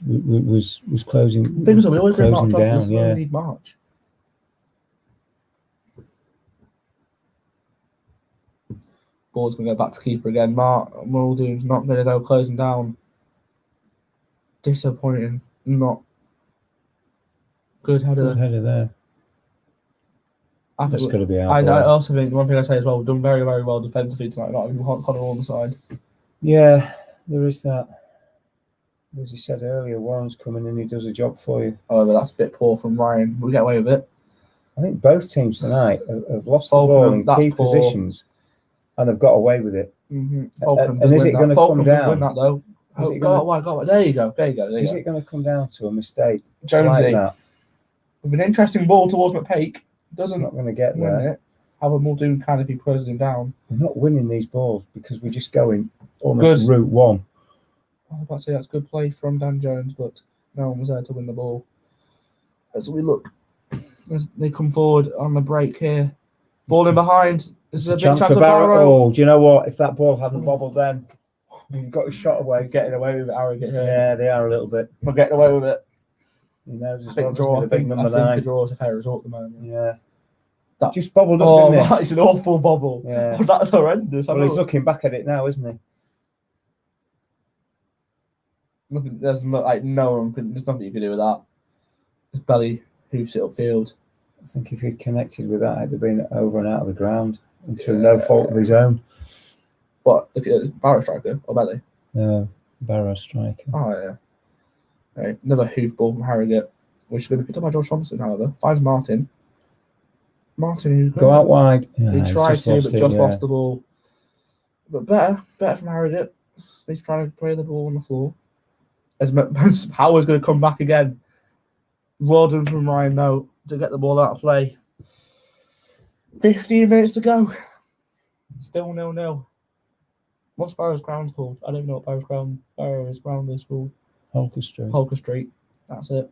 closing. Things are we always bring closing March down. off. We Yeah. need March. Ball's going to go back to keeper again. Muldoon's not going to go closing down. Disappointing. Not good header. Good header there. I That's think got to be our I ball. also think one thing I say as well, we've done very, very well defensively tonight. Not even Connor on the side. Yeah, there is that. As you said earlier, Warren's coming in, he does a job for you. However, that's a bit poor from Ryan. We get away with it. I think both teams tonight have lost the Both of ball them, in that's key poor. positions and have got away with it. Mm-hmm. And is it going to come down? Win that though. Is it Go gonna- away. There you go. Is it going to come down to a mistake Jonesy like that? with an interesting ball towards McPake, It's doesn't not going to get win there. it. Have a Muldoon kind if he closes him down. We're not winning these balls because we're just going almost Good. route one. I was about to say that's good play from Dan Jones, but no one was there to win the ball. As we look, as they come forward on the break here, ball in behind. There's a big chance for Barrow. Oh, do you know what? If that ball hadn't bobbled then, he got his shot away. Getting away with it, Harrogate here. Yeah, they are a little bit. We're getting away with it. He knows I as well. think draw. The big number I think 9. a draw is a fair result at the moment. Yeah. That- Just bobbled up, Oh, didn't it? that is an awful bobble. Yeah. Oh, that's horrendous. Well, he's looking back at it now, isn't he? Nothing. There's like no. There's nothing you can do with that. His belly hoofs it upfield. I think if he'd connected with that, it'd have been over and out of the ground and through no fault of his own. What? Look at Barrow striker or belly. No, Barrow striker. Oh yeah. Right. Another hoof ball from Harrogate, which is going to be picked up by Josh Thompson. However, finds Martin. Martin, who's Go out wide. Yeah, He he's tried just to, lost but it, just yeah. lost the ball. But better from Harrogate. He's trying to play the ball on the floor. As Howard's going to come back again. Well done from Ryan now to get the ball out of play. 15 minutes to go. Still 0-0. What's Barrow's ground called? I don't even know what Barrow's ground is called. Holker Street. Holker Street. That's it.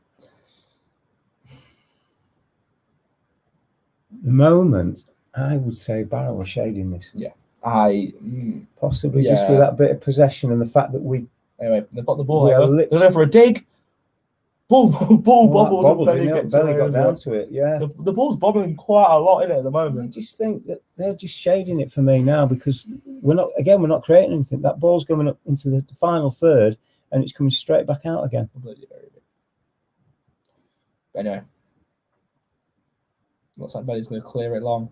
At the moment, I would say Barrow are shading this. Possibly just with that bit of possession and the fact that we Anyway, they've got the ball. We are They're going for a dig. Ball bobbles and Belly gets Belly got away with down it. to it, yeah. The ball's bobbling quite a lot in it at the I moment. just think that they're just shading it for me now because we're not creating anything. That ball's going up into the final third and it's coming straight back out again. Completely very big. But anyway, looks like Belly's going to clear it long.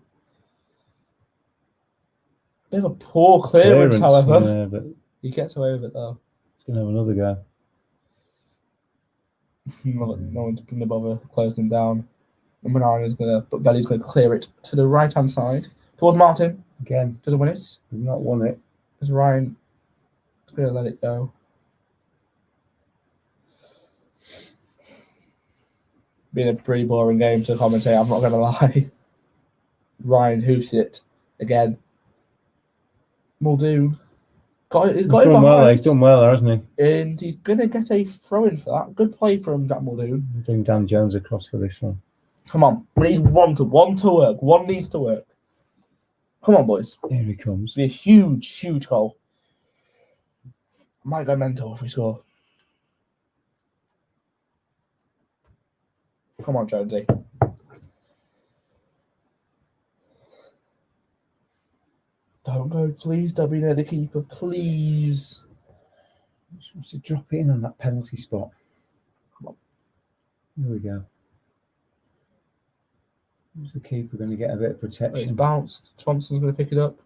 Bit of a poor clearance, however. Yeah, but He gets away with it though. he's going to have another go. No one's going to bother closing him down. Number 9 is going to, but Belly's going to clear it to the right hand side towards Martin. Again, Doesn't win it. we've not won it. As Ryan is going to let it go. Been a pretty boring game to commentate, I'm not going to lie. Ryan hoofs it again. Muldoon he's got it done well, behind, he's done well there, hasn't he? and he's going to get a throw in for that. Good play from Jack Muldoon. Bring Dan Jones across for this one. Come on, we need one to work. One needs to work. Come on, boys. Here he comes. It's be a huge goal. Might go mental if we score. Come on, Jonesy. Don't go, please. Don't be near the keeper, please. Just wants to drop it in on that penalty spot. Come on. Here we go. Who's the keeper going to get a bit of It's protection? bounced. Thompson's going to pick it up.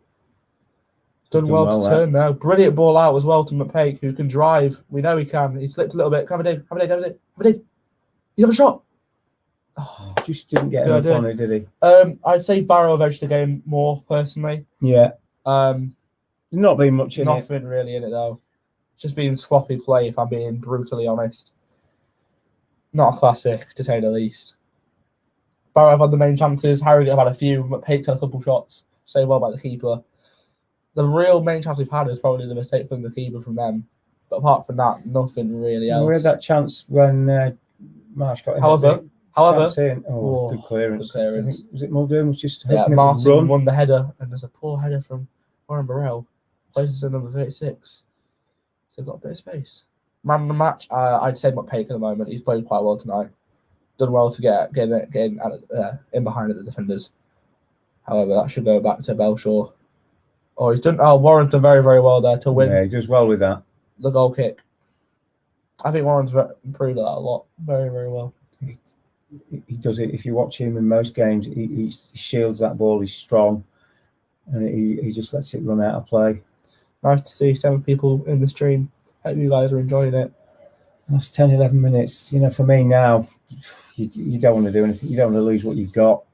Done Done well well to there. turn now. Brilliant ball out as well to McPake, who can drive. We know he can. He slipped a little bit. Have a dig. You have a shot. Oh, Just didn't get Good enough idea. on it, did he? I'd say Barrow have edged the game more personally. Yeah. Um, Not been much in it. Nothing really in it though. It's just been sloppy play, if I'm being brutally honest. Not a classic, to say the least. Barrow have had the main chances. Harrogate have had a few. McPake's had a couple shots. Saved well by the keeper. The real main chance we've had is probably the mistake from the keeper from them. But apart from that, nothing really else. We had that chance when Marsh got in. However, good clearance. good clearance. Was it Muldoon was just hoping it would Martin run? won the header, and there's a poor header from Warren Barrow. Places in number 36. They've got a bit of space. Man of the match, I'd say McPake at the moment. He's played quite well tonight. Done well to get in behind the defenders. However, that should go back to Belshaw. Oh, he's done. Oh, Warren's done very, very well there to win. Yeah, he does well with that. The goal kick. I think Warren's improved that a lot. Very, very well. He does it. If you watch him in most games, he shields that ball. He's strong, and he just lets it run out of play. Nice to see 7 people in the stream. Hope you guys are enjoying it. That's 10, 11 minutes. You know, for me now, you don't want to do anything. You don't want to lose what you've got.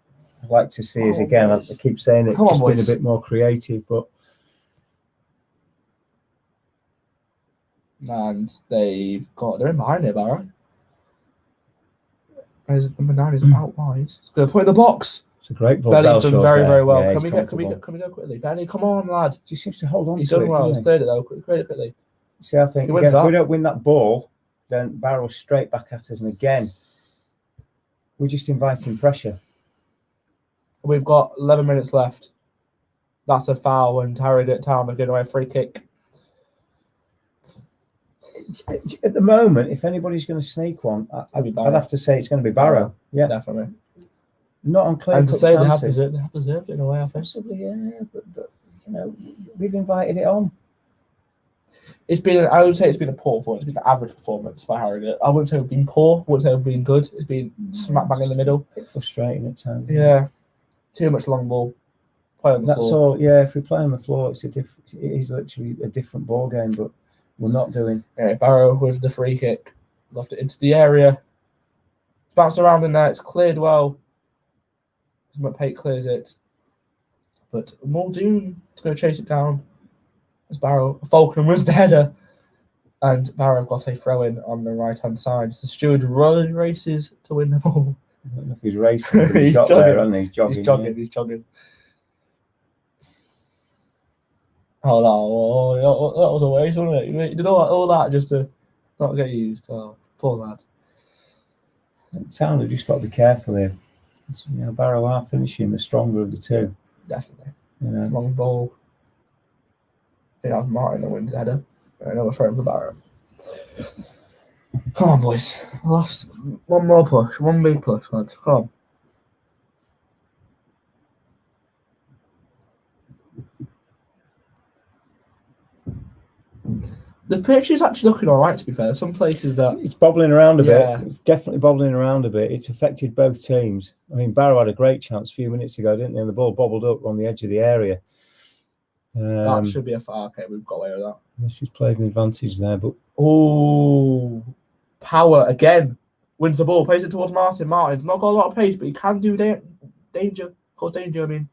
I'd like to see us again. I keep saying it. Just been a bit more creative, but. And they're in behind it, Barrow. As number 9 is out wide. It's going to put in the box. It's a great ball. Belly's done very, very well. Yeah, can we go quickly? Belly, come on, lad. He seems to hold on. He's to done it, well. He's cleared it though. Cleared it quickly. See, I think again, if we don't win that ball, then Barrow's straight back at us, and again, we're just inviting pressure. We've got 11 minutes left. That's a foul, and Harrogate Town are getting away a free kick. At the moment, if anybody's going to sneak one, I'd have to say it's going to be Barrow. Yeah, definitely. Not on clear. And to say they have deserved it in a way, I think. Possibly, yeah, but you know, we've invited it on. I would say it's been a poor performance. It's been an average performance by Harrogate. I wouldn't say it's been poor. I wouldn't say it's been good. It's been smack bang in the middle. A bit frustrating at times. Yeah, too much long ball. Play on the floor. That's all. Yeah, if we play on the floor, it is literally a different ball game. But we're not doing. Yeah, Barrow with the free kick, left it into the area. Bounced around in there. It's cleared well. McPake clears it, but Muldoon is going to chase it down. As Barrow, Falkland wins the header, and Barrow have got a throw in on the right hand side. So the steward races to win the ball. I don't know if he's racing. But he's jogging. There, hasn't he? He's jogging. Oh, that was a waste, wasn't it? He did all that just to not get used. Oh, poor lad. Town have just got to be careful here. You know, Barrow are finishing the stronger of the two. Definitely. You know. Long ball. I think that was Martin that wins the header. Another throw for Barrow. Come on, boys. Last one more push. One big push, lads. Come on. The pitch is actually looking all right, to be fair. Some places that... It's bobbling around a bit. It's definitely bobbling around a bit. It's affected both teams. I mean, Barrow had a great chance a few minutes ago, didn't they? And the ball bobbled up on the edge of the area. That should be a foul. Okay, we've got away with that. This is played an advantage there, but... Oh, Power again. Wins the ball, plays it towards Martin. Martin's not got a lot of pace, but he can do danger. Cause danger, I mean.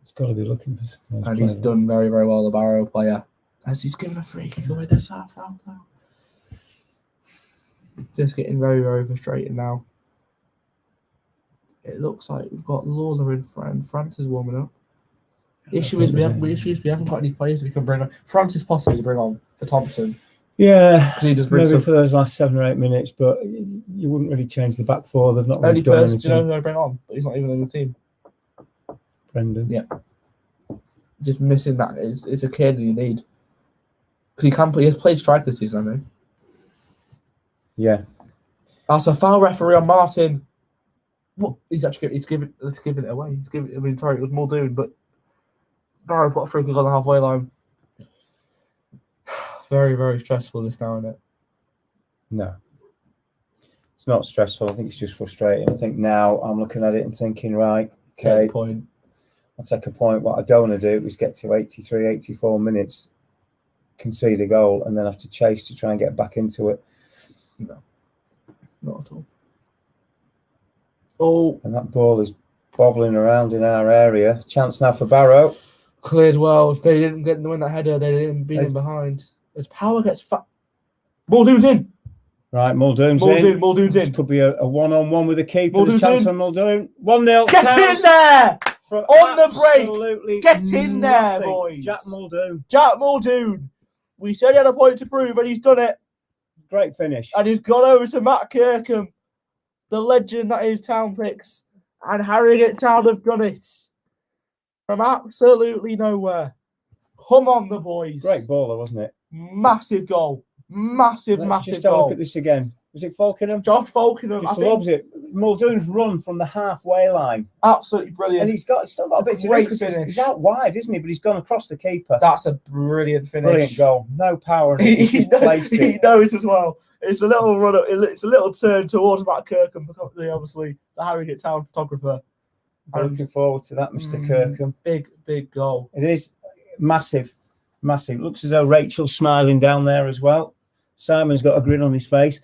He's got to be looking for something. And he's done very, very well, the Barrow player. As he's given a free kick away, that's that foul now. Just getting very, very frustrated now. It looks like we've got Lawler in front. France is warming up. The issue is we haven't got any players we can bring on. France is possible to bring on for Thompson. Yeah, he just maybe for those last 7 or 8 minutes, but you wouldn't really change the back four. They've not only really done person, anything. do you know who I bring on? But he's not even in the team. Brendan. Yeah. Just missing that. It's a kid you need. Because he has played striker this season, hasn't he? Yeah. That's a foul referee on Martin. What? He's giving it away. Sorry, it was Muldoon, but Barrow put a free kick on the halfway line. Very, very stressful this now, isn't it? No. It's not stressful. I think it's just frustrating. I think now I'm looking at it and thinking, right, okay, point. I'll take a point. What I don't want to do is get to 83, 84 minutes, concede a goal, and then have to chase to try and get back into it. No, not at all. Oh, and that ball is bobbling around in our area. Chance now for Barrow. Cleared well. If they didn't get the win that header, they didn't beat him behind. As Power gets Muldoon's in. Right, Muldoon's in. Muldoon's in. This could be a one-on-one with the keeper. Muldoon's chance in. for Muldoon. 1-0. Get in there! On the break. Get in there, boys. Jack Muldoon. Jack Muldoon. We said he had a point to prove, and he's done it. Great finish. And he's gone over to Matt Kirkham, the legend that is Town Picks. And Harrogate Town have done it. From absolutely nowhere. Come on, the boys. Great baller, wasn't it? Massive goal. Massive Let's just have a goal. look at this again. Was it Falkenham? Josh Falkenham, Just I loves think, it. Muldoon's run from the halfway line. absolutely brilliant. And he's still got a bit to do great because finish. he's out wide, isn't he? But he's gone across the keeper. That's a brilliant finish. Brilliant goal. No power in it. He's He just placed he it. knows as well. It's a little run up. It's a little turn towards Matt Kirkham, because obviously the Harrogate Town photographer. Looking forward to that, Mr. Kirkham. Big goal. It is massive. Looks as though Rachel's smiling down there as well. Simon's got a grin on his face.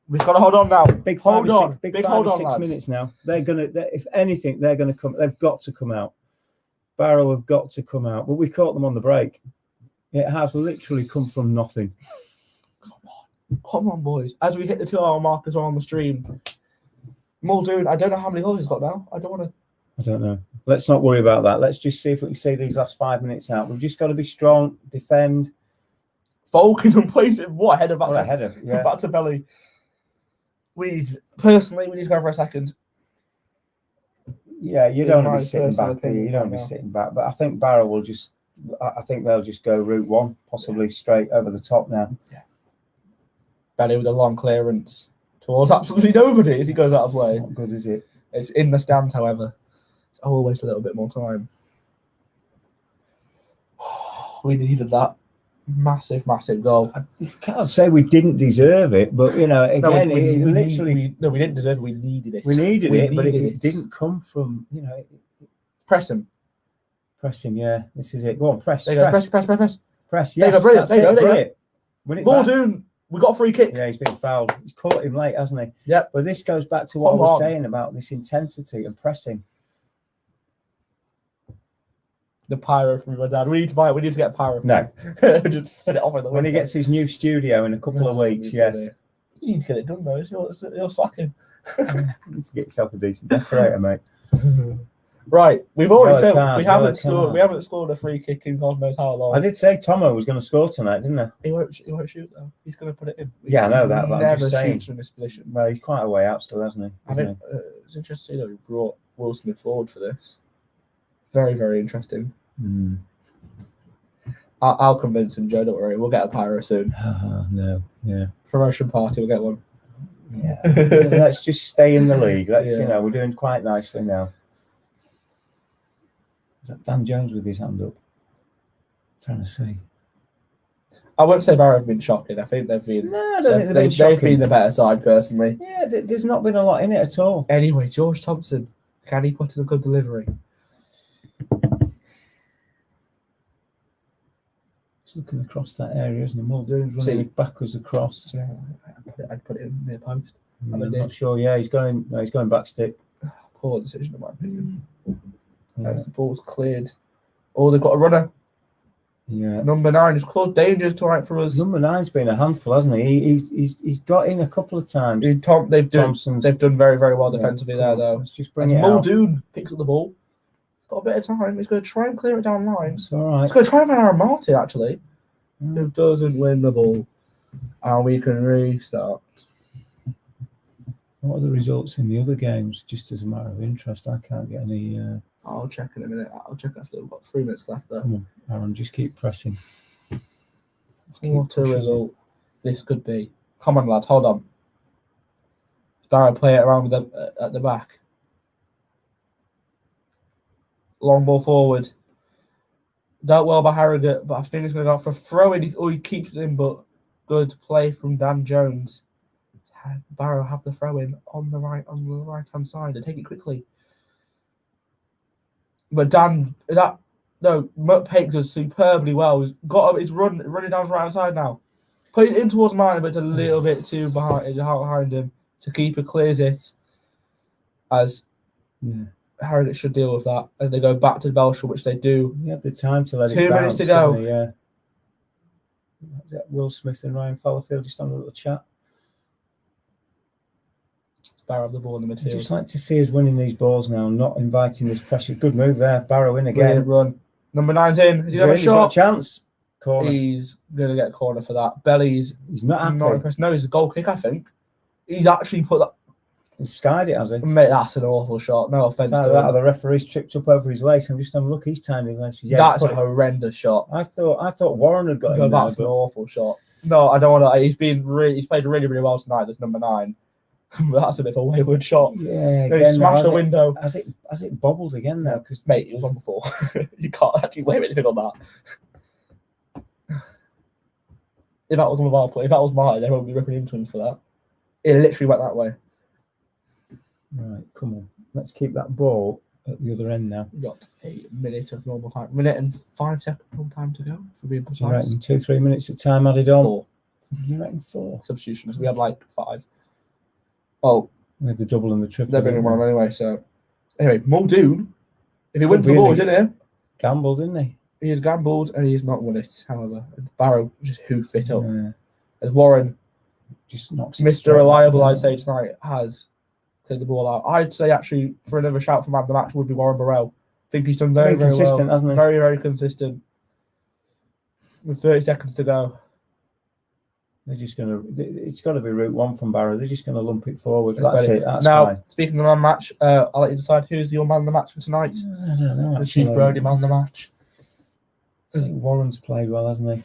We've got to hold on now. Big hold five or on. six, big Big 5 hold or on, 6 lads. minutes now. If anything, they're gonna come. They've got to come out. Barrow have got to come out, but we caught them on the break. It has literally come from nothing. Come on, boys. As we hit the 2-hour mark as well on the stream. Muldoon, I don't know how many goals he's got now. I don't know. Let's not worry about that. Let's just see if we can see these last 5 minutes out. We've just got to be strong, defend. Falkenham plays it. What, header back What to a header, yeah. back to belly. We need to go for a second. Yeah, you In don't my want to be sitting personal back, do you? opinion You don't right want to be now. sitting back. But I think Barrow will just. I think they'll just go route one, possibly straight over the top now. Belly with a long clearance towards absolutely nobody as he goes out of play. Not good, is it? It's in the stands, however. It's always a little bit more time. We needed that massive goal. I can't say we didn't deserve it, but again, we literally didn't deserve it. We needed it. we needed it, but needed it didn't come from Press him. pressing. Yeah, this is it. Go on, press. There you go. Press. Press. There you Yes, go, brilliant. that's There you it, go, there you brilliant. Win it back. Muldoon, we got a free kick. Yeah, he's been fouled. He's caught him late, hasn't he? Yep. But this goes back to what Come I was on. saying about this intensity and pressing. The pyro from my dad. We need to get pyro. No. Just set it off in the When he window. gets his new studio in a couple of weeks, yes. You need to get it done though. You're slacking. You need to get yourself a decent decorator, mate. Right, we've already said card, we yellow haven't scored. card. We haven't scored a free kick in God knows how long. I did say Tomo was going to score tonight, didn't I? He won't shoot though. He's going to put it in. Yeah, I know that, but I'm Never just saying. shoots from this position. Well, he's quite a way out still, hasn't he? I think it's interesting that we brought Will Smith forward for this. Very, very interesting. Mm. I'll convince him, Joe. Don't worry. We'll get a pyro soon. No, yeah. Promotion party. We'll get one. Yeah. Let's just stay in the league. Yeah. We're doing quite nicely now. Is that Dan Jones with his hand up? I'm trying to see. I wouldn't say Barrow have been shocking. I think they've been. No, I don't think they've been They've shocking. been the better side, personally. Yeah, there's not been a lot in it at all. Anyway, George Thompson, can he put in a good delivery? He's looking across that area, isn't he? Muldoon's running backwards across. Yeah, I'd put it in near post. I'm not sure. Yeah, he's going back stick. Poor decision, in my opinion. Yeah. As the ball's cleared. Oh, they've got a runner. Yeah. Number 9 has caused dangers tonight for us. Number 9's been a handful, hasn't he? He's got in a couple of times. They've done very, very well defensively there, though. Let's just bring As it out. Muldoon picks up the ball. He's got a bit of time. He's going to try and clear it down the line. It's all right. He's going to try and find Aaron Martin, actually. Who doesn't win the ball. And we can restart. What are the results in the other games? Just as a matter of interest, I can't get any. I'll check in a minute. I'll check after we've got 3 minutes left there. Come on, Aaron, just keep pressing. What a result this could be. Come on, lads, hold on. Barrow play it around with at the back. Long ball forward. Dealt well by Harrogate, but I think it's going to go out for a throw in. He keeps it in, but good play from Dan Jones. Barrow have the throw in on the right hand side and take it quickly. But Mutt Pake does superbly well. He's running down his right hand side now. Put it in towards Martin, but it's a little bit too behind him. So keeper clears it as Harrogate should deal with that as they go back to Belshire, which they do. He had the time to let it 2 minutes bounce, to go. didn't he? Yeah. Is that Will Smith and Ryan Fallowfield just on a little chat? Barrow have the ball in the I'd midfield. just like to see us winning these balls now, not inviting this pressure. Good move there. Barrow in Brilliant again. run. Number 9's in. Has he got a He's got shot? a chance. Corner. He's going to get a corner for that. Belly's He's not happy. not impressed. No, it's a goal kick, I think. He's actually put that. He's skied it, has he? Mate, that's an awful shot. No offense It's to either that or him. the referee's tripped up over his lace. I'm just having a look. He's timed his laces. Yeah, That's a horrendous shot. I thought Warren had got No, him there, that's an but awful shot. No, I don't want to. He's played really, really well tonight. That's number 9. But that's a bit of a wayward shot. yeah, He again, smashed now, the window. Has it bobbled again though? Because Mate, it was on before. You can't actually blame anything on that. If that was one of our players, if that was mine, they won't be ripping into him for that. It literally went that way. right, come on, let's keep that ball at the other end now. We got a minute of normal time. Minute and 5 seconds normal time to go, for being Do you precise. reckon 2-3 minutes of time added on? 4 You reckon 4? substitutions. We had like 5. Oh, We had the double and the triple. they're bringing didn't one we? on anyway. So, anyway, Muldoon, if he Could wins be the ball, in he's in here. Gambled, didn't he? He has gambled and he's not won it, however. Barrow just hoofed it up. Yeah, As Warren, just knocks it Mr. straight Reliable, back I'd down. say tonight, has cleared the ball out. I'd say actually for another shout for man of the match would be Warren Barrow. I think he's done very, been very consistent, well. hasn't he? Very, very consistent. With 30 seconds to go. They're just gonna. It's got to be route 1 from Barrow. They're just gonna lump it forward. That's That's better. it. That's Now, fine. speaking of the man match, I'll let you decide who's your man of the match for tonight. I don't know. The Chief actually. Brody man of the match. I think Warren's played well, hasn't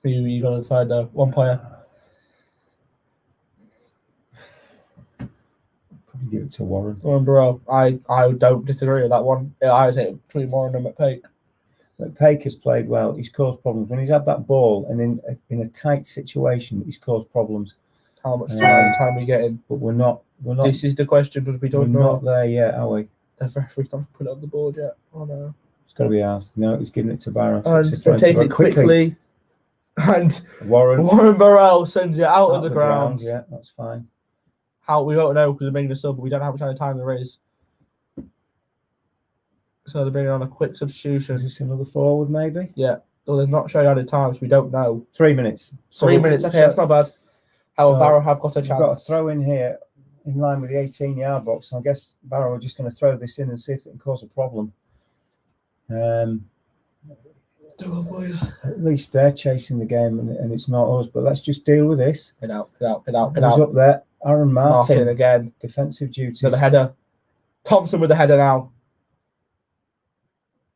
he? Who you got to decide though? One player. Probably give it to Warren. Warren Barrow. I don't disagree with that one. I would say between Warren and McPake. But Pake has played well. He's caused problems when he's had that ball, and in a tight situation, he's caused problems. How much time we get in? But we're not. This is the question. Does we We're don't not know? there yet, are we? The referee's not put it on the board yet. Oh no. It's got to be ours. No, he's giving it to Barrow. And It's they going take to it quickly. And Warren Warren Barrow sends it out of the ground. Yeah, that's fine. How we don't know because they're making a sub, but we don't know how much time there is. So they're bringing on a quick Is substitution. this another forward, maybe? Yeah. Though they're not showing added time, so we don't know. 3 minutes. 3 minutes. Okay, that's not bad. How so Barrow have got a We've got a chance. throw in here in line with the 18-yard box. So I guess Barrow are just going to throw this in and see if it can cause a problem. At least they're chasing the game and it's not us. But let's just deal with this. Get out. Who's Out. up there? Aaron Martin Martin. again. Defensive duties. So the header. Thompson with the header now.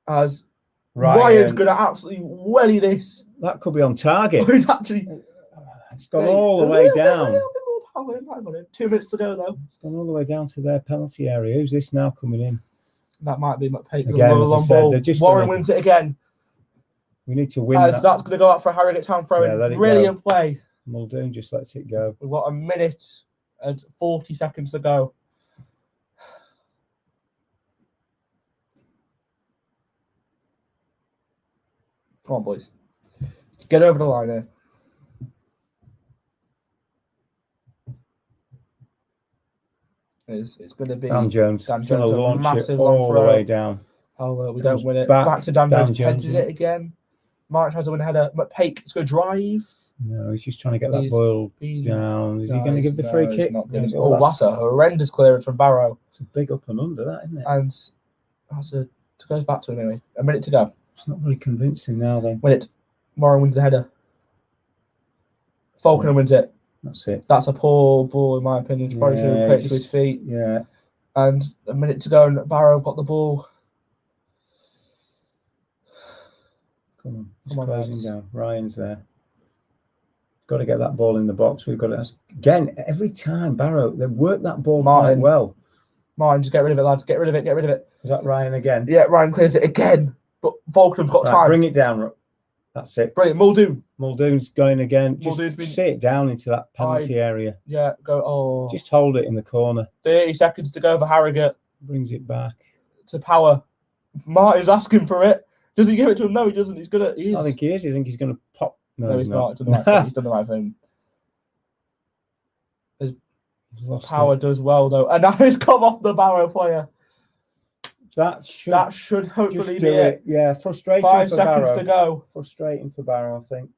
As Ryan's going to absolutely welly this. That could be on target. He's actually It's gone all the way down. 2 minutes to go though. It's gone all the way down to their penalty area. Who's this now coming in? That might be McPake. Again, as I Long said, ball. they're just Warren gonna- wins it again. We need to win As that. that's going to go out for a Harrogate Town throw Yeah, let in. it Brilliant play. Muldoon just lets it go. We've got a minute and 40 seconds to go. Come on, boys. Get over the line here. It's going to be Dan Jones. Dan He's going to Jones, a launch it massive long all the throw. way down. Oh, we Comes don't win it. back, Back to Dan Dan Jones. Jones, Heads yeah. it again. Mark tries to win a header. McPake is going to drive. No, he's just trying to get that He's- ball he's- down. Is he No, going to give the free he's kick? not giving- Oh, that's a horrendous clearance from Barrow. it's a big up and under, that, isn't it? And it goes back to him anyway. A minute to go. It's not very convincing now, then. Minute. Warren wins the header. Falconer wins it. That's it. That's a poor ball, in my opinion. He probably should have played it to his feet. Yeah. And a minute to go, and Barrow got the ball. Come on. He's Come on, closing lads. down. Ryan's there. Got to get that ball in the box. We've got to again every time Barrow they work that ball quite Martin. well. Martin, just get rid of it, lads. Get rid of it. Get rid of it. Is that Ryan again? Yeah, Ryan clears it again. But Falconer's got Right, time. bring it down. That's it. Brilliant. Muldoon. Muldoon's going again. Just Muldoon's been- sit it down into that penalty area. Yeah, go. Oh, Just hold it in the corner. 30 seconds to go for Harrogate Brings it back. to Power. Martin's asking for it. Does he give it to him? No, he doesn't. He's gonna. He is. I think he is. I think he's going to pop. No, he's not. He's done the right thing. He's done the right thing. He's lost Power it. does well though, and now he's come off the Barrow player. That should Hopefully just be do it. it. Yeah, frustrating 5 for seconds Barrow. to go. Frustrating for Barrow, I think.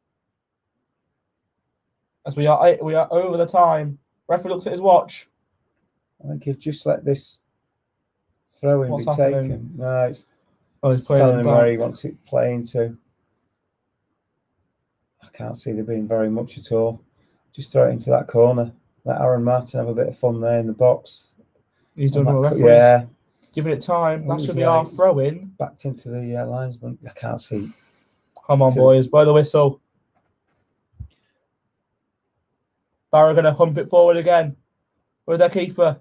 As we are over the time. Referee looks at his watch. I think he'll just let this throw in What's be happening? taken. No, it's Oh, he's playing telling it him back. where he wants it playing to. I can't see there being very much at all. Just throw it into that corner. let Aaron Martin have a bit of fun there in the box. He's done On well. that Referees yeah, giving it time. That Ooh, should be yeah. our throw-in. backed into the linesman. I can't see. Come on, To the- boys. By the whistle. Barrow going to hump it forward again with their keeper.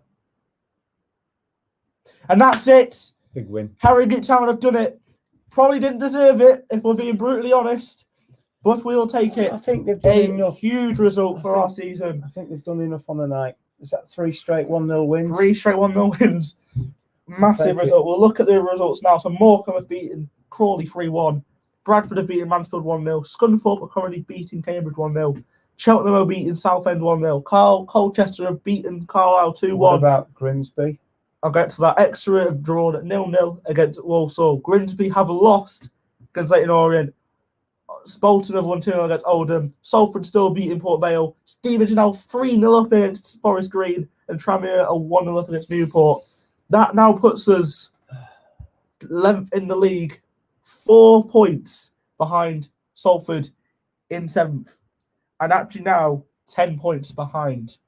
And that's it. Big win. Harrogate Town have done it. Probably didn't deserve it, if we're being brutally honest. But we'll take it. I think they've done A enough. huge result for our think- season. I think they've done enough on the night. Is that 3 straight 1-0 wins? 3 straight 1-0 wins. Massive Take it. result. We'll look at the results now. So Morecambe have beaten Crawley 3-1. Bradford have beaten Mansfield 1-0. Scunthorpe are currently beating Cambridge 1-0. Cheltenham have beaten Southend 1-0. Colchester have beaten Carlisle 2-1. What about Grimsby? I'll get to that. Exeter have drawn at 0-0 against Walsall. Grimsby have lost against Leyton Orient. Bolton have won 2-0 against Oldham. Salford still beating Port Vale. Stevenage are now 3-0 up against Forest Green. And Tranmere are 1-0 up against Newport. That now puts us 11th in the league. 4 points behind Salford in 7th. And actually now 10 points behind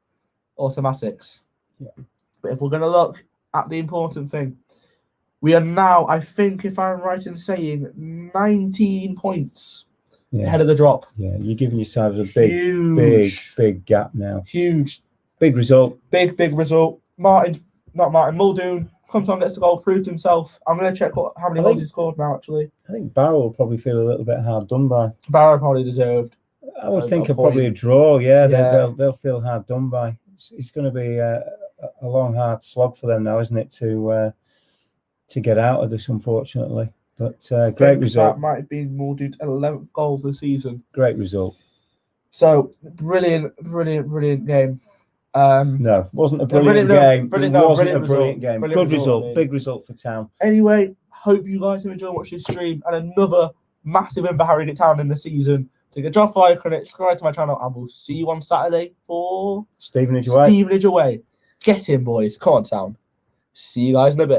Automatics. Yeah. But if we're going to look at the important thing, we are now, I think, if I'm right in saying, 19 points ahead of the drop. Yeah, you're giving yourselves a big, Huge. big gap now. Huge. Big result. Big result. Muldoon comes on, gets the goal, proved himself. I'm going to check how many goals he scored now, actually. I think Barrow will probably feel a little bit hard done by. Barrow probably deserved. I would think a probably a point. draw. Yeah, Yeah. They'll feel hard done by. It's going to be a long, hard slog for them now, isn't it, to get out of this, unfortunately. But great result. That might have been Muldoon's 11th goal of the season. Great result. So, brilliant game. No, wasn't a brilliant game. It wasn't a brilliant game. Good result. Big result for Town. Anyway, hope you guys have enjoyed watching this stream and another massive win for Harrogate Town in the season. So get drop a like on it, subscribe to my channel, and we'll see you on Saturday for Stevenage away. Stevenage away. Get in, boys. Come on, Town. See you guys in a bit.